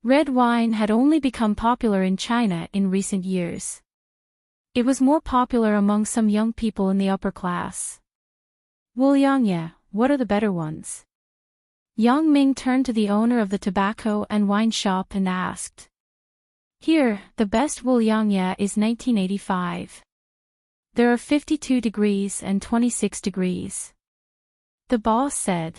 Red wine had only become popular in China in recent years. It was more popular among some young people in the upper class. Wuliangye, what are the better ones? Yang Ming turned to the owner of the tobacco and wine shop and asked. Here, the best Wuliangye is 1985. There are 52 degrees and 26 degrees. The boss said.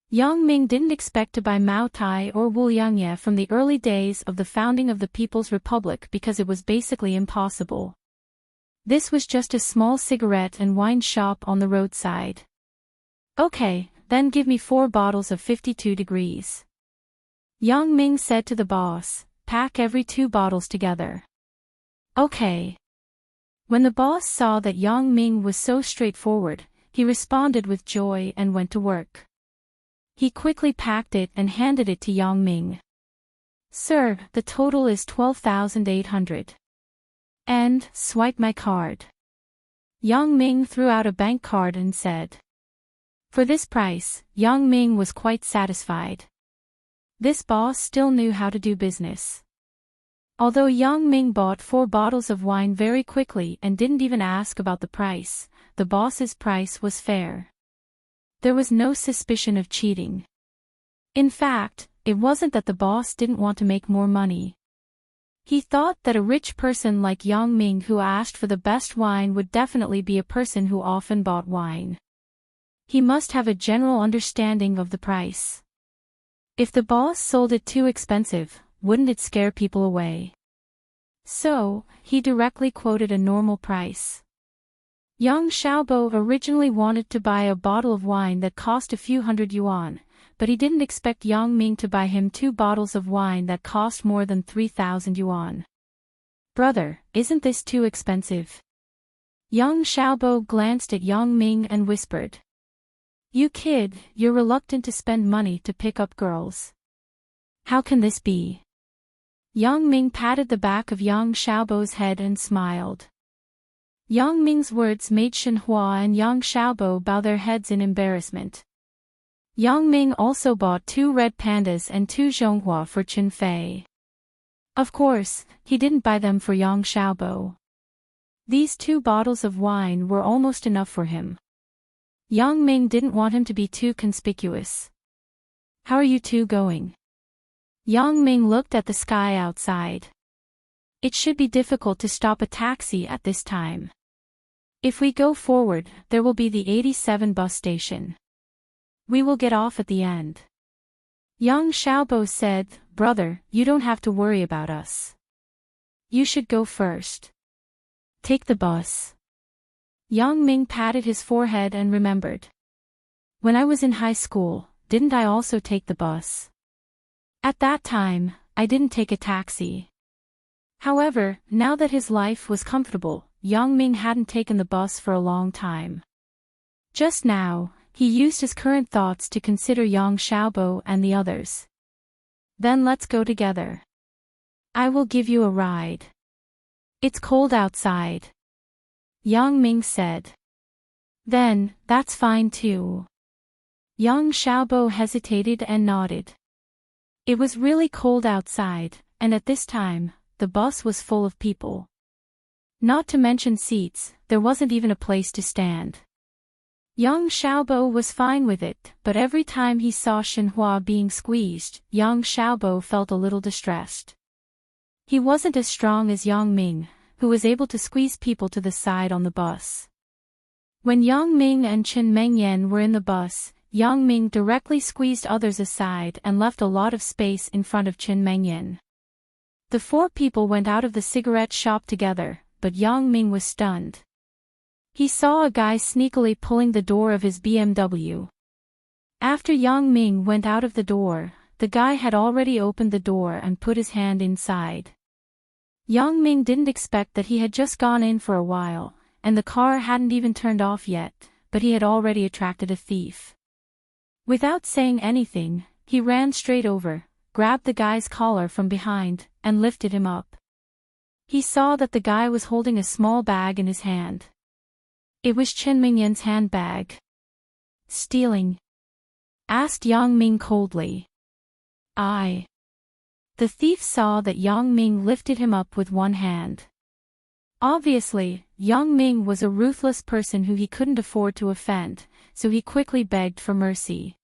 Yang Ming didn't expect to buy Mao Tai or Wuliangye from the early days of the founding of the People's Republic because it was basically impossible. This was just a small cigarette and wine shop on the roadside. Okay, then give me 4 bottles of 52 degrees. Yang Ming said to the boss, pack every 2 bottles together. Okay. When the boss saw that Yang Ming was so straightforward, he responded with joy and went to work. He quickly packed it and handed it to Yang Ming. "Sir, the total is 12,800. And, swipe my card." Yang Ming threw out a bank card and said. For this price, Yang Ming was quite satisfied. This boss still knew how to do business. Although Yang Ming bought 4 bottles of wine very quickly and didn't even ask about the price, the boss's price was fair. There was no suspicion of cheating. In fact, it wasn't that the boss didn't want to make more money. He thought that a rich person like Yang Ming who asked for the best wine would definitely be a person who often bought wine. He must have a general understanding of the price. If the boss sold it too expensive, wouldn't it scare people away? So, he directly quoted a normal price. Yang Xiaobo originally wanted to buy a bottle of wine that cost a few hundred yuan, but he didn't expect Yang Ming to buy him 2 bottles of wine that cost more than 3,000 yuan. "Brother, isn't this too expensive?" Yang Xiaobo glanced at Yang Ming and whispered. "You kid, you're reluctant to spend money to pick up girls. How can this be?" Yang Ming patted the back of Yang Xiaobo's head and smiled. Yang Ming's words made Shenhua and Yang Xiaobo bow their heads in embarrassment. Yang Ming also bought 2 red pandas and 2 zhonghua for Qin Fei. Of course, he didn't buy them for Yang Xiaobo. These 2 bottles of wine were almost enough for him. Yang Ming didn't want him to be too conspicuous. "How are you two going?" Yang Ming looked at the sky outside. "It should be difficult to stop a taxi at this time. If we go forward, there will be the 87 bus station. We will get off at the end." Yang Xiaobo said, "Brother, you don't have to worry about us. You should go first. Take the bus." Yang Ming patted his forehead and remembered. "When I was in high school, didn't I also take the bus? At that time, I didn't take a taxi." However, now that his life was comfortable, Yang Ming hadn't taken the bus for a long time. Just now, he used his current thoughts to consider Yang Xiaobo and the others. "Then let's go together. I will give you a ride. It's cold outside," Yang Ming said. "Then, that's fine too." Yang Xiaobo hesitated and nodded. It was really cold outside, and at this time, the bus was full of people. Not to mention seats, there wasn't even a place to stand. Yang Xiaobo was fine with it, but every time he saw Shenhua being squeezed, Yang Xiaobo felt a little distressed. He wasn't as strong as Yang Ming, who was able to squeeze people to the side on the bus. When Yang Ming and Chen Mengyan were in the bus, Yang Ming directly squeezed others aside and left a lot of space in front of Chen Mengyan. The 4 people went out of the cigarette shop together, but Yang Ming was stunned. He saw a guy sneakily pulling the door of his BMW. After Yang Ming went out of the door, the guy had already opened the door and put his hand inside. Yang Ming didn't expect that he had just gone in for a while, and the car hadn't even turned off yet, but he had already attracted a thief. Without saying anything, he ran straight over, grabbed the guy's collar from behind, and lifted him up. He saw that the guy was holding a small bag in his hand. It was Chen Mingyan's handbag. "Stealing?" asked Yang Ming coldly. "I." The thief saw that Yang Ming lifted him up with one hand. Obviously, Yang Ming was a ruthless person who he couldn't afford to offend, so he quickly begged for mercy.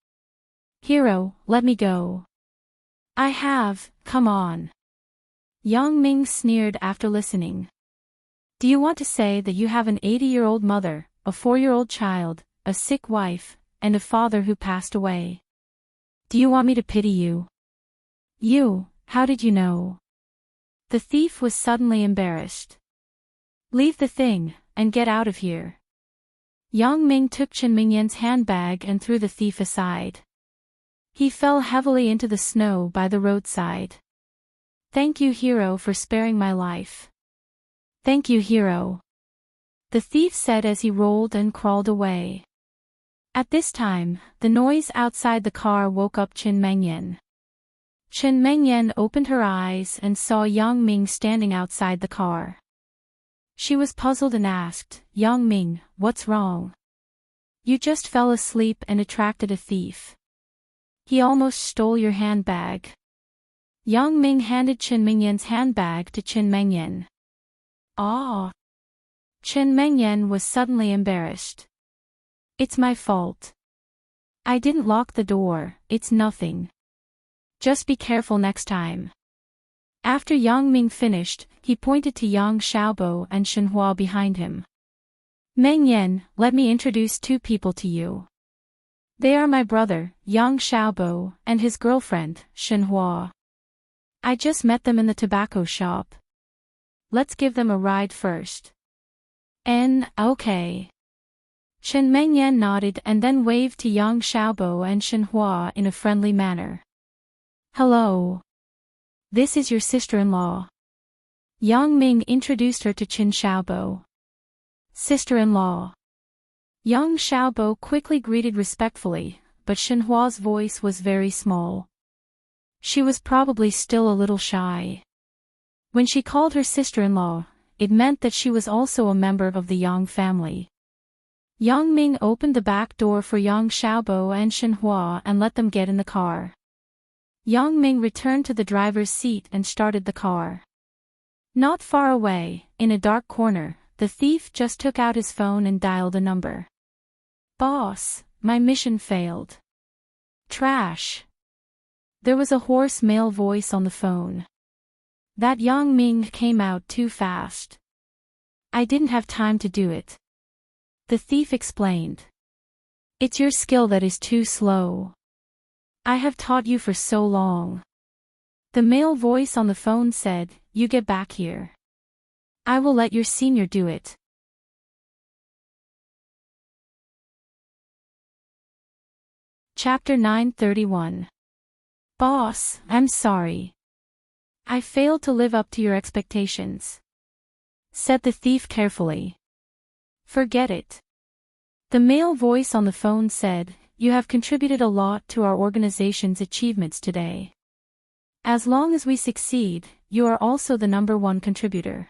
"Hero, let me go." "I have, come on." Yang Ming sneered after listening. "Do you want to say that you have an 80-year-old mother, a 4-year-old child, a sick wife, and a father who passed away? Do you want me to pity you?" "You, how did you know?" The thief was suddenly embarrassed. "Leave the thing, and get out of here." Yang Ming took Chen Mingyan's handbag and threw the thief aside. He fell heavily into the snow by the roadside. "Thank you, hero, for sparing my life." "Thank you, hero," the thief said as he rolled and crawled away. At this time, the noise outside the car woke up Chen Mengyan. Chen Mengyan opened her eyes and saw Yang Ming standing outside the car. She was puzzled and asked, "Yang Ming, what's wrong? You just fell asleep and attracted a thief. He almost stole your handbag." Yang Ming handed Chen Mengyan's handbag to Chen Mengyan. "Ah." Chen Mengyan was suddenly embarrassed. "It's my fault. I didn't lock the door, it's nothing. Just be careful next time." After Yang Ming finished, he pointed to Yang Xiaobo and Shenhua behind him. "Mengyan, let me introduce two people to you. They are my brother, Yang Xiaobo, and his girlfriend, Shenhua. I just met them in the tobacco shop. Let's give them a ride first." Okay." Chen Mengyan nodded and then waved to Yang Xiaobo and Shenhua in a friendly manner. "Hello. This is your sister-in-law." Yang Ming introduced her to Chen Xiaobo. "Sister-in-law." Yang Xiaobo quickly greeted respectfully, but Shenhua's voice was very small. She was probably still a little shy. When she called her sister-in-law, it meant that she was also a member of the Yang family. Yang Ming opened the back door for Yang Xiaobo and Shenhua and let them get in the car. Yang Ming returned to the driver's seat and started the car. Not far away, in a dark corner, the thief just took out his phone and dialed a number. "Boss, my mission failed. Trash." There was a hoarse male voice on the phone. That Yang Ming came out too fast. "I didn't have time to do it." The thief explained. "It's your skill that is too slow. I have taught you for so long." The male voice on the phone said, "You get back here. I will let your senior do it." Chapter 931. "Boss, I'm sorry. I failed to live up to your expectations," said the thief carefully. "Forget it." The male voice on the phone said, "You have contributed a lot to our organization's achievements today. As long as we succeed, you are also the #1 contributor.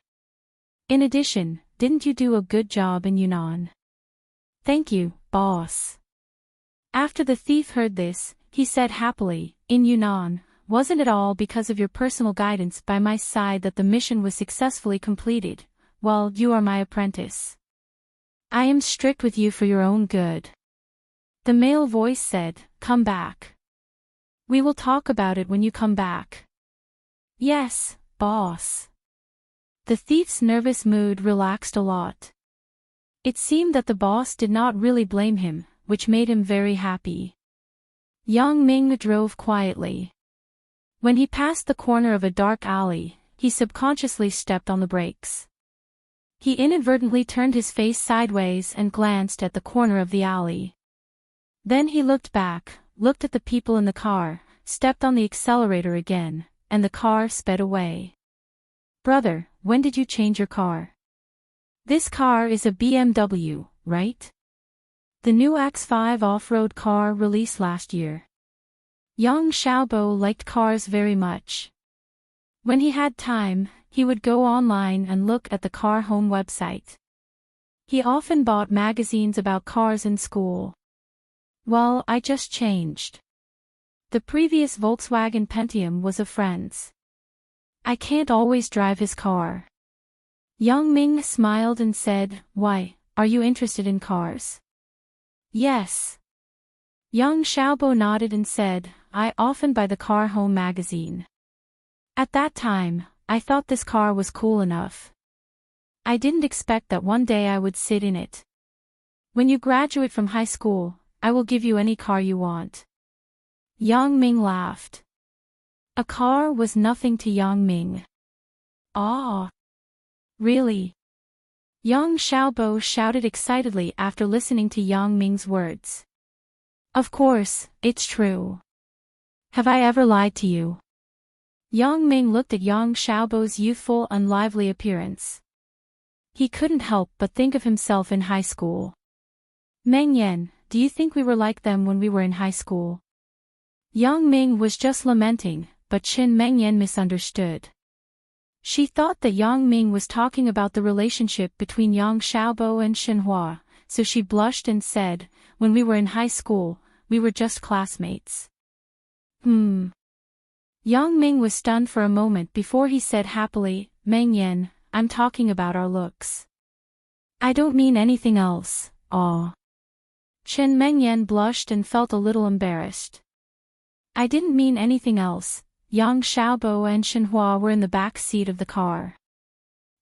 In addition, didn't you do a good job in Yunnan?" "Thank you, boss." After the thief heard this, he said happily, "In Yunnan, wasn't it all because of your personal guidance by my side that the mission was successfully completed? Well, you are my apprentice. I am strict with you for your own good." The male voice said, "Come back. We will talk about it when you come back." "Yes, boss." The thief's nervous mood relaxed a lot. It seemed that the boss did not really blame him, which made him very happy. Yang Ming drove quietly. When he passed the corner of a dark alley, he subconsciously stepped on the brakes. He inadvertently turned his face sideways and glanced at the corner of the alley. Then he looked back, looked at the people in the car, stepped on the accelerator again, and the car sped away. "Brother, when did you change your car? This car is a BMW, right? The new X5 off-road car released last year." Yang Xiaobo liked cars very much. When he had time, he would go online and look at the car home website. He often bought magazines about cars in school. "Well, I just changed. The previous Volkswagen Pentium was a friend's. I can't always drive his car." Yang Ming smiled and said, "Why, are you interested in cars?" "Yes." Yang Xiaobo nodded and said, "I often buy the car home magazine. At that time, I thought this car was cool enough. I didn't expect that one day I would sit in it. When you graduate from high school, I will give you any car you want." Yang Ming laughed. A car was nothing to Yang Ming. "Ah. Really?" Yang Xiaobo shouted excitedly after listening to Yang Ming's words. "Of course, it's true. Have I ever lied to you?" Yang Ming looked at Yang Xiaobo's youthful and lively appearance. He couldn't help but think of himself in high school. "Mengyan, do you think we were like them when we were in high school?" Yang Ming was just lamenting, but Qin Mengyan misunderstood. She thought that Yang Ming was talking about the relationship between Yang Xiaobo and Shenhua, so she blushed and said, "When we were in high school, we were just classmates." Yang Ming was stunned for a moment before he said happily, "Mengyan, I'm talking about our looks. I don't mean anything else, aw." Qin Mengyan blushed and felt a little embarrassed. "I didn't mean anything else." Yang Xiaobo and Shenhua were in the back seat of the car.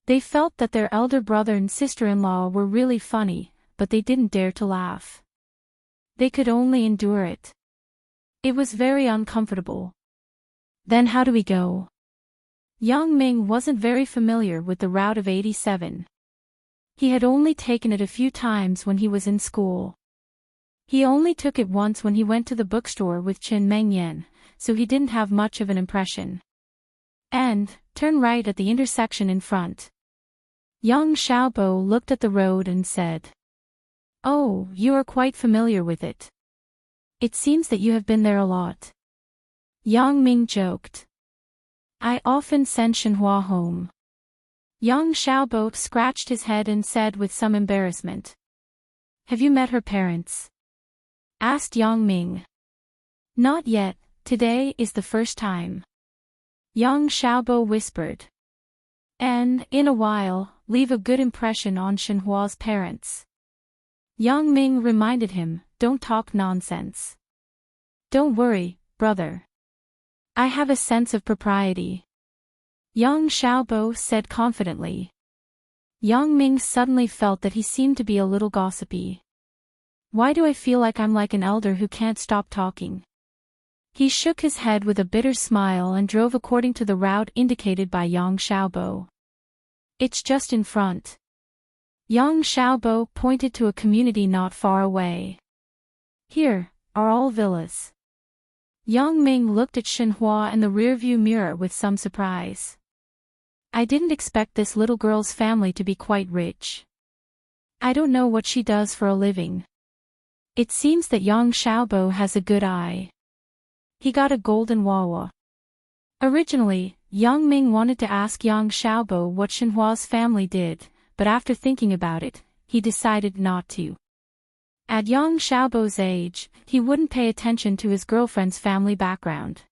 They felt that their elder brother and sister-in-law were really funny, but they didn't dare to laugh. They could only endure it. It was very uncomfortable. "Then how do we go?" Yang Ming wasn't very familiar with the Route of 87. He had only taken it a few times when he was in school. He only took it once when he went to the bookstore with Qin Mengyan, so he didn't have much of an impression. "And, turn right at the intersection in front." Yang Xiaobo looked at the road and said, "Oh, you are quite familiar with it. It seems that you have been there a lot." Yang Ming joked. "I often send Shenhua home." Yang Xiaobo scratched his head and said with some embarrassment, "Have you met her parents?" asked Yang Ming. "Not yet, today is the first time," Yang Xiaobo whispered. "And, in a while, leave a good impression on Shenhua's parents." Yang Ming reminded him, "Don't talk nonsense. Don't worry, brother. I have a sense of propriety," Yang Xiaobo said confidently. Yang Ming suddenly felt that he seemed to be a little gossipy. "Why do I feel like I'm like an elder who can't stop talking?" He shook his head with a bitter smile and drove according to the route indicated by Yang Xiaobo. "It's just in front." Yang Xiaobo pointed to a community not far away. "Here are all villas." Yang Ming looked at Shenhua in the rearview mirror with some surprise. "I didn't expect this little girl's family to be quite rich. I don't know what she does for a living. It seems that Yang Xiaobo has a good eye. He got a golden wawa." Originally, Yang Ming wanted to ask Yang Xiaobo what Shenhua's family did, but after thinking about it, he decided not to. At Yang Xiaobo's age, he wouldn't pay attention to his girlfriend's family background.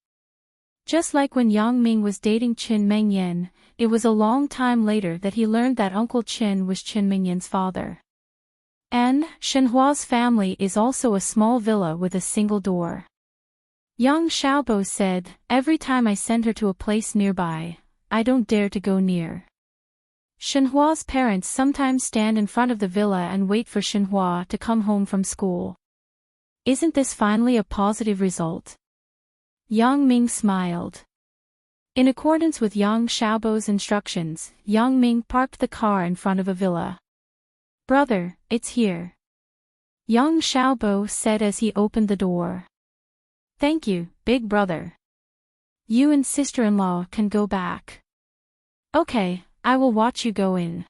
Just like when Yang Ming was dating Qin Mengyan, it was a long time later that he learned that Uncle Qin was Qin Mengyan's father. And, Shenhua's family is also a small villa with a single door. Yang Xiaobo said, "Every time I send her to a place nearby, I don't dare to go near." Shenhua's parents sometimes stand in front of the villa and wait for Shenhua to come home from school. Isn't this finally a positive result? Yang Ming smiled. In accordance with Yang Xiaobo's instructions, Yang Ming parked the car in front of a villa. "Brother, it's here," Yang Xiaobo said as he opened the door. "Thank you, big brother. You and sister-in-law can go back." "Okay, I will watch you go in."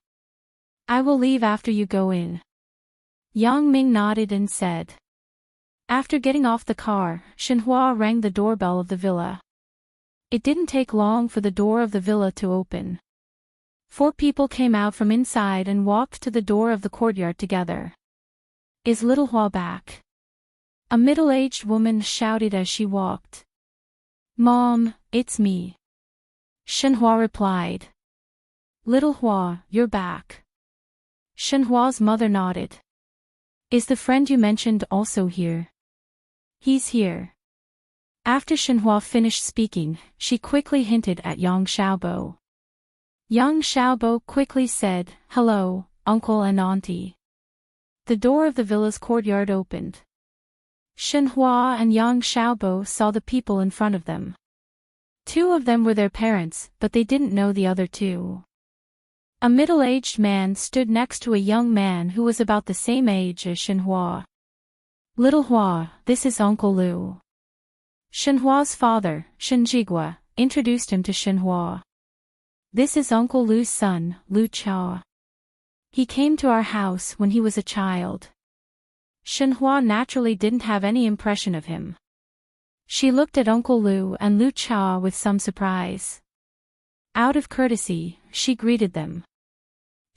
"I will leave after you go in." Yang Ming nodded and said. After getting off the car, Shenhua rang the doorbell of the villa. It didn't take long for the door of the villa to open. 4 people came out from inside and walked to the door of the courtyard together. "Is little Hua back?" a middle-aged woman shouted as she walked. "Mom, it's me," Shenhua replied. "Little Hua, you're back." Shenhua's mother nodded. "Is the friend you mentioned also here?" "He's here." After Shenhua finished speaking, she quickly hinted at Yang Xiaobo. Yang Xiaobo quickly said, "Hello, uncle and auntie." The door of the villa's courtyard opened. Shenhua and Yang Xiaobo saw the people in front of them. 2 of them were their parents, but they didn't know the other 2. A middle-aged man stood next to a young man who was about the same age as Shenhua. "Little Hua, this is Uncle Lu." Shenhua's father, Shenjigua, introduced him to Shenhua. "This is Uncle Lu's son, Lu Chao. He came to our house when he was a child." Shenhua naturally didn't have any impression of him. She looked at Uncle Lu and Lu Cha with some surprise. Out of courtesy, she greeted them.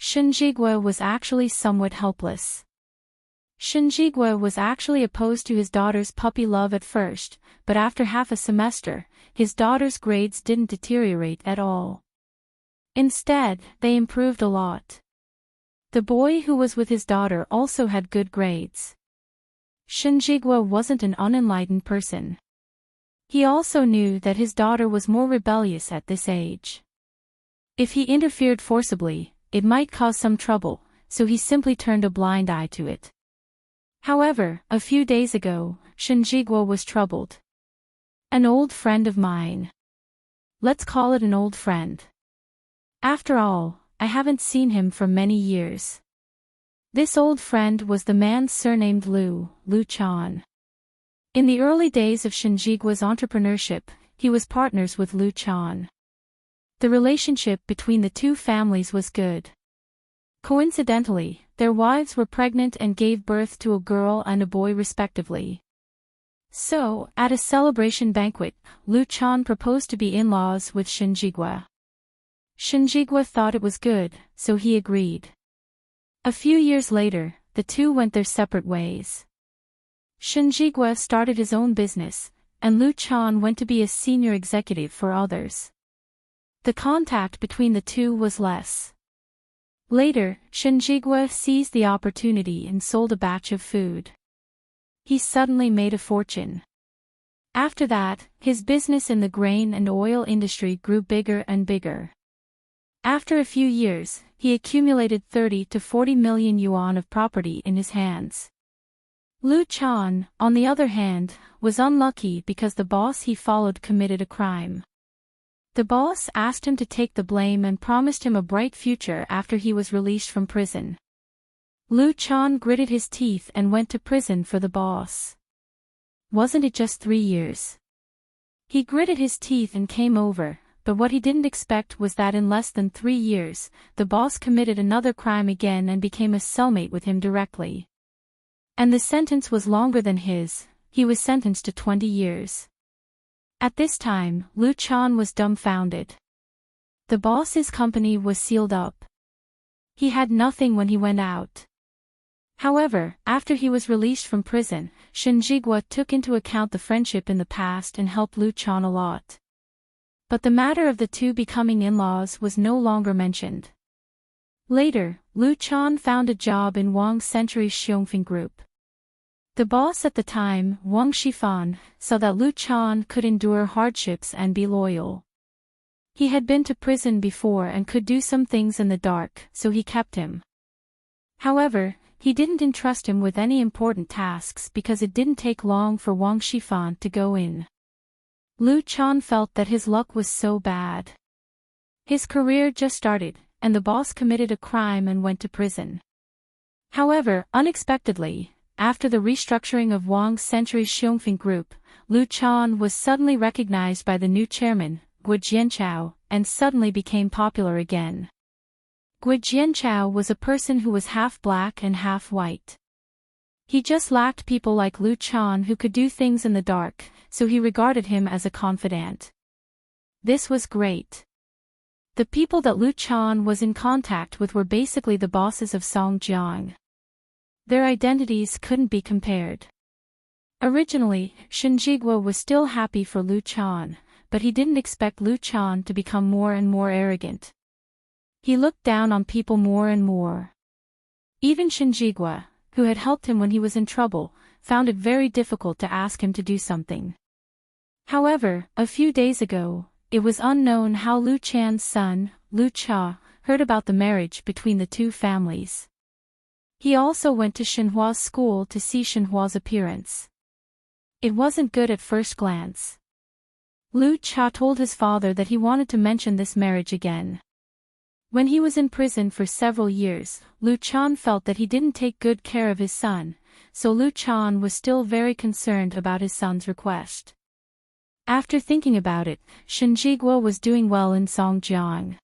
Shinjigua was actually somewhat helpless. Shinjigua was actually opposed to his daughter's puppy love at first, but after half a semester, his daughter's grades didn't deteriorate at all. Instead, they improved a lot. The boy who was with his daughter also had good grades. Shinjigua wasn't an unenlightened person. He also knew that his daughter was more rebellious at this age. If he interfered forcibly, it might cause some trouble, so he simply turned a blind eye to it. However, a few days ago, Shinjigua was troubled. An old friend of mine. Let's call it an old friend. After all, I haven't seen him for many years. This old friend was the man surnamed Lu Chan. In the early days of Shinjigua's entrepreneurship, he was partners with Lu Chan. The relationship between the two families was good. Coincidentally, their wives were pregnant and gave birth to a girl and a boy respectively. So, at a celebration banquet, Lu Chan proposed to be in-laws with Shinjigua. Shinjigua thought it was good, so he agreed. A few years later, the two went their separate ways. Shinjigua started his own business, and Lu Chan went to be a senior executive for others. The contact between the two was less. Later, Shinjigua seized the opportunity and sold a batch of food. He suddenly made a fortune. After that, his business in the grain and oil industry grew bigger and bigger. After a few years, he accumulated 30 to 40 million yuan of property in his hands. Lu Chan, on the other hand, was unlucky because the boss he followed committed a crime. The boss asked him to take the blame and promised him a bright future after he was released from prison. Lu Chan gritted his teeth and went to prison for the boss. Wasn't it just 3 years? He gritted his teeth and came over, but what he didn't expect was that in less than 3 years, the boss committed another crime again and became a cellmate with him directly. And the sentence was longer than his. He was sentenced to 20 years. At this time, Lu Chan was dumbfounded. The boss's company was sealed up. He had nothing when he went out. However, after he was released from prison, Shinjigua took into account the friendship in the past and helped Lu Chan a lot. But the matter of the two becoming in-laws was no longer mentioned. Later, Lu Chan found a job in Wang Century's Xiongfeng Group. The boss at the time, Wang Shifan, saw that Lu Chan could endure hardships and be loyal. He had been to prison before and could do some things in the dark, so he kept him. However, he didn't entrust him with any important tasks because it didn't take long for Wang Shifan to go in. Lu Chan felt that his luck was so bad. His career just started, and the boss committed a crime and went to prison. However, unexpectedly, after the restructuring of Wang Century's Xiongfeng Group, Lu Chan was suddenly recognized by the new chairman, Gu Jianchao, and suddenly became popular again. Gu Jianchao was a person who was half black and half white. He just lacked people like Lu Chan who could do things in the dark, so he regarded him as a confidant. This was great. The people that Lu Chan was in contact with were basically the bosses of Songjiang. Their identities couldn't be compared. Originally, Shinjigua was still happy for Lu Chan, but he didn't expect Lu Chan to become more and more arrogant. He looked down on people more and more. Even Shinjigua, who had helped him when he was in trouble, found it very difficult to ask him to do something. However, a few days ago, it was unknown how Lu Chan's son, Lu Cha, heard about the marriage between the two families. He also went to Shenhua's school to see Shenhua's appearance. It wasn't good at first glance. Lu Cha told his father that he wanted to mention this marriage again. When he was in prison for several years, Lu Chan felt that he didn't take good care of his son, so Lu Chan was still very concerned about his son's request. After thinking about it, Shinjigua was doing well in Songjiang.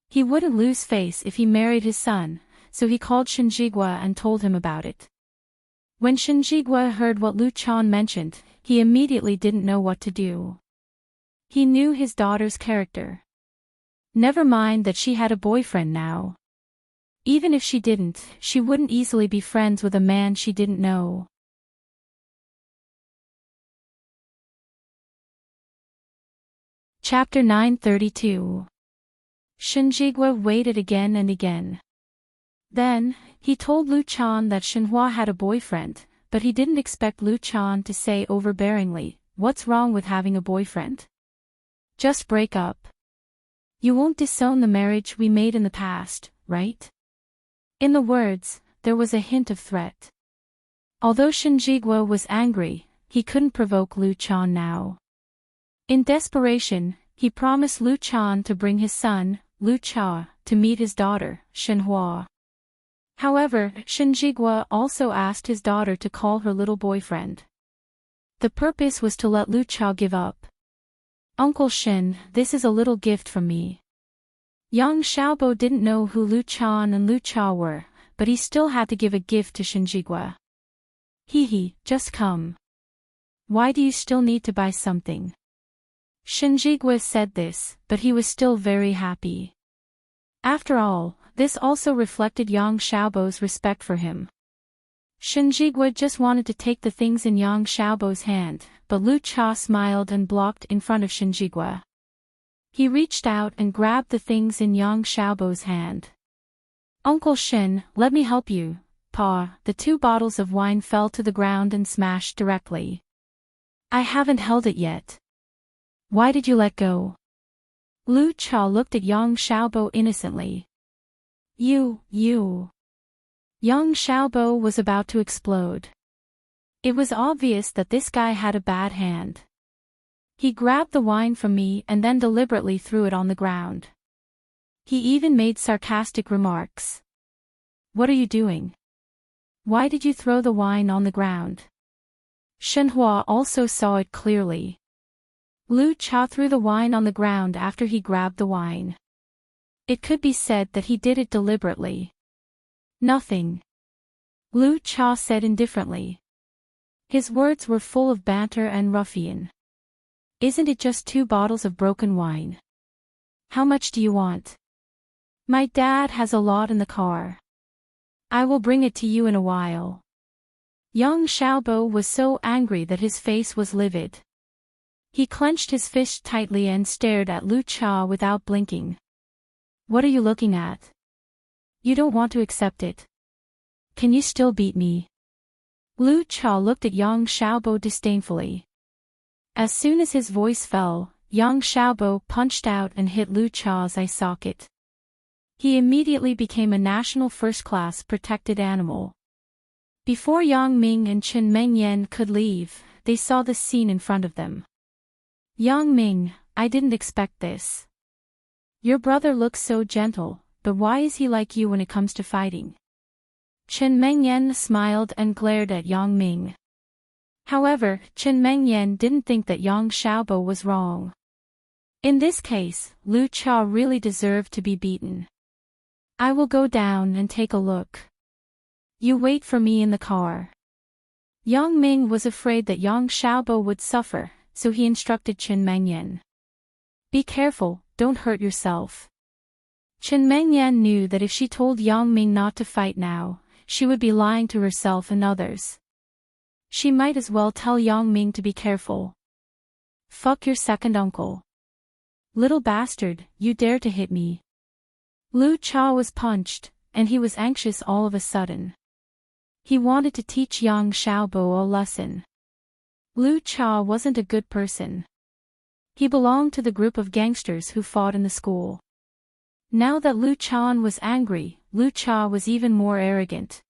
He wouldn't lose face if he married his son, so he called Shinjigua and told him about it. When Shinjigwa heard what Lu Chan mentioned, he immediately didn't know what to do. He knew his daughter's character. Never mind that she had a boyfriend now. Even if she didn't, she wouldn't easily be friends with a man she didn't know. Chapter 932. Shinjigwa waited again and again. Then, he told Lu Chan that Shenhua had a boyfriend, but he didn't expect Lu Chan to say overbearingly, "What's wrong with having a boyfriend? Just break up. You won't disown the marriage we made in the past, right?" In the words, there was a hint of threat. Although Shinjigwa was angry, he couldn't provoke Lu Chan now. In desperation, he promised Lu Chan to bring his son, Lu Cha, to meet his daughter, Shenhua. However, Shinjigwa also asked his daughter to call her little boyfriend. The purpose was to let Lu Cha give up. "Uncle Shin, this is a little gift from me." Young Xiaobo didn't know who Lu Chan and Lu Cha were, but he still had to give a gift to Shinjigwa. "Hee, just come. Why do you still need to buy something?" Shinjigwa said this, but he was still very happy. After all, this also reflected Yang Xiaobo's respect for him. Shinjigwa just wanted to take the things in Yang Xiaobo's hand, but Lu Cha smiled and blocked in front of Shinjigwa. He reached out and grabbed the things in Yang Xiaobo's hand. "Uncle Shin, let me help you, Pa." The 2 bottles of wine fell to the ground and smashed directly. "I haven't held it yet. Why did you let go?" Lu Cha looked at Yang Xiaobo innocently. You. Yang Xiaobo was about to explode. It was obvious that this guy had a bad hand. He grabbed the wine from me and then deliberately threw it on the ground. He even made sarcastic remarks. "What are you doing? Why did you throw the wine on the ground?" Shenhua also saw it clearly. Lu Cha threw the wine on the ground after he grabbed the wine. It could be said that he did it deliberately. "Nothing," Lu Cha said indifferently. His words were full of banter and ruffian. "Isn't it just 2 bottles of broken wine? How much do you want? My dad has a lot in the car. I will bring it to you in a while." Young Xiaobo was so angry that his face was livid. He clenched his fist tightly and stared at Lu Cha without blinking. "What are you looking at? You don't want to accept it. Can you still beat me?" Lu Cha looked at Yang Xiaobo disdainfully. As soon as his voice fell, Yang Xiaobo punched out and hit Lu Cha's eye socket. He immediately became a national first-class protected animal. Before Yang Ming and Chen Mengyan could leave, they saw the scene in front of them. "Yang Ming, I didn't expect this. Your brother looks so gentle, but why is he like you when it comes to fighting?" Chen Mengyan smiled and glared at Yang Ming. However, Chen Mengyan didn't think that Yang Xiaobo was wrong. In this case, Lu Cha really deserved to be beaten. "I will go down and take a look. You wait for me in the car." Yang Ming was afraid that Yang Xiaobo would suffer, so he instructed Chen Mengyan. "Be careful, don't hurt yourself." Chen Mengyan knew that if she told Yang Ming not to fight now, she would be lying to herself and others. She might as well tell Yang Ming to be careful. "Fuck your second uncle. Little bastard, you dare to hit me." Lu Cha was punched, and he was anxious all of a sudden. He wanted to teach Yang Xiaobo a lesson. Lu Cha wasn't a good person. He belonged to the group of gangsters who fought in the school. Now that Lu Chan was angry, Lu Cha was even more arrogant.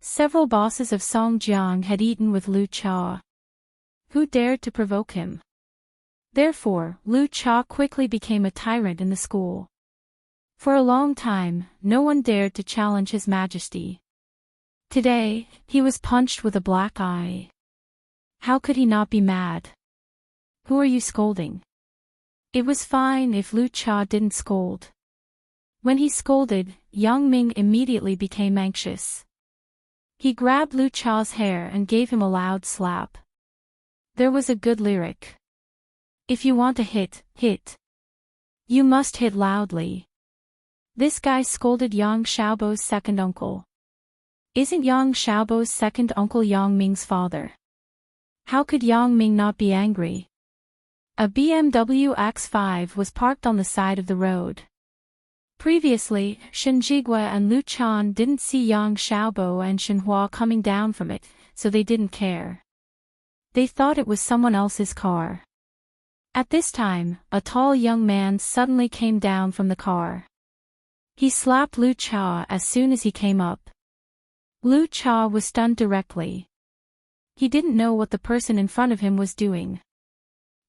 Several bosses of Songjiang had eaten with Lu Cha. Who dared to provoke him? Therefore, Lu Cha quickly became a tyrant in the school. For a long time, no one dared to challenge his majesty. Today, he was punched with a black eye. How could he not be mad? "Who are you scolding?" It was fine if Lu Cha didn't scold. When he scolded, Yang Ming immediately became anxious. He grabbed Lu Cha's hair and gave him a loud slap. There was a good lyric. If you want to hit, hit. You must hit loudly. This guy scolded Yang Xiaobo's second uncle. Isn't Yang Xiaobo's second uncle Yang Ming's father? How could Yang Ming not be angry? A BMW X5 was parked on the side of the road. Previously, Shen Jigua and Lu Chan didn't see Yang Xiaobo and Shen Hua coming down from it, so they didn't care. They thought it was someone else's car. At this time, a tall young man suddenly came down from the car. He slapped Lu Cha as soon as he came up. Lu Cha was stunned directly. He didn't know what the person in front of him was doing.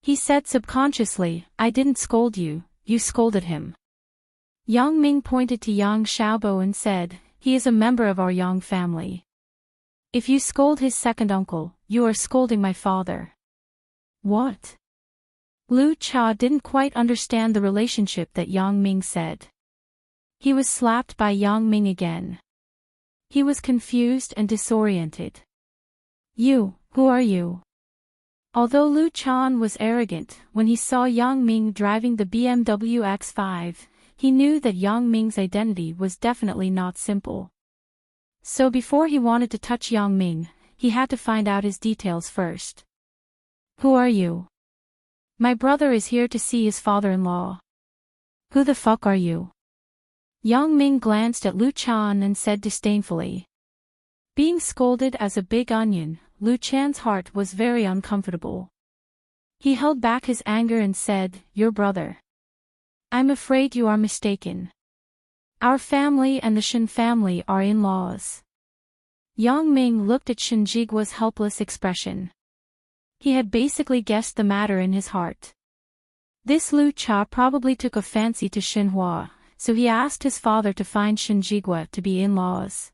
He said subconsciously, "I didn't scold you, you scolded him." Yang Ming pointed to Yang Xiaobo and said, "He is a member of our Yang family. If you scold his second uncle, you are scolding my father." What? Lu Cha didn't quite understand the relationship that Yang Ming said. He was slapped by Yang Ming again. He was confused and disoriented. "You, who are you?" Although Lu Chan was arrogant, when he saw Yang Ming driving the BMW X5, he knew that Yang Ming's identity was definitely not simple. So before he wanted to touch Yang Ming, he had to find out his details first. "Who are you?" "My brother is here to see his father-in-law." "Who the fuck are you?" Yang Ming glanced at Lu Chan and said disdainfully. Being scolded as a big onion, Lu Chan's heart was very uncomfortable. He held back his anger and said, "Your brother. I'm afraid you are mistaken. Our family and the Shen family are in-laws." Yang Ming looked at Shen Jigua's helpless expression. He had basically guessed the matter in his heart. This Lu Cha probably took a fancy to Shen Hua, so he asked his father to find Shen Jigua to be in-laws.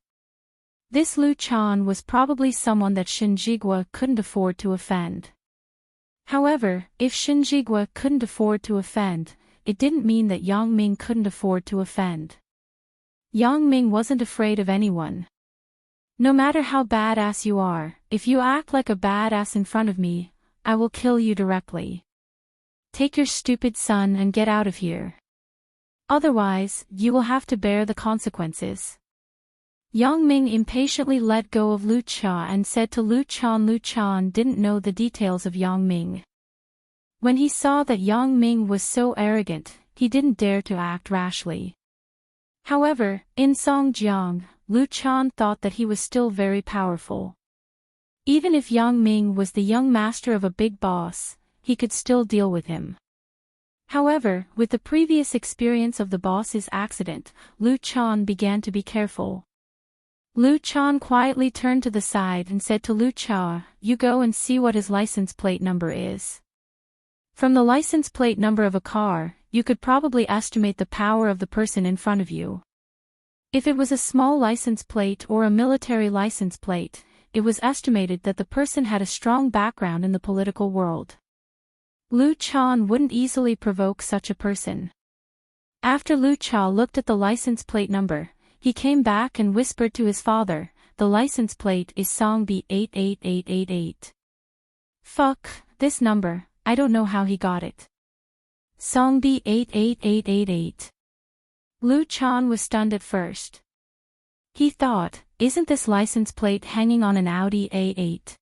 This Lu Chan was probably someone that Shen Jigua couldn't afford to offend. However, if Shen Jigua couldn't afford to offend, it didn't mean that Yang Ming couldn't afford to offend. Yang Ming wasn't afraid of anyone. "No matter how badass you are, if you act like a badass in front of me, I will kill you directly. Take your stupid son and get out of here. Otherwise, you will have to bear the consequences." Yang Ming impatiently let go of Lu Cha and said to Lu Chan didn't know the details of Yang Ming. When he saw that Yang Ming was so arrogant, he didn't dare to act rashly. However, in Songjiang, Lu Chan thought that he was still very powerful. Even if Yang Ming was the young master of a big boss, he could still deal with him. However, with the previous experience of the boss's accident, Lu Chan began to be careful. Lu Chan quietly turned to the side and said to Lu Cha, "You go and see what his license plate number is." From the license plate number of a car, you could probably estimate the power of the person in front of you. If it was a small license plate or a military license plate, it was estimated that the person had a strong background in the political world. Lu Chan wouldn't easily provoke such a person. After Lu Cha looked at the license plate number, he came back and whispered to his father, "The license plate is Songbi 88888. Fuck, this number, I don't know how he got it. Songbi 88888. Lu Chan was stunned at first. He thought, isn't this license plate hanging on an Audi A8?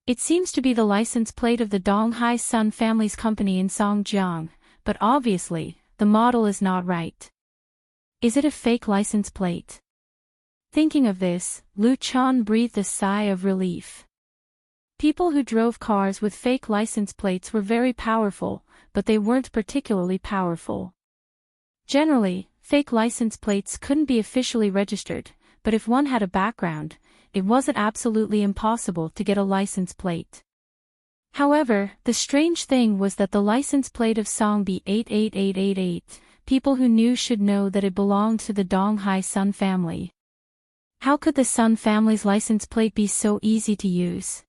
It seems to be the license plate of the Donghai Sun family's company in Songjiang, but obviously, the model is not right. Is it a fake license plate? Thinking of this, Lu Chan breathed a sigh of relief. People who drove cars with fake license plates were very powerful, but they weren't particularly powerful. Generally, fake license plates couldn't be officially registered, but if one had a background, it wasn't absolutely impossible to get a license plate. However, the strange thing was that the license plate of Songbi 88888, people who knew should know that it belonged to the Donghai Sun family. How could the Sun family's license plate be so easy to use?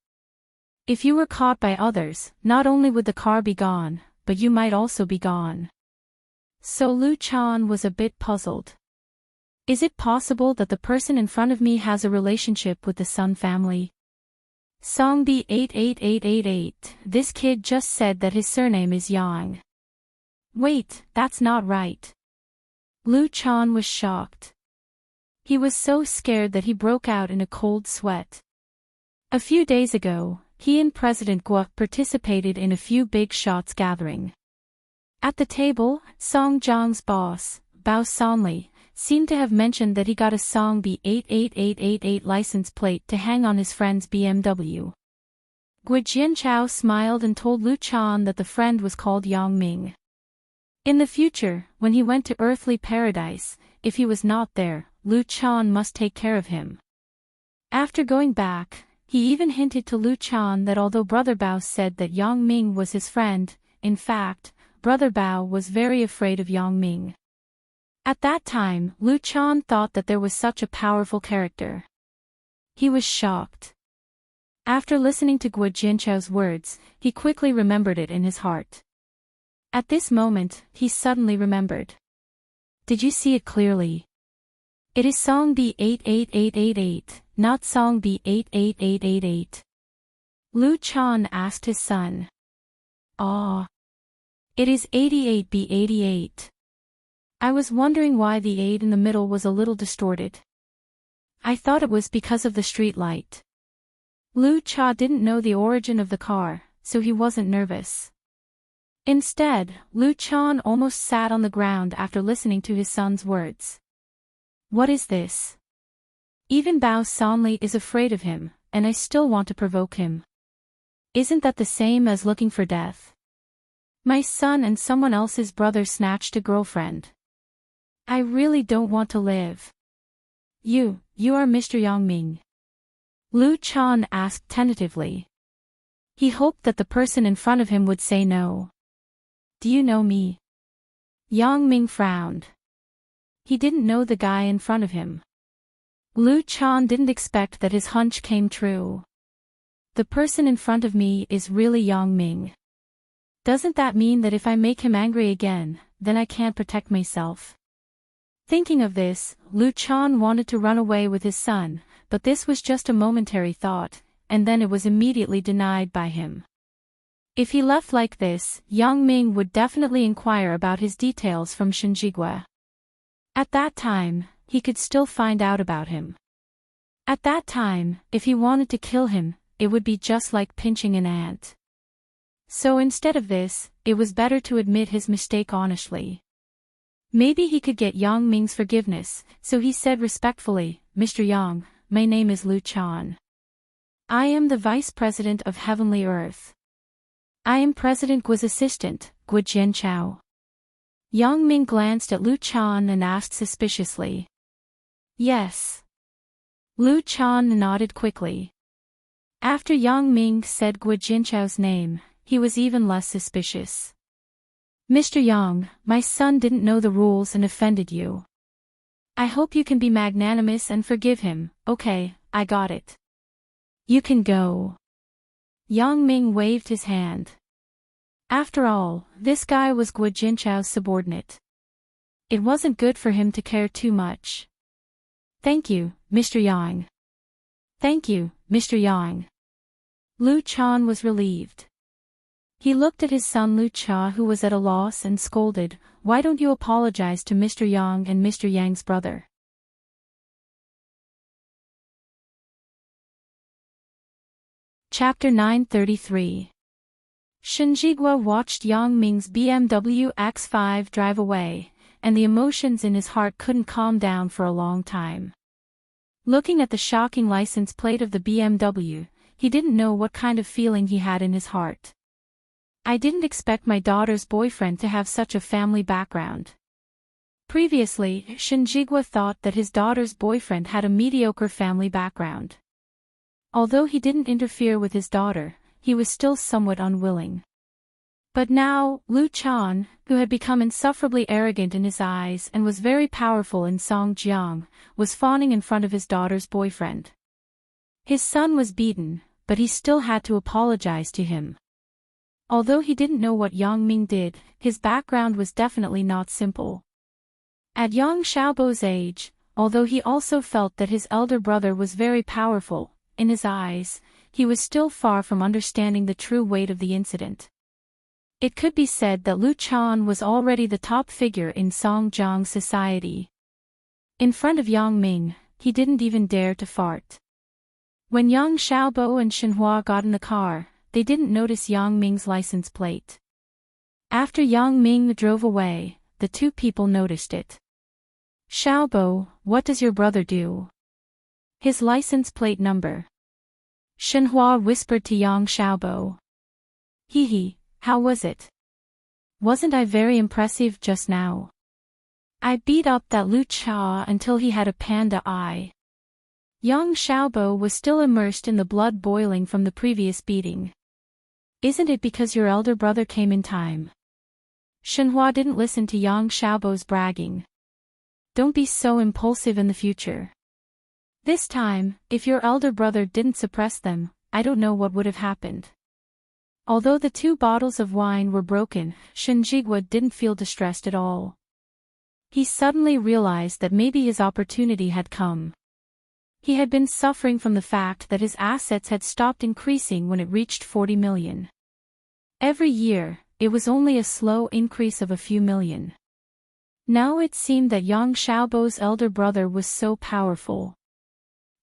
If you were caught by others, not only would the car be gone, but you might also be gone. So Lu Chan was a bit puzzled. Is it possible that the person in front of me has a relationship with the Sun family? Song B88888, this kid just said that his surname is Yang. Wait, that's not right. Lu Chan was shocked. He was so scared that he broke out in a cold sweat. A few days ago, he and President Guo participated in a few big shots gathering. At the table, Song Jiang's boss, Bao Sanli, seemed to have mentioned that he got a Song B88888 license plate to hang on his friend's BMW. Guo Jianchao smiled and told Lu Chan that the friend was called Yang Ming. In the future, when he went to earthly paradise, if he was not there, Lu Chan must take care of him. After going back, he even hinted to Lu Chan that although Brother Bao said that Yang Ming was his friend, in fact, Brother Bao was very afraid of Yang Ming. At that time, Lu Chan thought that there was such a powerful character. He was shocked. After listening to Guo Jianchao's words, he quickly remembered it in his heart. At this moment, he suddenly remembered. Did you see it clearly? It is Song B88888, not Song B88888. Lu Chan asked his son. Ah. It is 88B88. I was wondering why the 8 in the middle was a little distorted. I thought it was because of the street light. Lu Cha didn't know the origin of the car, so he wasn't nervous. Instead, Lu Chan almost sat on the ground after listening to his son's words. What is this? Even Bao Sanli is afraid of him, and I still want to provoke him. Isn't that the same as looking for death? My son and someone else's brother snatched a girlfriend. I really don't want to live. You are Mr. Yang Ming? Lu Chan asked tentatively. He hoped that the person in front of him would say no. Do you know me? Yang Ming frowned. He didn't know the guy in front of him. Lu Chan didn't expect that his hunch came true. The person in front of me is really Yang Ming. Doesn't that mean that if I make him angry again, then I can't protect myself? Thinking of this, Lu Chan wanted to run away with his son, but this was just a momentary thought, and then it was immediately denied by him. If he left like this, Yang Ming would definitely inquire about his details from Shinjigua. At that time, he could still find out about him. At that time, if he wanted to kill him, it would be just like pinching an ant. So instead of this, it was better to admit his mistake honestly. Maybe he could get Yang Ming's forgiveness, so he said respectfully, Mr. Yang, my name is Lu Chan. I am the Vice President of Heavenly Earth. I am President Guo's assistant, Guo Jianchao. Yang Ming glanced at Lu Chan and asked suspiciously. Yes. Lu Chan nodded quickly. After Yang Ming said Guo Jianchao's name, he was even less suspicious. Mr. Yang, my son didn't know the rules and offended you. I hope you can be magnanimous and forgive him. Okay, I got it. You can go. Yang Ming waved his hand. After all, this guy was Guo Jinchao's subordinate. It wasn't good for him to care too much. Thank you, Mr. Yang. Thank you, Mr. Yang. Lu Chan was relieved. He looked at his son Lu Cha, who was at a loss, and scolded, Why don't you apologize to Mr. Yang and Mr. Yang's brother? Chapter 933. Shinjigua watched Yang Ming's BMW X5 drive away, and the emotions in his heart couldn't calm down for a long time. Looking at the shocking license plate of the BMW, he didn't know what kind of feeling he had in his heart. I didn't expect my daughter's boyfriend to have such a family background. Previously, Shinjigua thought that his daughter's boyfriend had a mediocre family background. Although he didn't interfere with his daughter, he was still somewhat unwilling. But now, Lu Chan, who had become insufferably arrogant in his eyes and was very powerful in Songjiang, was fawning in front of his daughter's boyfriend. His son was beaten, but he still had to apologize to him. Although he didn't know what Yang Ming did, his background was definitely not simple. At Yang Xiaobo's age, although he also felt that his elder brother was very powerful. In his eyes, he was still far from understanding the true weight of the incident. It could be said that Lu Chan was already the top figure in Songjiang's society. In front of Yang Ming, he didn't even dare to fart. When Yang Xiaobo and Xinhua got in the car, they didn't notice Yang Ming's license plate. After Yang Ming drove away, the two people noticed it. Xiaobo, what does your brother do? His license plate number. Xinhua whispered to Yang Xiaobo. Hee, how was it? Wasn't I very impressive just now? I beat up that Lu Cha until he had a panda eye. Yang Xiaobo was still immersed in the blood boiling from the previous beating. Isn't it because your elder brother came in time? Xinhua didn't listen to Yang Xiaobo's bragging. Don't be so impulsive in the future. This time, if your elder brother didn't suppress them, I don't know what would have happened. Although the 2 bottles of wine were broken, Shen Jigua didn't feel distressed at all. He suddenly realized that maybe his opportunity had come. He had been suffering from the fact that his assets had stopped increasing when it reached 40 million. Every year, it was only a slow increase of a few million. Now it seemed that Yang Xiaobo's elder brother was so powerful.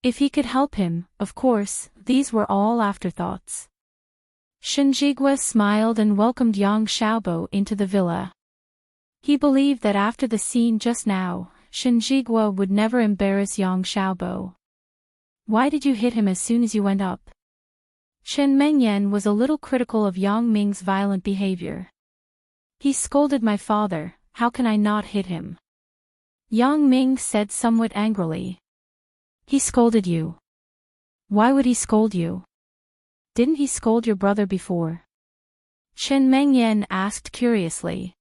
If he could help him, of course, these were all afterthoughts. Shen Jigua smiled and welcomed Yang Xiaobo into the villa. He believed that after the scene just now, Shen Jigua would never embarrass Yang Xiaobo. Why did you hit him as soon as you went up? Chen Mengyan was a little critical of Yang Ming's violent behavior. He scolded my father, how can I not hit him? Yang Ming said somewhat angrily. He scolded you. Why would he scold you? Didn't he scold your brother before? Chen Mengyan asked curiously.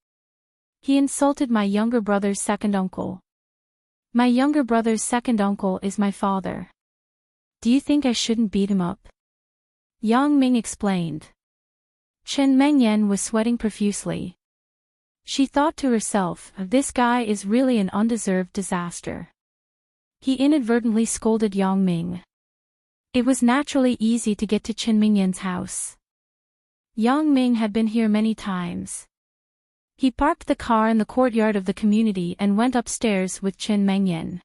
He insulted my younger brother's second uncle. My younger brother's second uncle is my father. Do you think I shouldn't beat him up? Yang Ming explained. Chen Mengyan was sweating profusely. She thought to herself, this guy is really an undeserved disaster. He inadvertently scolded Yang Ming. It was naturally easy to get to Chen Mengyan's house. Yang Ming had been here many times. He parked the car in the courtyard of the community and went upstairs with Chen Mengyan.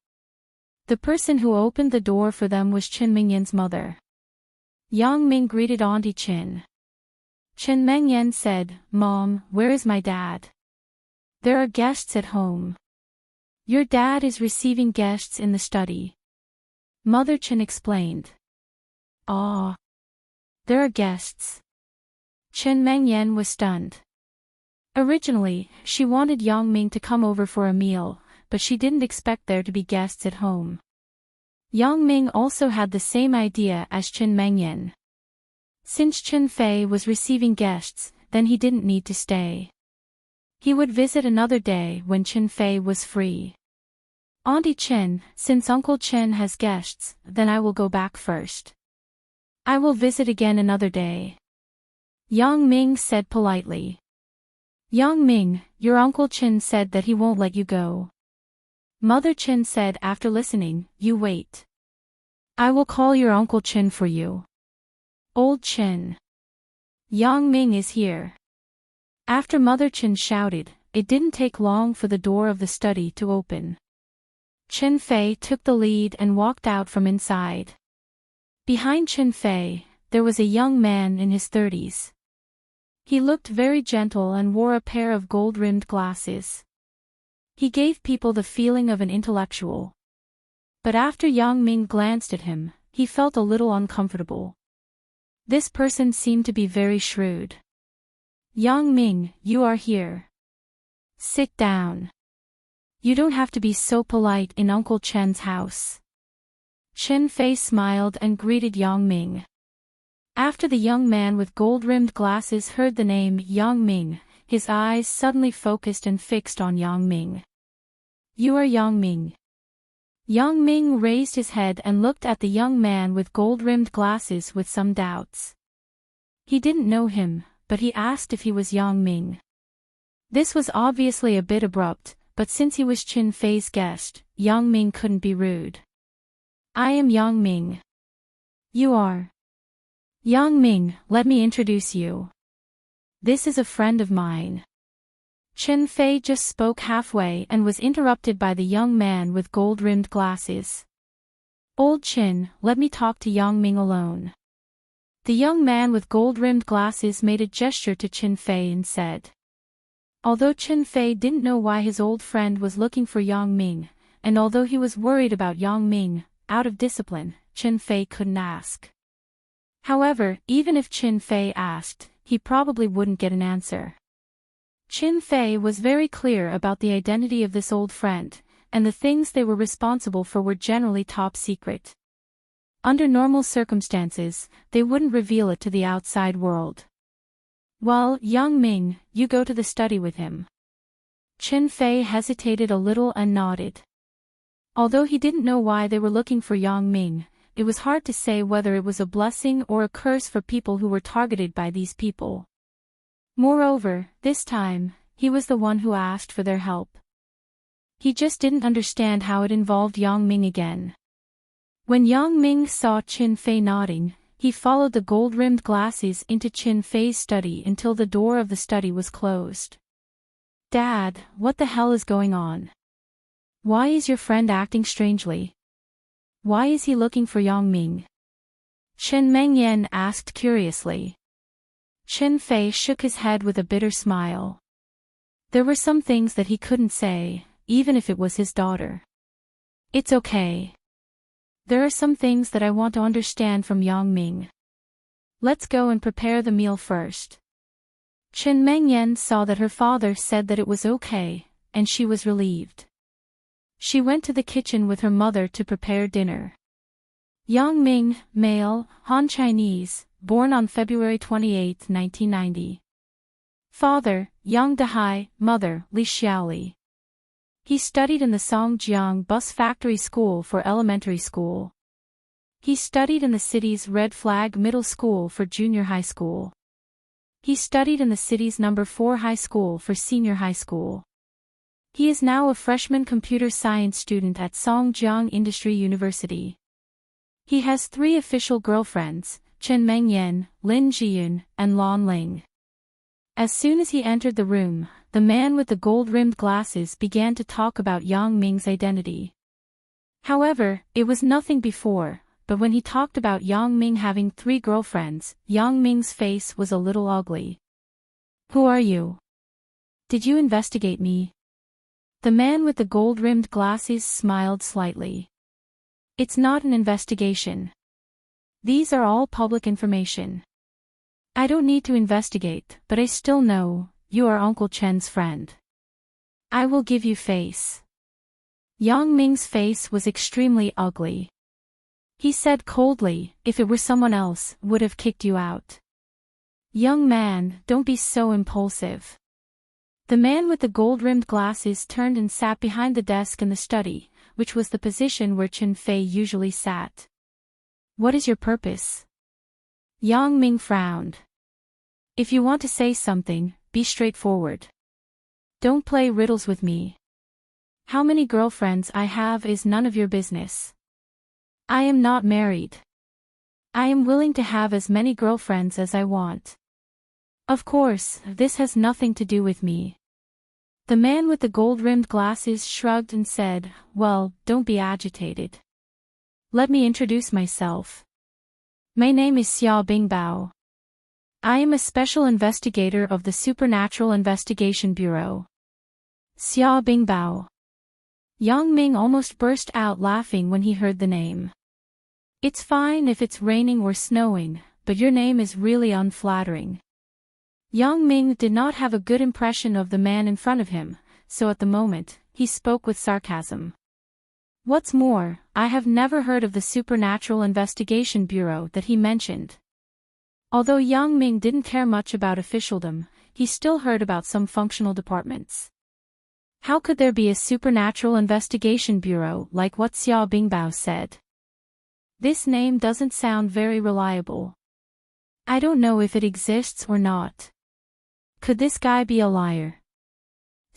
The person who opened the door for them was Chen Mengyan's mother. Yang Ming greeted Auntie Chen. Chen Mengyan said, Mom, where is my dad? There are guests at home. Your dad is receiving guests in the study. Mother Chen explained. Ah. There are guests. Chen Mengyan was stunned. Originally, she wanted Yang Ming to come over for a meal, but she didn't expect there to be guests at home. Yang Ming also had the same idea as Chen Mengyan. Since Chen Fei was receiving guests, then he didn't need to stay. He would visit another day when Chen Fei was free. Auntie Chen, since Uncle Chen has guests, then I will go back first. I will visit again another day. Yang Ming said politely. Yang Ming, your Uncle Chen said that he won't let you go. Mother Chen said after listening, you wait. I will call your Uncle Chen for you. Old Chen. Yang Ming is here. After Mother Chen shouted, it didn't take long for the door of the study to open. Chen Fei took the lead and walked out from inside. Behind Chen Fei, there was a young man in his 30s. He looked very gentle and wore a pair of gold-rimmed glasses. He gave people the feeling of an intellectual. But after Yang Ming glanced at him, he felt a little uncomfortable. This person seemed to be very shrewd. Yang Ming, you are here. Sit down. You don't have to be so polite in Uncle Chen's house. Chen Fei smiled and greeted Yang Ming. After the young man with gold-rimmed glasses heard the name Yang Ming, his eyes suddenly focused and fixed on Yang Ming. You are Yang Ming. Yang Ming raised his head and looked at the young man with gold-rimmed glasses with some doubts. He didn't know him, but he asked if he was Yang Ming. This was obviously a bit abrupt, but since he was Qin Fei's guest, Yang Ming couldn't be rude. I am Yang Ming. You are? Yang Ming, let me introduce you. This is a friend of mine. Qin Fei just spoke halfway and was interrupted by the young man with gold-rimmed glasses. Old Qin, let me talk to Yang Ming alone. The young man with gold-rimmed glasses made a gesture to Qin Fei and said. Although Qin Fei didn't know why his old friend was looking for Yang Ming, and although he was worried about Yang Ming, out of discipline, Qin Fei couldn't ask. However, even if Qin Fei asked, he probably wouldn't get an answer. Qin Fei was very clear about the identity of this old friend, and the things they were responsible for were generally top secret. Under normal circumstances, they wouldn't reveal it to the outside world. Well, Yang Ming, you go to the study with him. Qin Fei hesitated a little and nodded. Although he didn't know why they were looking for Yang Ming, it was hard to say whether it was a blessing or a curse for people who were targeted by these people. Moreover, this time, he was the one who asked for their help. He just didn't understand how it involved Yang Ming again. When Yang Ming saw Qin Fei nodding, he followed the gold-rimmed glasses into Qin Fei's study until the door of the study was closed. Dad, what the hell is going on? Why is your friend acting strangely? Why is he looking for Yang Ming? Chen Mengyan asked curiously. Qin Fei shook his head with a bitter smile. There were some things that he couldn't say, even if it was his daughter. It's okay. There are some things that I want to understand from Yang Ming. Let's go and prepare the meal first. Chen Mengyan saw that her father said that it was okay, and she was relieved. She went to the kitchen with her mother to prepare dinner. Yang Ming, male, Han Chinese, born on February 28, 1990. Father, Yang Dehai, mother, Li Xiaoli. He studied in the Songjiang Bus Factory School for elementary school. He studied in the city's Red Flag Middle School for junior high school. He studied in the city's No. 4 high school for senior high school. He is now a freshman computer science student at Songjiang Industry University. He has 3 official girlfriends, Chen Mengyan, Lin Jiyun, and Lan Ling. As soon as he entered the room, the man with the gold-rimmed glasses began to talk about Yang Ming's identity. However, it was nothing before, but when he talked about Yang Ming having 3 girlfriends, Yang Ming's face was a little ugly. Who are you? Did you investigate me? The man with the gold-rimmed glasses smiled slightly. It's not an investigation. These are all public information. I don't need to investigate, but I still know, you are Uncle Chen's friend. I will give you face. Yang Ming's face was extremely ugly. He said coldly, if it were someone else, would have kicked you out. Young man, don't be so impulsive. The man with the gold-rimmed glasses turned and sat behind the desk in the study, which was the position where Qin Fei usually sat. What is your purpose? Yang Ming frowned. If you want to say something, be straightforward. Don't play riddles with me. How many girlfriends I have is none of your business. I am not married. I am willing to have as many girlfriends as I want. Of course, this has nothing to do with me. The man with the gold-rimmed glasses shrugged and said, well, don't be agitated. Let me introduce myself. My name is Xia Bingbao. I am a special investigator of the Supernatural Investigation Bureau. Xia Bingbao. Yang Ming almost burst out laughing when he heard the name. It's fine if it's raining or snowing, but your name is really unflattering. Yang Ming did not have a good impression of the man in front of him, so at the moment, he spoke with sarcasm. What's more, I have never heard of the Supernatural Investigation Bureau that he mentioned. Although Yang Ming didn't care much about officialdom, he still heard about some functional departments. How could there be a Supernatural Investigation Bureau like what Xia Bingbao said? This name doesn't sound very reliable. I don't know if it exists or not. Could this guy be a liar?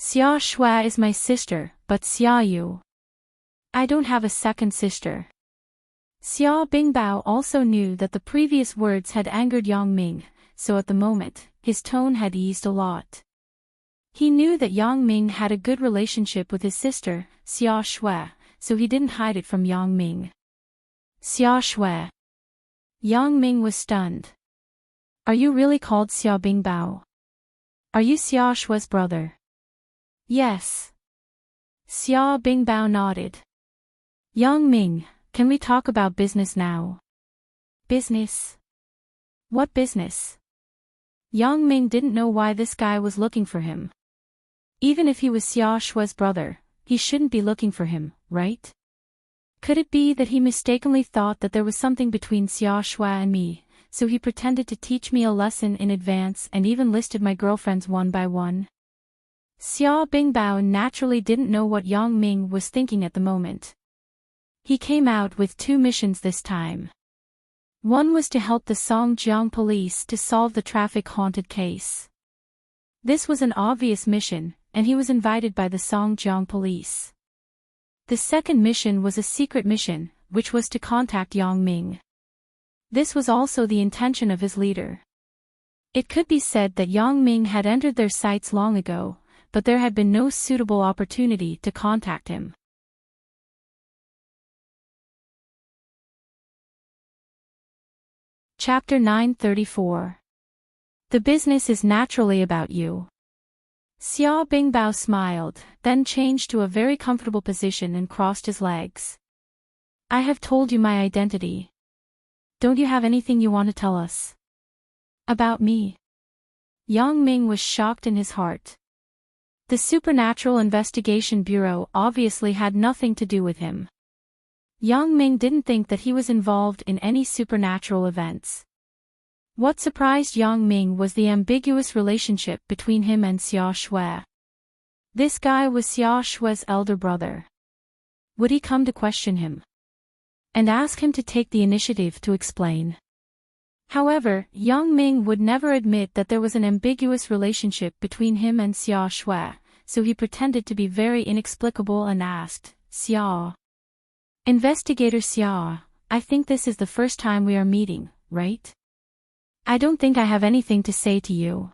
Xia Shui is my sister, but Xia Yu. I don't have a second sister. Xia Bingbao also knew that the previous words had angered Yang Ming, so at the moment, his tone had eased a lot. He knew that Yang Ming had a good relationship with his sister, Xia Shui, so he didn't hide it from Yang Ming. Xia Shui. Yang Ming was stunned. Are you really called Xia Bingbao? Are you Xia Shui's brother? Yes. Xia Bingbao nodded. Yang Ming, can we talk about business now? Business? What business? Yang Ming didn't know why this guy was looking for him. Even if he was Xia Shui's brother, he shouldn't be looking for him, right? Could it be that he mistakenly thought that there was something between Xia Shui and me, so he pretended to teach me a lesson in advance and even listed my girlfriends one by one? Xia Bingbao naturally didn't know what Yang Ming was thinking at the moment. He came out with 2 missions this time. One was to help the Songjiang police to solve the traffic-haunted case. This was an obvious mission, and he was invited by the Songjiang police. The second mission was a secret mission, which was to contact Yang Ming. This was also the intention of his leader. It could be said that Yang Ming had entered their sights long ago, but there had been no suitable opportunity to contact him. Chapter 934. The business is naturally about you. Xia Bingbao smiled, then changed to a very comfortable position and crossed his legs. I have told you my identity. Don't you have anything you want to tell us? About me? Yang Ming was shocked in his heart. The Supernatural Investigation Bureau obviously had nothing to do with him. Yang Ming didn't think that he was involved in any supernatural events. What surprised Yang Ming was the ambiguous relationship between him and Xia Shui. This guy was Xia Shui's elder brother. Would he come to question him? And ask him to take the initiative to explain? However, Yang Ming would never admit that there was an ambiguous relationship between him and Xia Shui, so he pretended to be very inexplicable and asked, Xia. Investigator Xia, I think this is the first time we are meeting, right? I don't think I have anything to say to you.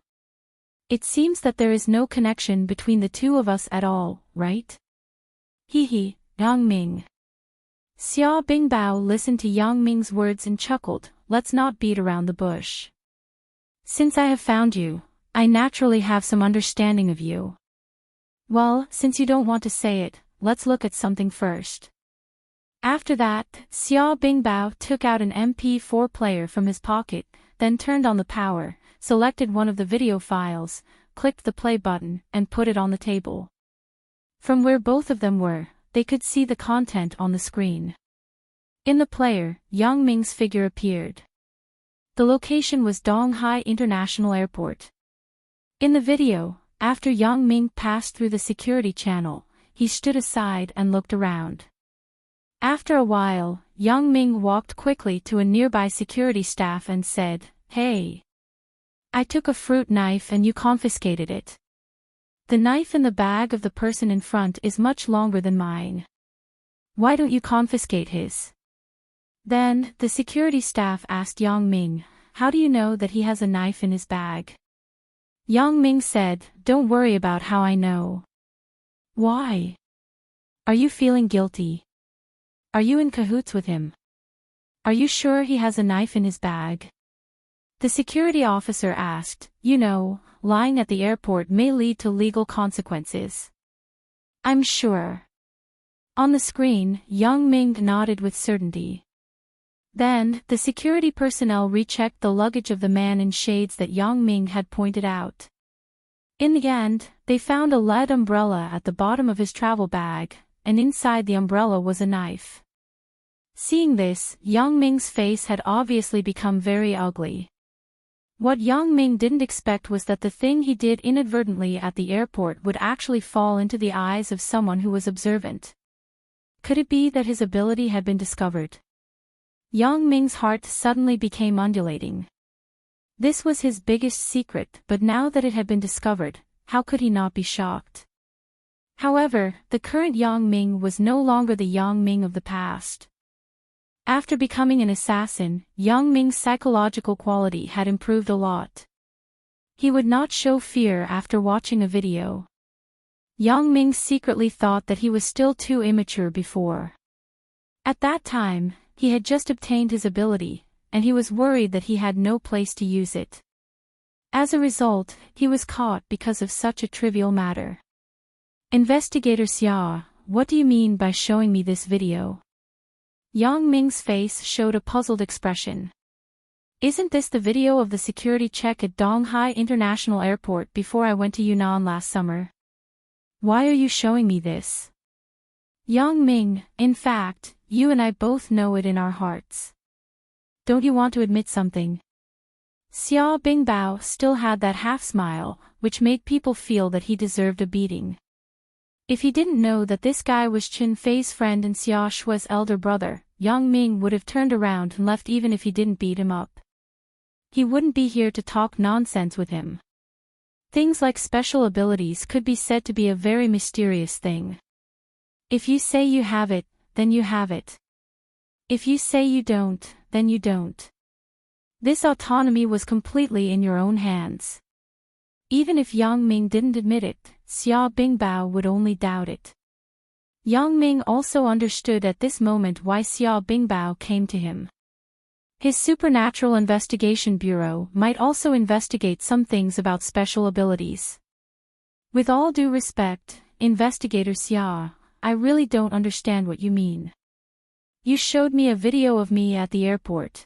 It seems that there is no connection between the two of us at all, right? He, Yang Ming. Xia Bingbao listened to Yang Ming's words and chuckled, let's not beat around the bush. Since I have found you, I naturally have some understanding of you. Well, since you don't want to say it, let's look at something first. After that, Xia Bingbao took out an MP4 player from his pocket, then turned on the power, selected one of the video files, clicked the play button, and put it on the table. From where both of them were, they could see the content on the screen. In the player, Yang Ming's figure appeared. The location was Donghai International Airport. In the video, after Yang Ming passed through the security channel, he stood aside and looked around. After a while, Yang Ming walked quickly to a nearby security staff and said, Hey. I took a fruit knife and you confiscated it. The knife in the bag of the person in front is much longer than mine. Why don't you confiscate his? Then, the security staff asked Yang Ming, how do you know that he has a knife in his bag? Yang Ming said, don't worry about how I know. Why? Are you feeling guilty? Are you in cahoots with him? Are you sure he has a knife in his bag? The security officer asked, you know, lying at the airport may lead to legal consequences. I'm sure. On the screen, Yang Ming nodded with certainty. Then, the security personnel rechecked the luggage of the man in shades that Yang Ming had pointed out. In the end, they found a lead umbrella at the bottom of his travel bag, and inside the umbrella was a knife. Seeing this, Yang Ming's face had obviously become very ugly. What Yang Ming didn't expect was that the thing he did inadvertently at the airport would actually fall into the eyes of someone who was observant. Could it be that his ability had been discovered? Yang Ming's heart suddenly became undulating. This was his biggest secret, but now that it had been discovered, how could he not be shocked? However, the current Yang Ming was no longer the Yang Ming of the past. After becoming an assassin, Yang Ming's psychological quality had improved a lot. He would not show fear after watching a video. Yang Ming secretly thought that he was still too immature before. At that time, he had just obtained his ability, and he was worried that he had no place to use it. As a result, he was caught because of such a trivial matter. Investigator Xia, what do you mean by showing me this video? Yang Ming's face showed a puzzled expression. Isn't this the video of the security check at Donghai International Airport before I went to Yunnan last summer? Why are you showing me this? Yang Ming, in fact, you and I both know it in our hearts. Don't you want to admit something? Xia Bingbao still had that half-smile, which made people feel that he deserved a beating. If he didn't know that this guy was Qin Fei's friend and Xia Shua's elder brother, Yang Ming would have turned around and left even if he didn't beat him up. He wouldn't be here to talk nonsense with him. Things like special abilities could be said to be a very mysterious thing. If you say you have it, then you have it. If you say you don't, then you don't. This autonomy was completely in your own hands. Even if Yang Ming didn't admit it, Xia Bingbao would only doubt it. Yang Ming also understood at this moment why Xia Bingbao came to him. His Supernatural Investigation Bureau might also investigate some things about special abilities. With all due respect, Investigator Xia, I really don't understand what you mean. You showed me a video of me at the airport.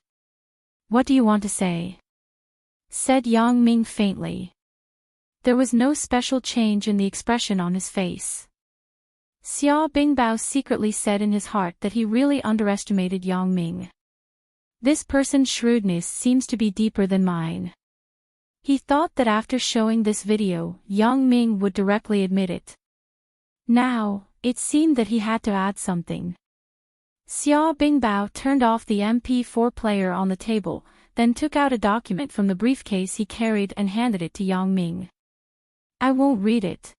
What do you want to say? Said Yang Ming faintly. There was no special change in the expression on his face. Xia Bingbao secretly said in his heart that he really underestimated Yang Ming. This person's shrewdness seems to be deeper than mine. He thought that after showing this video, Yang Ming would directly admit it. Now, it seemed that he had to add something. Xia Bingbao turned off the MP4 player on the table, then took out a document from the briefcase he carried and handed it to Yang Ming. I won't read it.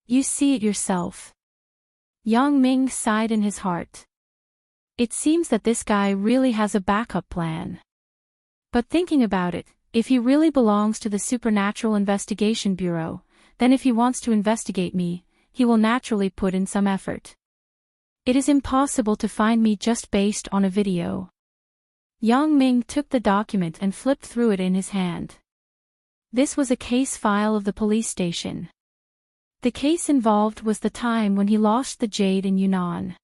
You see it yourself. Yang Ming sighed in his heart. It seems that this guy really has a backup plan. But thinking about it, if he really belongs to the Supernatural Investigation Bureau, then if he wants to investigate me, he will naturally put in some effort. It is impossible to find me just based on a video. Yang Ming took the document and flipped through it in his hand. This was a case file of the police station. The case involved was the time when he lost the jade in Yunnan.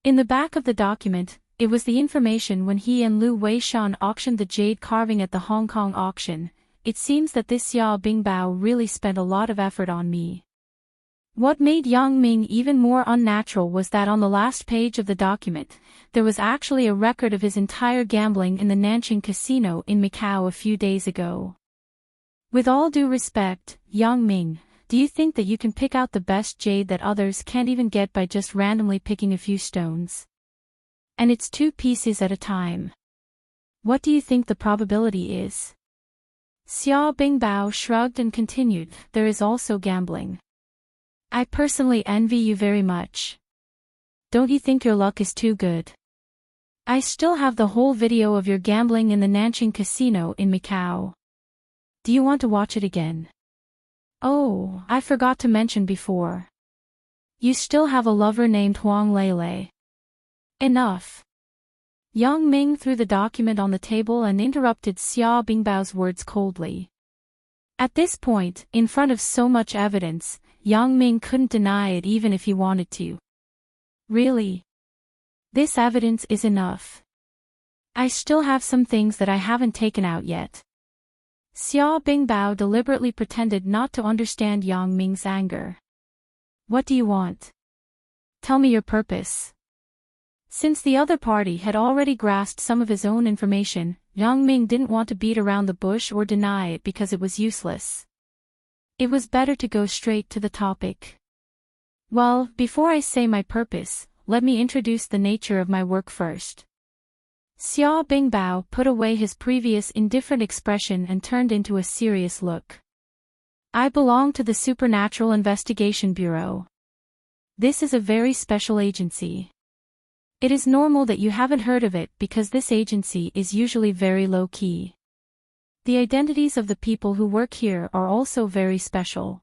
In the back of the document, it was the information when he and Lu Weishan auctioned the jade carving at the Hong Kong auction. It seems that this Xia Bingbao really spent a lot of effort on me. What made Yang Ming even more unnatural was that on the last page of the document, there was actually a record of his entire gambling in the Nanjing casino in Macau a few days ago. With all due respect, Yang Ming, do you think that you can pick out the best jade that others can't even get by just randomly picking a few stones? And it's 2 pieces at a time. What do you think the probability is? Xia Bingbao shrugged and continued, there is also gambling. I personally envy you very much. Don't you think your luck is too good? I still have the whole video of your gambling in the Nanjing casino in Macau. Do you want to watch it again? Oh, I forgot to mention before. You still have a lover named Huang Lele. Enough. Yang Ming threw the document on the table and interrupted Xia Bingbao's words coldly. At this point, in front of so much evidence, Yang Ming couldn't deny it even if he wanted to. Really? This evidence is enough. I still have some things that I haven't taken out yet. Xia Bingbao deliberately pretended not to understand Yang Ming's anger. What do you want? Tell me your purpose. Since the other party had already grasped some of his own information, Yang Ming didn't want to beat around the bush or deny it because it was useless. It was better to go straight to the topic. Well, before I say my purpose, let me introduce the nature of my work first. Xia Bingbao put away his previous indifferent expression and turned into a serious look. I belong to the Supernatural Investigation Bureau. This is a very special agency. It is normal that you haven't heard of it because this agency is usually very low-key. The identities of the people who work here are also very special.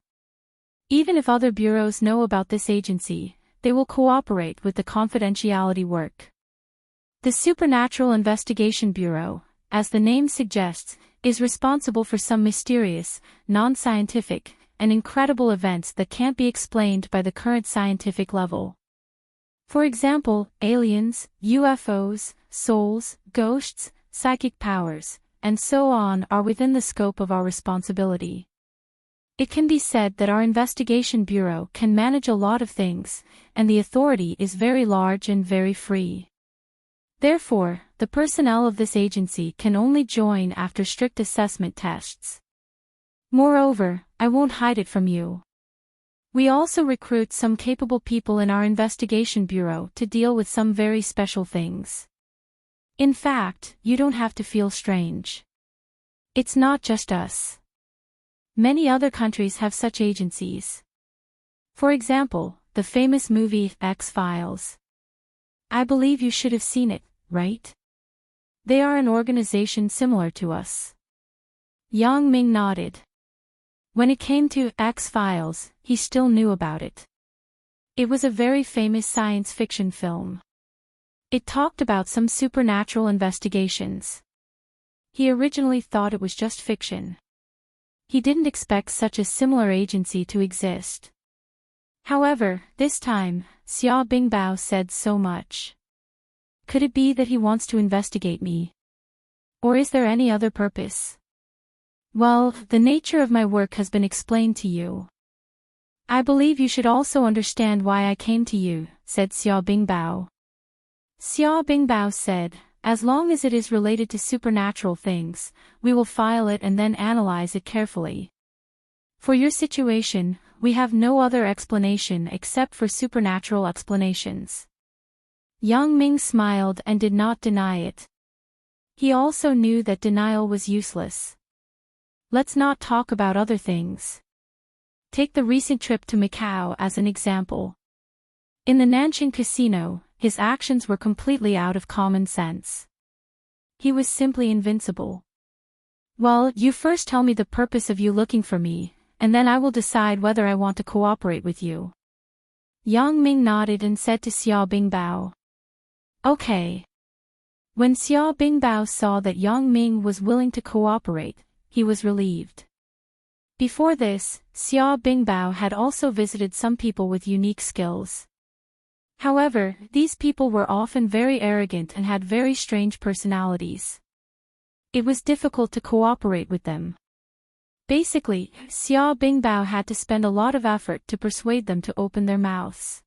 Even if other bureaus know about this agency, they will cooperate with the confidentiality work. The Supernatural Investigation Bureau, as the name suggests, is responsible for some mysterious, non-scientific, and incredible events that can't be explained by the current scientific level. For example, aliens, UFOs, souls, ghosts, psychic powers, and so on are within the scope of our responsibility. It can be said that our investigation bureau can manage a lot of things, and the authority is very large and very free. Therefore, the personnel of this agency can only join after strict assessment tests. Moreover, I won't hide it from you. We also recruit some capable people in our investigation bureau to deal with some very special things. In fact, you don't have to feel strange. It's not just us. Many other countries have such agencies. For example, the famous movie X-Files. I believe you should have seen it, right? They are an organization similar to us. Yang Ming nodded. When it came to X-Files, he still knew about it. It was a very famous science fiction film. It talked about some supernatural investigations. He originally thought it was just fiction. He didn't expect such a similar agency to exist. However, this time, Xia Bingbao said so much. Could it be that he wants to investigate me? Or is there any other purpose? Well, the nature of my work has been explained to you. I believe you should also understand why I came to you, said Xia Bingbao. Xia Bingbao said, as long as it is related to supernatural things, we will file it and then analyze it carefully. For your situation, we have no other explanation except for supernatural explanations. Yang Ming smiled and did not deny it. He also knew that denial was useless. Let's not talk about other things. Take the recent trip to Macau as an example. In the Nanjing casino, his actions were completely out of common sense. He was simply invincible. Well, you first tell me the purpose of you looking for me, and then I will decide whether I want to cooperate with you. Yang Ming nodded and said to Xia Bingbao. Okay. When Xia Bingbao saw that Yang Ming was willing to cooperate, he was relieved. Before this, Xia Bingbao had also visited some people with unique skills. However, these people were often very arrogant and had very strange personalities. It was difficult to cooperate with them. Basically, Xia Bingbao had to spend a lot of effort to persuade them to open their mouths.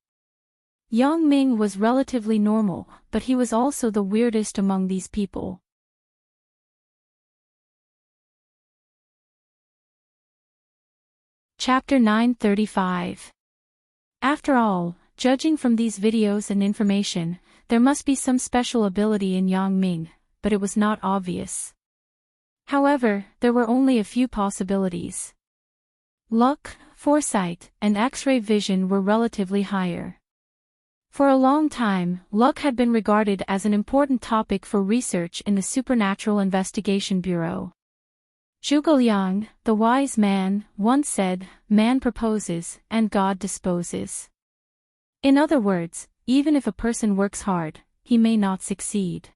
Yang Ming was relatively normal, but he was also the weirdest among these people. Chapter 935. After all, judging from these videos and information, there must be some special ability in Yang Ming, but it was not obvious. However, there were only a few possibilities. Luck, foresight, and X-ray vision were relatively higher. For a long time, luck had been regarded as an important topic for research in the Supernatural Investigation Bureau. Zhuge Liang, the wise man, once said, "Man proposes, and God disposes." In other words, even if a person works hard, he may not succeed.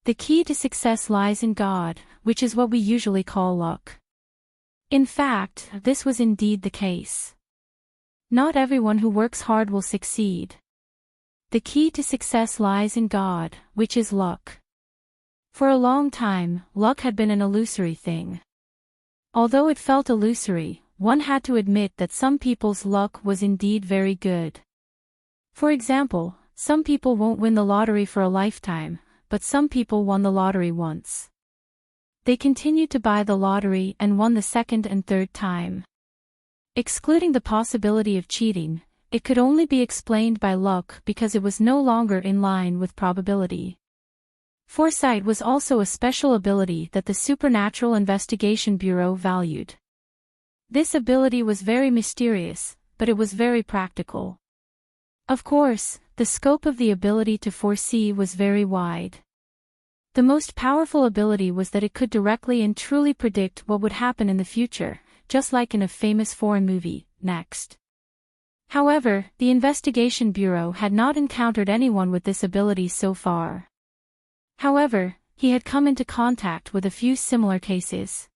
The key to success lies in God, which is what we usually call luck. In fact, this was indeed the case. Not everyone who works hard will succeed. The key to success lies in God, which is luck. For a long time, luck had been an illusory thing. Although it felt illusory, one had to admit that some people's luck was indeed very good. For example, some people won't win the lottery for a lifetime, but some people won the lottery once. They continued to buy the lottery and won the second and third time. Excluding the possibility of cheating, it could only be explained by luck because it was no longer in line with probability. Foresight was also a special ability that the Supernatural Investigation Bureau valued. This ability was very mysterious, but it was very practical. Of course, the scope of the ability to foresee was very wide. The most powerful ability was that it could directly and truly predict what would happen in the future, just like in a famous foreign movie, Next. However, the Investigation Bureau had not encountered anyone with this ability so far. However, he had come into contact with a few similar cases.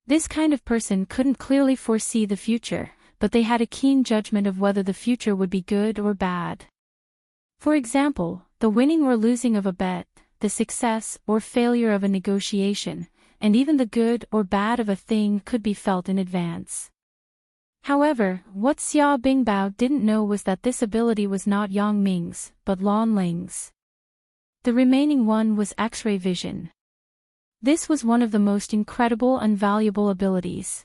This kind of person couldn't clearly foresee the future, but they had a keen judgment of whether the future would be good or bad. For example, the winning or losing of a bet, the success or failure of a negotiation, and even the good or bad of a thing could be felt in advance. However, what Xia Bingbao didn't know was that this ability was not Yang Ming's, but Lan Ling's. The remaining one was X-ray vision. This was one of the most incredible and valuable abilities.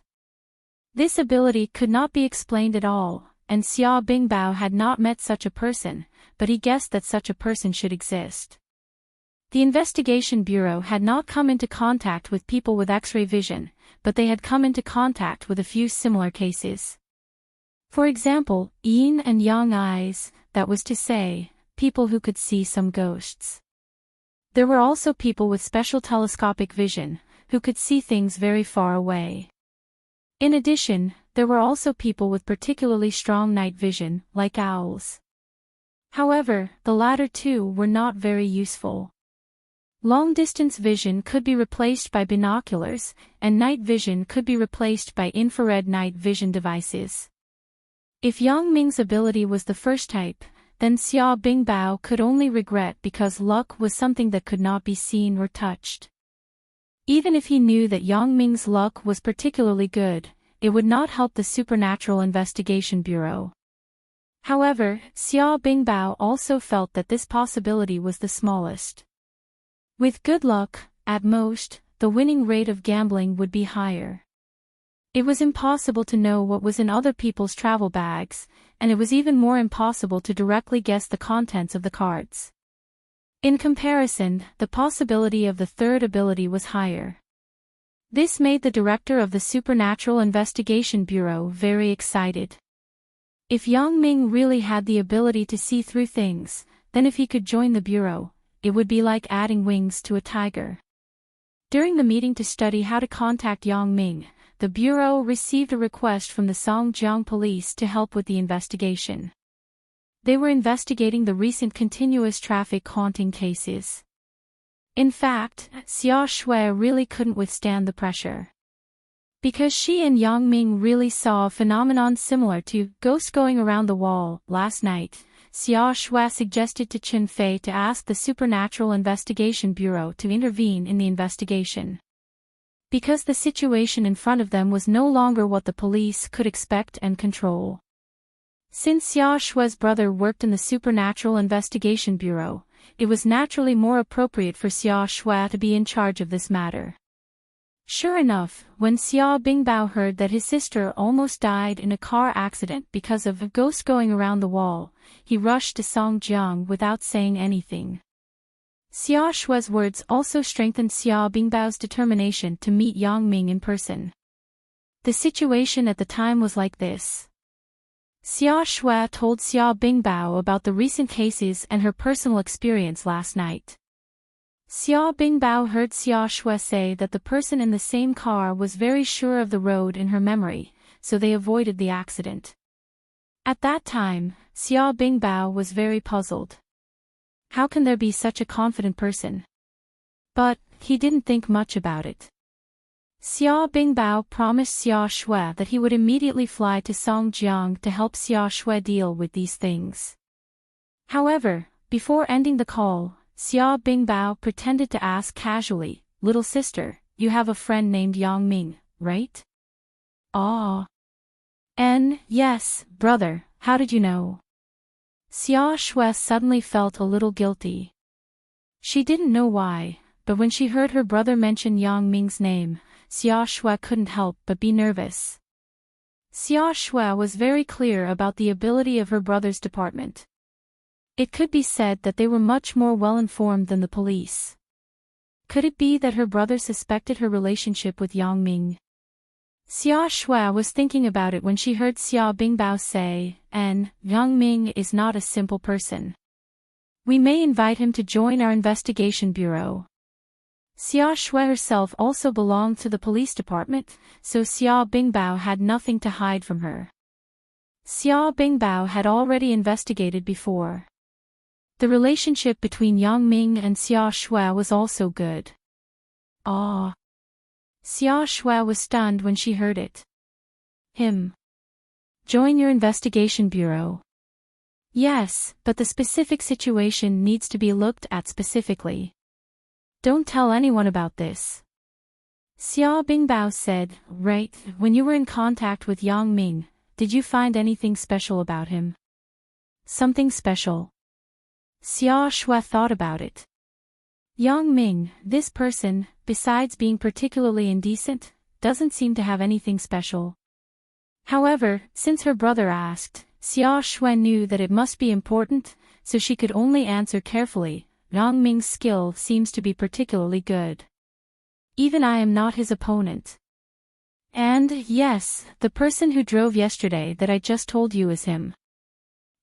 This ability could not be explained at all, and Xia Bingbao had not met such a person, but he guessed that such a person should exist. The Investigation Bureau had not come into contact with people with X-ray vision, but they had come into contact with a few similar cases. For example, yin and yang eyes, that was to say, people who could see some ghosts. There were also people with special telescopic vision, who could see things very far away. In addition, there were also people with particularly strong night vision, like owls. However, the latter two were not very useful. Long-distance vision could be replaced by binoculars, and night vision could be replaced by infrared night vision devices. If Yang Ming's ability was the first type, then Xia Bingbao could only regret because luck was something that could not be seen or touched. Even if he knew that Yang Ming's luck was particularly good, it would not help the Supernatural Investigation Bureau. However, Xia Bingbao also felt that this possibility was the smallest. With good luck, at most, the winning rate of gambling would be higher. It was impossible to know what was in other people's travel bags, and it was even more impossible to directly guess the contents of the cards. In comparison, the possibility of the third ability was higher. This made the director of the Supernatural Investigation Bureau very excited. If Yang Ming really had the ability to see through things, then if he could join the bureau, it would be like adding wings to a tiger. During the meeting to study how to contact Yang Ming, the bureau received a request from the Songjiang police to help with the investigation. They were investigating the recent continuous traffic haunting cases. In fact, Xia Shui really couldn't withstand the pressure. Because she and Yang Ming really saw a phenomenon similar to ghosts going around the wall last night, Xia Shui suggested to Chen Fei to ask the Supernatural Investigation Bureau to intervene in the investigation. Because the situation in front of them was no longer what the police could expect and control. Since Xia Shui's brother worked in the Supernatural Investigation Bureau, it was naturally more appropriate for Xia Shui to be in charge of this matter. Sure enough, when Xia Bingbao heard that his sister almost died in a car accident because of a ghost going around the wall, he rushed to Songjiang without saying anything. Xia Shui's words also strengthened Xia Bingbao's determination to meet Yang Ming in person. The situation at the time was like this. Xia Shui told Xia Bingbao about the recent cases and her personal experience last night. Xia Bingbao heard Xia Shui say that the person in the same car was very sure of the road in her memory, so they avoided the accident. At that time, Xia Bingbao was very puzzled. How can there be such a confident person? But he didn't think much about it. Xia Bingbao promised Xia Shui that he would immediately fly to Songjiang to help Xia Shui deal with these things. However, before ending the call, Xia Bingbao pretended to ask casually, "Little sister, you have a friend named Yang Ming, right?" "Ah." "Yes, brother, how did you know?" Xia Shui suddenly felt a little guilty. She didn't know why, but when she heard her brother mention Yang Ming's name, Xia Shui couldn't help but be nervous. Xia Shui was very clear about the ability of her brother's department. It could be said that they were much more well-informed than the police. Could it be that her brother suspected her relationship with Yang Ming? Xia Shui was thinking about it when she heard Xia Bingbao say, Yang Ming is not a simple person. We may invite him to join our investigation bureau. Xia Shui herself also belonged to the police department, so Xia Bingbao had nothing to hide from her. Xia Bingbao had already investigated before. The relationship between Yang Ming and Xia Shui was also good. Ah! Xia Shui was stunned when she heard it. Him. Join your investigation bureau. Yes, but the specific situation needs to be looked at specifically. Don't tell anyone about this. Xia Bingbao said, right, when you were in contact with Yang Ming, did you find anything special about him? Something special. Xia Shui thought about it. Yang Ming, this person, besides being particularly indecent, doesn't seem to have anything special. However, since her brother asked, Xia Shui knew that it must be important, so she could only answer carefully. Yang Ming's skill seems to be particularly good. Even I am not his opponent. And, yes, the person who drove yesterday that I just told you is him.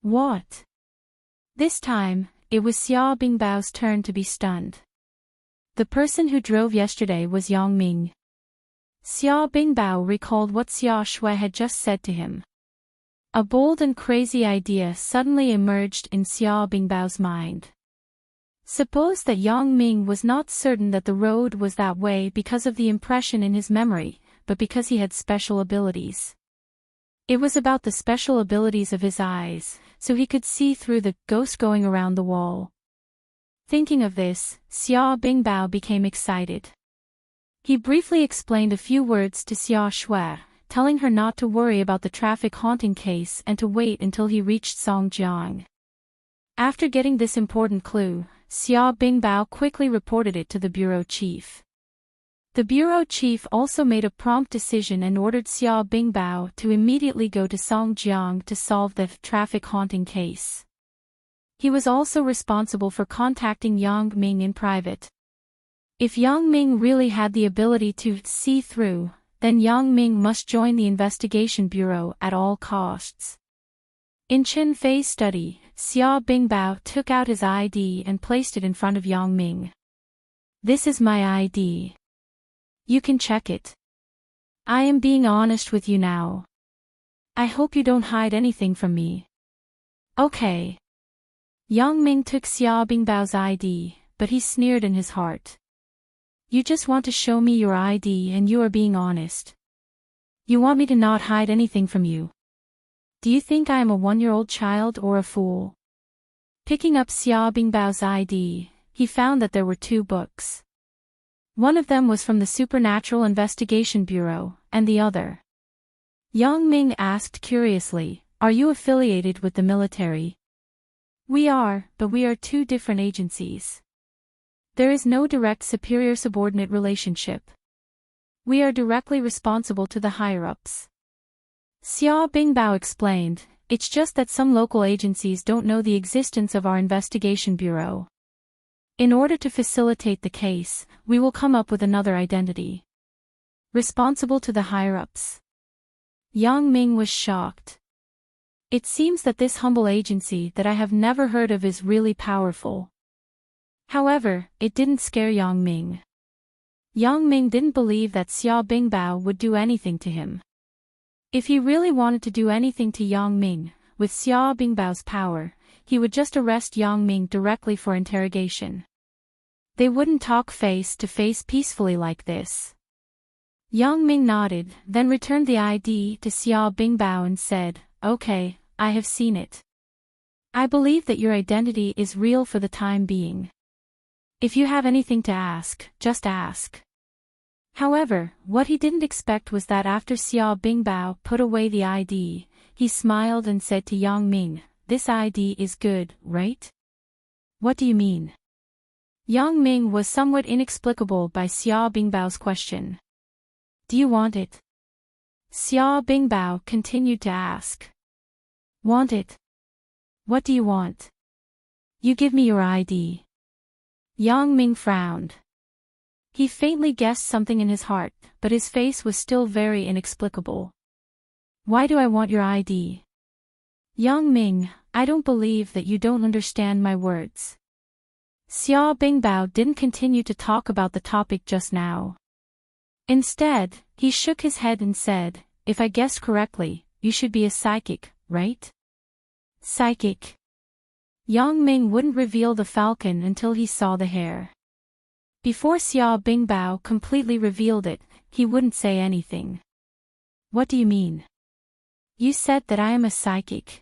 What? This time, it was Xia Bingbao's turn to be stunned. The person who drove yesterday was Yang Ming. Xia Bingbao recalled what Xia Shui had just said to him. A bold and crazy idea suddenly emerged in Xia Bingbao's mind. Suppose that Yang Ming was not certain that the road was that way because of the impression in his memory, but because he had special abilities. It was about the special abilities of his eyes, so he could see through the ghost going around the wall. Thinking of this, Xia Bingbao became excited. He briefly explained a few words to Xia Shui, telling her not to worry about the traffic haunting case and to wait until he reached Songjiang. After getting this important clue, Xia Bingbao quickly reported it to the bureau chief. The bureau chief also made a prompt decision and ordered Xia Bingbao to immediately go to Songjiang to solve the traffic haunting case. He was also responsible for contacting Yang Ming in private. If Yang Ming really had the ability to see through, then Yang Ming must join the investigation bureau at all costs. In Chen Fei's study, Xia Bingbao took out his ID and placed it in front of Yang Ming. This is my ID. You can check it. I am being honest with you now. I hope you don't hide anything from me. Okay. Yang Ming took Xia Bingbao's ID, but he sneered in his heart. You just want to show me your ID and you are being honest. You want me to not hide anything from you. Do you think I am a 1-year-old child or a fool? Picking up Xia Bingbao's ID, he found that there were 2 books. One of them was from the Supernatural Investigation Bureau, and the other. Yang Ming asked curiously, are you affiliated with the military? We are, but we are 2 different agencies. There is no direct superior-subordinate relationship. We are directly responsible to the higher-ups. Xia Bingbao explained, it's just that some local agencies don't know the existence of our investigation bureau. In order to facilitate the case, we will come up with another identity. Responsible to the higher-ups. Yang Ming was shocked. It seems that this humble agency that I have never heard of is really powerful. However, it didn't scare Yang Ming. Yang Ming didn't believe that Xia Bingbao would do anything to him. If he really wanted to do anything to Yang Ming, with Xia Bingbao's power, he would just arrest Yang Ming directly for interrogation. They wouldn't talk face to face peacefully like this. Yang Ming nodded, then returned the ID to Xia Bingbao and said, okay, I have seen it. I believe that your identity is real for the time being. If you have anything to ask, just ask. However, what he didn't expect was that after Xia Bingbao put away the ID, he smiled and said to Yang Ming, this ID is good, right? What do you mean? Yang Ming was somewhat inexplicable by Xia Bingbao's question. Do you want it? Xia Bingbao continued to ask. Want it? What do you want? You give me your ID. Yang Ming frowned. He faintly guessed something in his heart, but his face was still very inexplicable. Why do I want your ID? Yang Ming, I don't believe that you don't understand my words. Xiao Bingbao didn't continue to talk about the topic just now. Instead, he shook his head and said, if I guessed correctly, you should be a psychic, right? Psychic. Yang Ming wouldn't reveal the falcon until he saw the hair. Before Xiao Bingbao completely revealed it, he wouldn't say anything. What do you mean? You said that I am a psychic.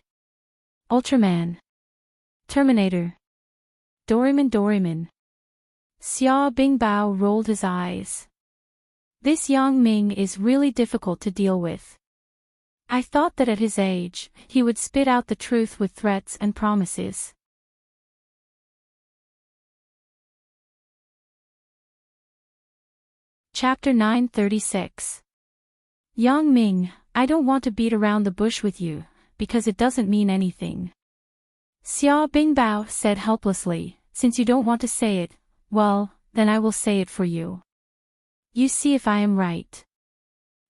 Ultraman. Terminator. Doraemon. Xiao Bingbao rolled his eyes. This Yang Ming is really difficult to deal with. I thought that at his age, he would spit out the truth with threats and promises. Chapter 936. Yang Ming, I don't want to beat around the bush with you, because it doesn't mean anything. Xiao Bingbao said helplessly, since you don't want to say it, well, then I will say it for you. You see if I am right.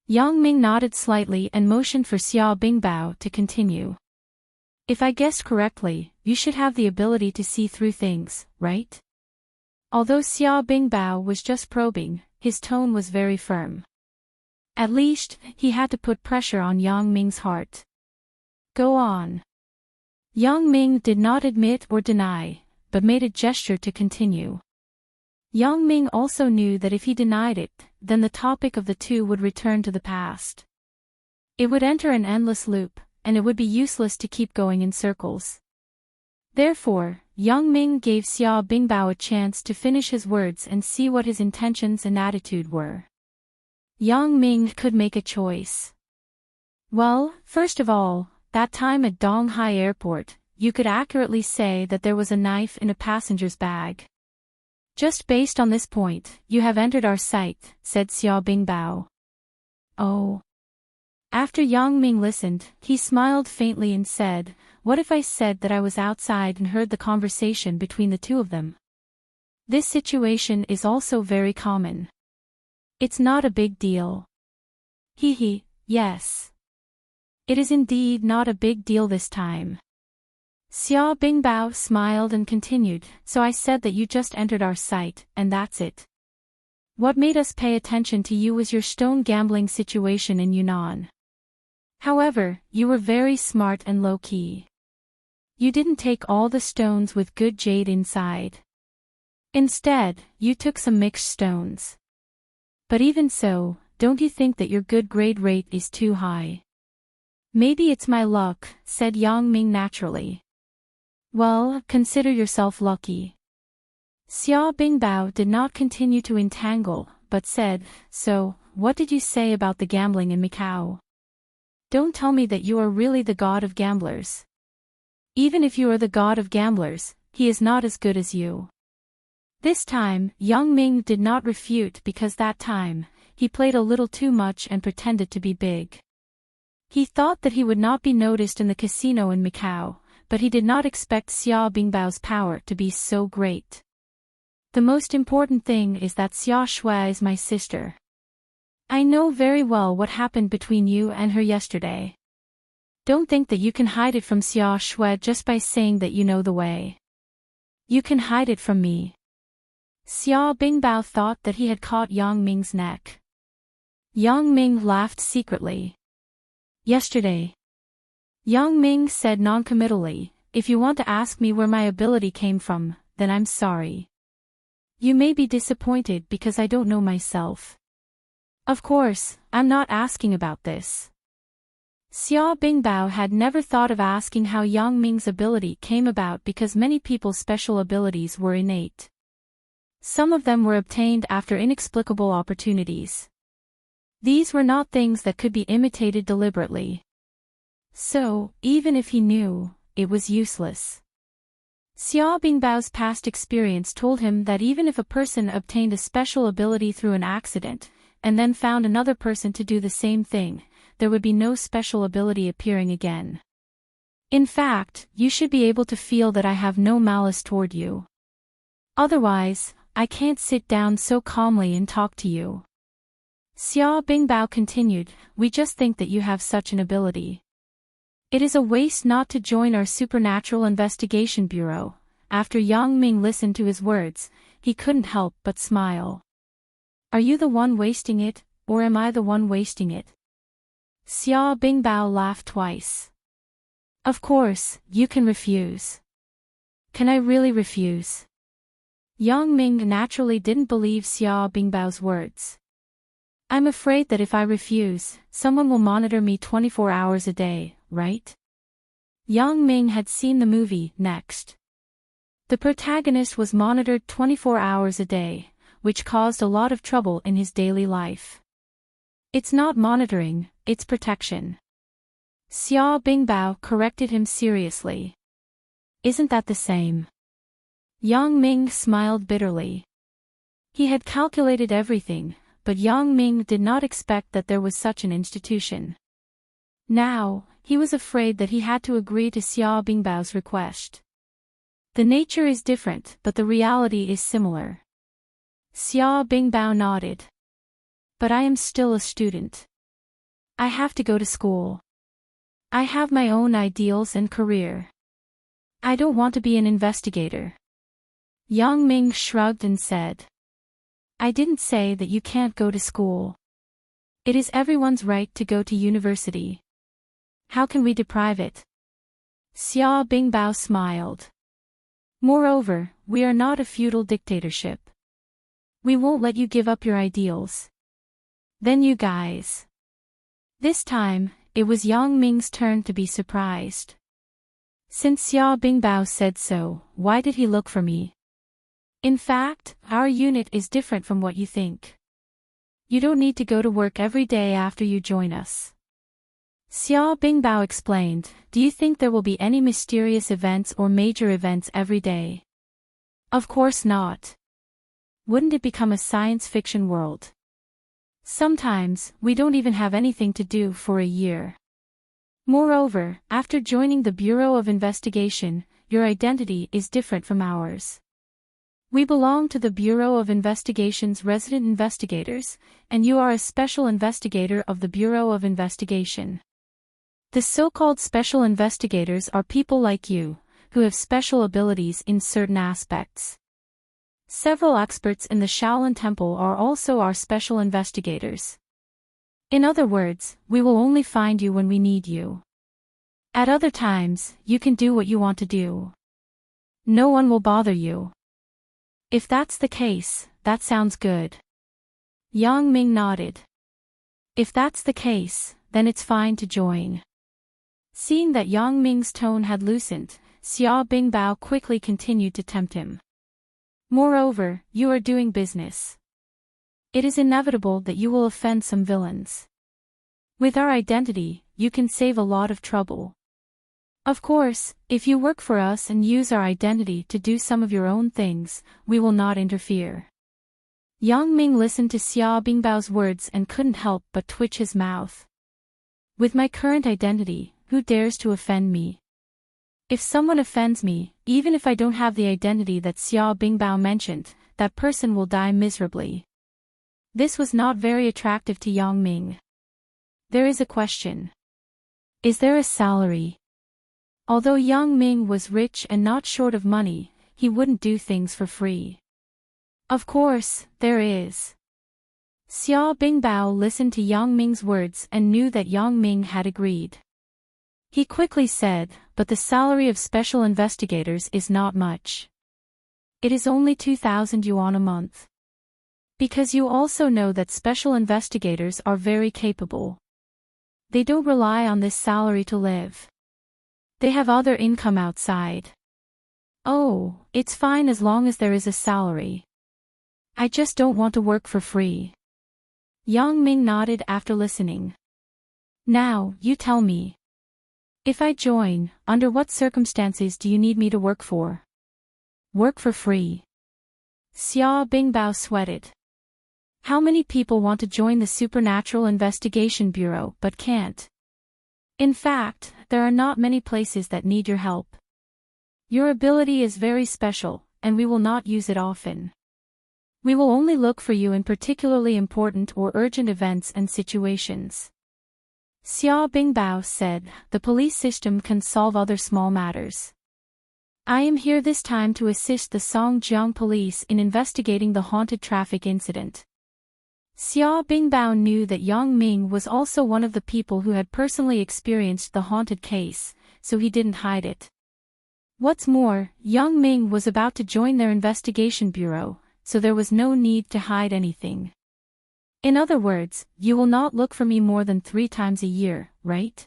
Yang Ming nodded slightly and motioned for Xiao Bingbao to continue. If I guessed correctly, you should have the ability to see through things, right? Although Xiao Bingbao was just probing, his tone was very firm. At least, he had to put pressure on Yang Ming's heart. Go on. Yang Ming did not admit or deny, but made a gesture to continue. Yang Ming also knew that if he denied it, then the topic of the two would return to the past. It would enter an endless loop, and it would be useless to keep going in circles. Therefore, Yang Ming gave Xiao Bingbao a chance to finish his words and see what his intentions and attitude were. Yang Ming could make a choice. Well, first of all, that time at Donghai Airport, you could accurately say that there was a knife in a passenger's bag. Just based on this point, you have entered our sight, said Xiao Bingbao. Oh. After Yang Ming listened, he smiled faintly and said, what if I said that I was outside and heard the conversation between the two of them? This situation is also very common. It's not a big deal. Yes. It is indeed not a big deal this time. Xiao Bingbao smiled and continued, so I said that you just entered our sight, and that's it. What made us pay attention to you was your stone gambling situation in Yunnan. However, you were very smart and low-key. You didn't take all the stones with good jade inside. Instead, you took some mixed stones. But even so, don't you think that your good grade rate is too high? Maybe it's my luck, said Yang Ming naturally. Well, consider yourself lucky. Xiao Bingbao did not continue to entangle, but said, so, what did you say about the gambling in Macau? Don't tell me that you are really the god of gamblers. Even if you are the god of gamblers, he is not as good as you. This time, Yang Ming did not refute because that time, he played a little too much and pretended to be big. He thought that he would not be noticed in the casino in Macau, but he did not expect Xiao Bingbao's power to be so great. The most important thing is that Xia Shui is my sister. I know very well what happened between you and her yesterday. Don't think that you can hide it from Xia Shui just by saying that you know the way. You can hide it from me. Xiao Bingbao thought that he had caught Yang Ming's neck. Yang Ming laughed secretly. Yesterday. Yang Ming said noncommittally, if you want to ask me where my ability came from, then I'm sorry. You may be disappointed because I don't know myself. Of course, I'm not asking about this. Xiao Bingbao had never thought of asking how Yang Ming's ability came about because many people's special abilities were innate. Some of them were obtained after inexplicable opportunities. These were not things that could be imitated deliberately. So, even if he knew, it was useless. Xiao Bingbao's past experience told him that even if a person obtained a special ability through an accident, and then found another person to do the same thing, there would be no special ability appearing again. In fact, you should be able to feel that I have no malice toward you. Otherwise, I can't sit down so calmly and talk to you. Xia Bingbao continued, we just think that you have such an ability. It is a waste not to join our Supernatural Investigation Bureau. After Yang Ming listened to his words, he couldn't help but smile. Are you the one wasting it, or am I the one wasting it? Xia Bingbao laughed twice. Of course, you can refuse. Can I really refuse? Yang Ming naturally didn't believe Xia Bingbao's words. I'm afraid that if I refuse, someone will monitor me 24 hours a day, right? Yang Ming had seen the movie Next. The protagonist was monitored 24 hours a day, which caused a lot of trouble in his daily life. It's not monitoring, it's protection. Xia Bingbao corrected him seriously. Isn't that the same? Yang Ming smiled bitterly. He had calculated everything, but Yang Ming did not expect that there was such an institution. Now, he was afraid that he had to agree to Xia Bingbao's request. The nature is different, but the reality is similar. Xia Bingbao nodded. But I am still a student. I have to go to school. I have my own ideals and career. I don't want to be an investigator. Yang Ming shrugged and said. I didn't say that you can't go to school. It is everyone's right to go to university. How can we deprive it? Xia Bingbao smiled. Moreover, we are not a feudal dictatorship. We won't let you give up your ideals. Then you guys. This time, it was Yang Ming's turn to be surprised. Since Xia Bingbao said so, why did he look for me? In fact, our unit is different from what you think. You don't need to go to work every day after you join us. Xia Bingbao explained, do you think there will be any mysterious events or major events every day? Of course not. Wouldn't it become a science fiction world? Sometimes, we don't even have anything to do for a year. Moreover, after joining the Bureau of Investigation, your identity is different from ours. We belong to the Bureau of Investigation's resident investigators, and you are a special investigator of the Bureau of Investigation. The so-called special investigators are people like you, who have special abilities in certain aspects. Several experts in the Shaolin Temple are also our special investigators. In other words, we will only find you when we need you. At other times, you can do what you want to do. No one will bother you. If that's the case, that sounds good. Yang Ming nodded. If that's the case, then it's fine to join. Seeing that Yang Ming's tone had loosened, Xia Bingbao quickly continued to tempt him. Moreover, you are doing business. It is inevitable that you will offend some villains. With our identity, you can save a lot of trouble. Of course, if you work for us and use our identity to do some of your own things, we will not interfere. Yang Ming listened to Xia Bingbao's words and couldn't help but twitch his mouth. With my current identity, who dares to offend me? If someone offends me, even if I don't have the identity that Xia Bingbao mentioned, that person will die miserably. This was not very attractive to Yang Ming. There is a question. Is there a salary? Although Yang Ming was rich and not short of money, he wouldn't do things for free. Of course, there is. Xia Bingbao listened to Yang Ming's words and knew that Yang Ming had agreed. He quickly said, but the salary of special investigators is not much. It is only 2,000 yuan a month. Because you also know that special investigators are very capable. They don't rely on this salary to live. They have other income outside. Oh, it's fine as long as there is a salary. I just don't want to work for free. Yang Ming nodded after listening. Now, you tell me. If I join, under what circumstances do you need me to work for? Work for free. Xia Bingbao sweated. How many people want to join the Supernatural Investigation Bureau but can't? In fact, there are not many places that need your help. Your ability is very special, and we will not use it often. We will only look for you in particularly important or urgent events and situations. Xiao Bingbao said, the police system can solve other small matters. I am here this time to assist the Songjiang police in investigating the haunted traffic incident. Xiao Bingbao knew that Yang Ming was also one of the people who had personally experienced the haunted case, so he didn't hide it. What's more, Yang Ming was about to join their investigation bureau, so there was no need to hide anything. In other words, you will not look for me more than 3 times a year, right?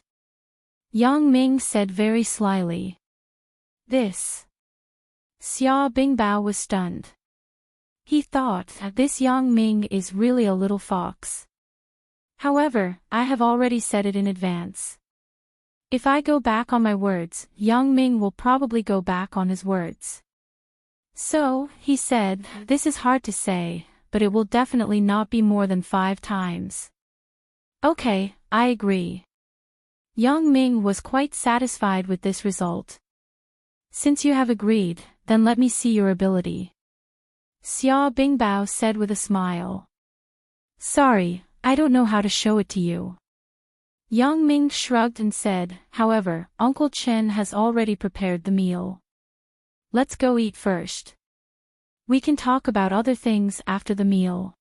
Yang Ming said very slyly. This. Xiao Bingbao was stunned. He thought, this Yang Ming is really a little fox. However, I have already said it in advance. If I go back on my words, Yang Ming will probably go back on his words. So, he said, this is hard to say, but it will definitely not be more than 5 times. Okay, I agree. Yang Ming was quite satisfied with this result. Since you have agreed, then let me see your ability. Xiao Bingbao said with a smile. Sorry, I don't know how to show it to you. Yang Ming shrugged and said, however, Uncle Chen has already prepared the meal. Let's go eat first. We can talk about other things after the meal.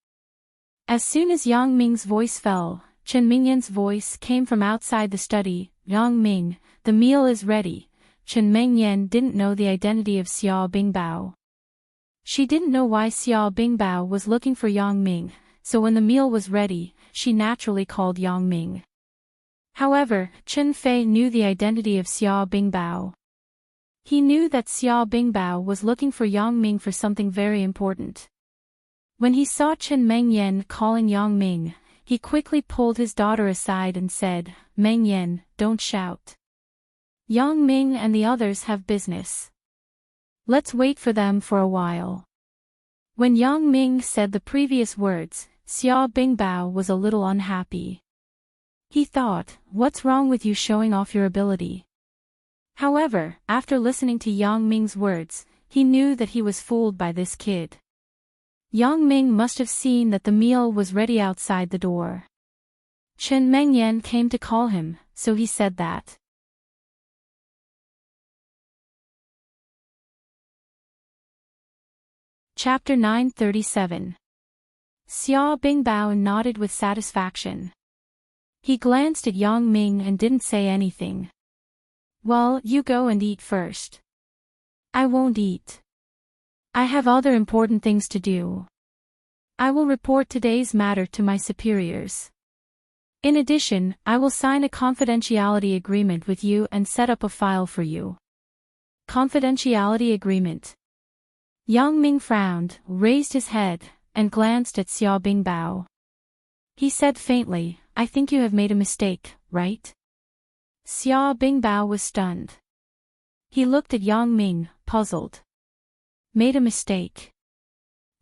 As soon as Yang Ming's voice fell, Chen Mingyan's voice came from outside the study. Yang Ming, the meal is ready. Chen Mingyan didn't know the identity of Xiao Bingbao. She didn't know why Xiao Bingbao was looking for Yang Ming, so when the meal was ready, she naturally called Yang Ming. However, Chen Fei knew the identity of Xiao Bingbao. He knew that Xiao Bingbao was looking for Yang Ming for something very important. When he saw Chen Mengyan calling Yang Ming, he quickly pulled his daughter aside and said, Mengyan, don't shout. Yang Ming and the others have business. Let's wait for them for a while. When Yang Ming said the previous words, Xiao Bingbao was a little unhappy. He thought, what's wrong with you showing off your ability? However, after listening to Yang Ming's words, he knew that he was fooled by this kid. Yang Ming must have seen that the meal was ready outside the door. Chen Mengyan came to call him, so he said that. Chapter 937. Xiao Bingbao nodded with satisfaction. He glanced at Yang Ming and didn't say anything. Well, you go and eat first. I won't eat. I have other important things to do. I will report today's matter to my superiors. In addition, I will sign a confidentiality agreement with you and set up a file for you. Confidentiality agreement. Yang Ming frowned, raised his head, and glanced at Xiao Bingbao. He said faintly, I think you have made a mistake, right? Xiao Bingbao was stunned. He looked at Yang Ming, puzzled. Made a mistake?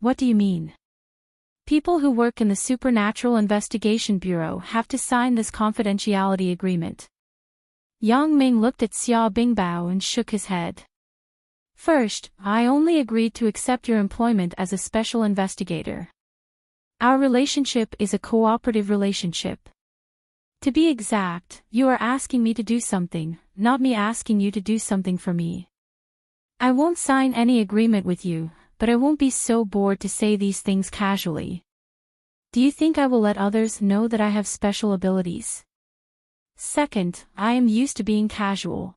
What do you mean? People who work in the Supernatural Investigation Bureau have to sign this confidentiality agreement. Yang Ming looked at Xiao Bingbao and shook his head. First, I only agreed to accept your employment as a special investigator. Our relationship is a cooperative relationship. To be exact, you are asking me to do something, not me asking you to do something for me. I won't sign any agreement with you, but I won't be so bored to say these things casually. Do you think I will let others know that I have special abilities? Second, I am used to being casual.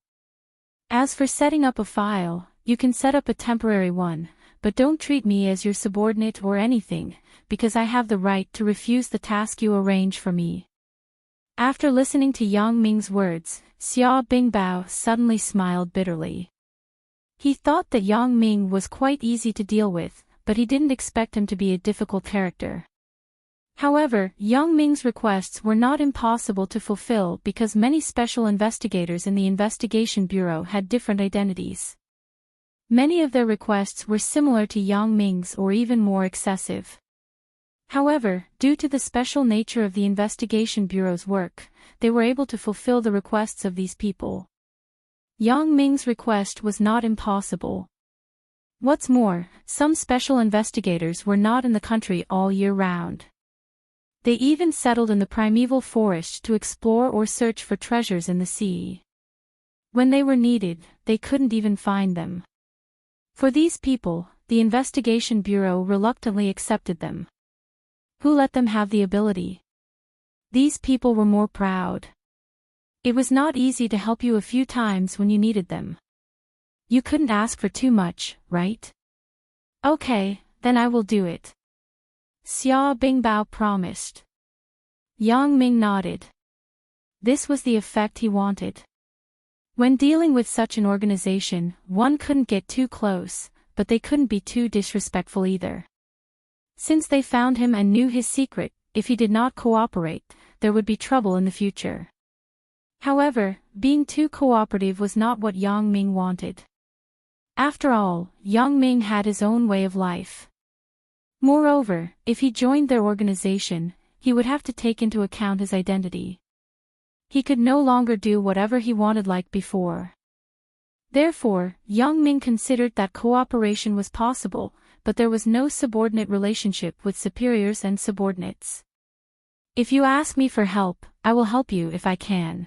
As for setting up a file, you can set up a temporary one, but don't treat me as your subordinate or anything, because I have the right to refuse the task you arrange for me. After listening to Yang Ming's words, Xiao Bingbao suddenly smiled bitterly. He thought that Yang Ming was quite easy to deal with, but he didn't expect him to be a difficult character. However, Yang Ming's requests were not impossible to fulfill because many special investigators in the Investigation Bureau had different identities. Many of their requests were similar to Yang Ming's or even more excessive. However, due to the special nature of the Investigation Bureau's work, they were able to fulfill the requests of these people. Yang Ming's request was not impossible. What's more, some special investigators were not in the country all year round. They even settled in the primeval forest to explore or search for treasures in the sea. When they were needed, they couldn't even find them. For these people, the investigation bureau reluctantly accepted them. Who let them have the ability? These people were more proud. It was not easy to help you a few times when you needed them. You couldn't ask for too much, right? Okay, then I will do it. Xia Bingbao promised. Yang Ming nodded. This was the effect he wanted. When dealing with such an organization, one couldn't get too close, but they couldn't be too disrespectful either. Since they found him and knew his secret, if he did not cooperate, there would be trouble in the future. However, being too cooperative was not what Yang Ming wanted. After all, Yang Ming had his own way of life. Moreover, if he joined their organization, he would have to take into account his identity. He could no longer do whatever he wanted like before. Therefore, Yang Ming considered that cooperation was possible, but there was no subordinate relationship with superiors and subordinates. If you ask me for help, I will help you if I can.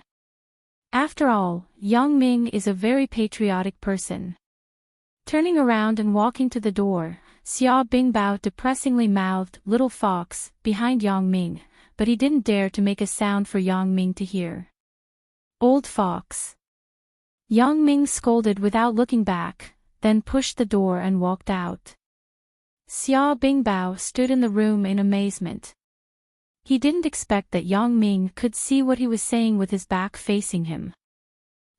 After all, Yang Ming is a very patriotic person. Turning around and walking to the door, Xia Bingbao depressingly mouthed, "Little fox," behind Yang Ming, but he didn't dare to make a sound for Yang Ming to hear. "Old fox." Yang Ming scolded without looking back, then pushed the door and walked out. Xia Bingbao stood in the room in amazement. He didn't expect that Yang Ming could see what he was saying with his back facing him.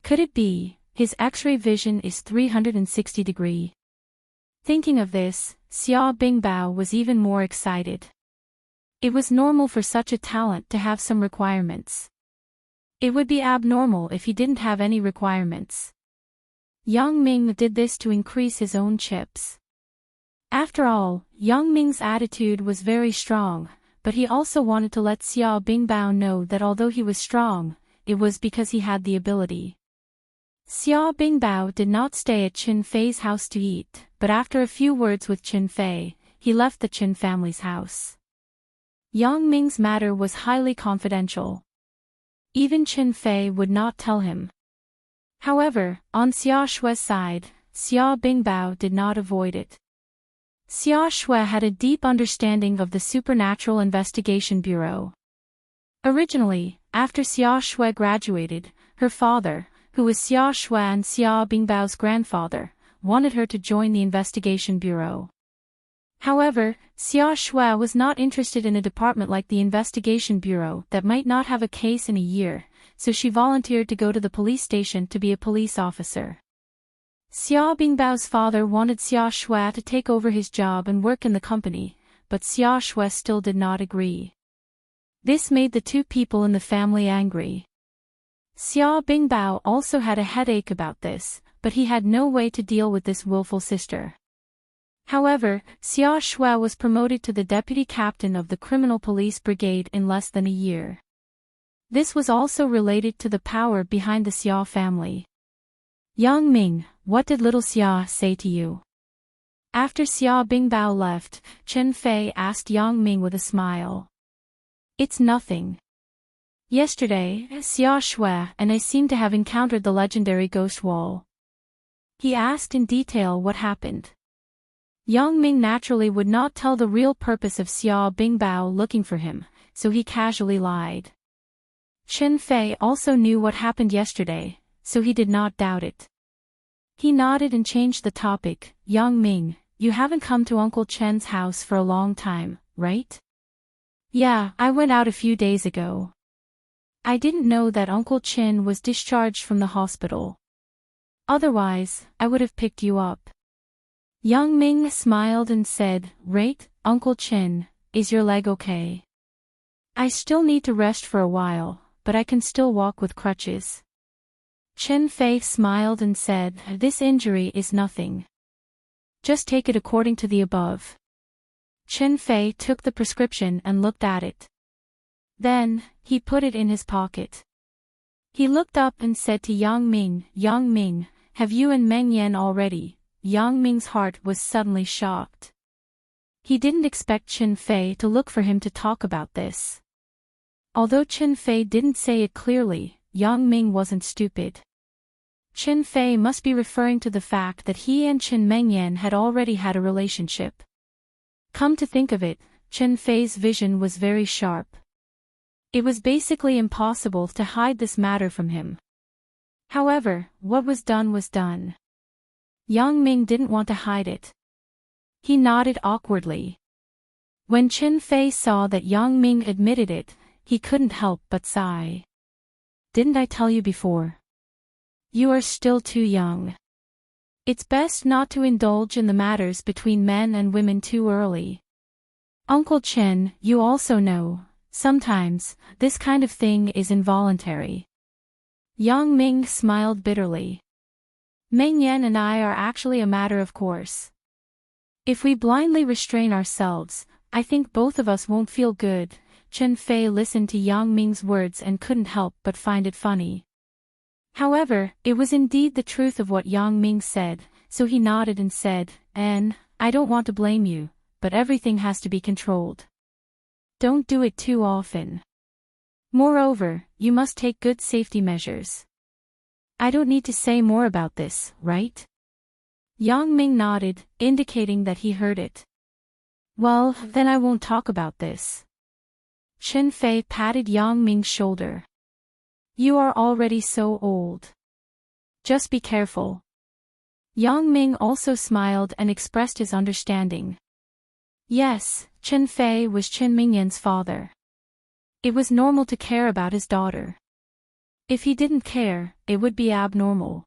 Could it be, his X-ray vision is 360 degree? Thinking of this, Xia Bingbao was even more excited. It was normal for such a talent to have some requirements. It would be abnormal if he didn't have any requirements. Yang Ming did this to increase his own chips. After all, Yang Ming's attitude was very strong, but he also wanted to let Xia Bingbao know that although he was strong, it was because he had the ability. Xia Bingbao did not stay at Qin Fei's house to eat, but after a few words with Qin Fei, he left the Qin family's house. Yang Ming's matter was highly confidential. Even Qin Fei would not tell him. However, on Xia Shue's side, Xia Bingbao did not avoid it. Xia Shui had a deep understanding of the Supernatural Investigation Bureau. Originally, after Xia Shui graduated, her father, who was Xia Shui and Xia Bingbao's grandfather, wanted her to join the Investigation Bureau. However, Xia Shui was not interested in a department like the Investigation Bureau that might not have a case in a year, so she volunteered to go to the police station to be a police officer. Xia Bingbao's father wanted Xia Shui to take over his job and work in the company, but Xia Shui still did not agree. This made the two people in the family angry. Xia Bingbao also had a headache about this, but he had no way to deal with this willful sister. However, Xia Shui was promoted to the deputy captain of the criminal police brigade in less than a year. This was also related to the power behind the Xia family. Yang Ming, what did little Xia say to you? After Xia Bingbao left, Qin Fei asked Yang Ming with a smile. It's nothing. Yesterday, Xia Shui and I seem to have encountered the legendary ghost wall. He asked in detail what happened. Yang Ming naturally would not tell the real purpose of Xia Bingbao looking for him, so he casually lied. Qin Fei also knew what happened yesterday, so he did not doubt it. He nodded and changed the topic. Yang Ming, you haven't come to Uncle Chen's house for a long time, right? Yeah, I went out a few days ago. I didn't know that Uncle Chen was discharged from the hospital. Otherwise, I would have picked you up. Yang Ming smiled and said, Right, Uncle Chen, is your leg okay? I still need to rest for a while, but I can still walk with crutches. Qin Fei smiled and said, This injury is nothing. Just take it according to the above. Qin Fei took the prescription and looked at it. Then, he put it in his pocket. He looked up and said to Yang Ming, have you and Meng Yan already? Yang Ming's heart was suddenly shocked. He didn't expect Chen Fei to look for him to talk about this. Although Chen Fei didn't say it clearly, Yang Ming wasn't stupid. Chen Fei must be referring to the fact that he and Chen Mengyan had already had a relationship. Come to think of it, Chen Fei's vision was very sharp. It was basically impossible to hide this matter from him. However, what was done was done. Yang Ming didn't want to hide it. He nodded awkwardly. When Chen Fei saw that Yang Ming admitted it, he couldn't help but sigh. Didn't I tell you before? You are still too young. It's best not to indulge in the matters between men and women too early. Uncle Chen, you also know, sometimes, this kind of thing is involuntary. Yang Ming smiled bitterly. Mengyan and I are actually a matter of course. If we blindly restrain ourselves, I think both of us won't feel good. Chen Fei listened to Yang Ming's words and couldn't help but find it funny. However, it was indeed the truth of what Yang Ming said, so he nodded and said, I don't want to blame you, but everything has to be controlled. Don't do it too often. Moreover, you must take good safety measures. I don't need to say more about this, right? Yang Ming nodded, indicating that he heard it. Well, then I won't talk about this. Chen Fei patted Yang Ming's shoulder. You are already so old. Just be careful. Yang Ming also smiled and expressed his understanding. Yes, Chen Fei was Chen Mingyan's father. It was normal to care about his daughter. If he didn't care, it would be abnormal.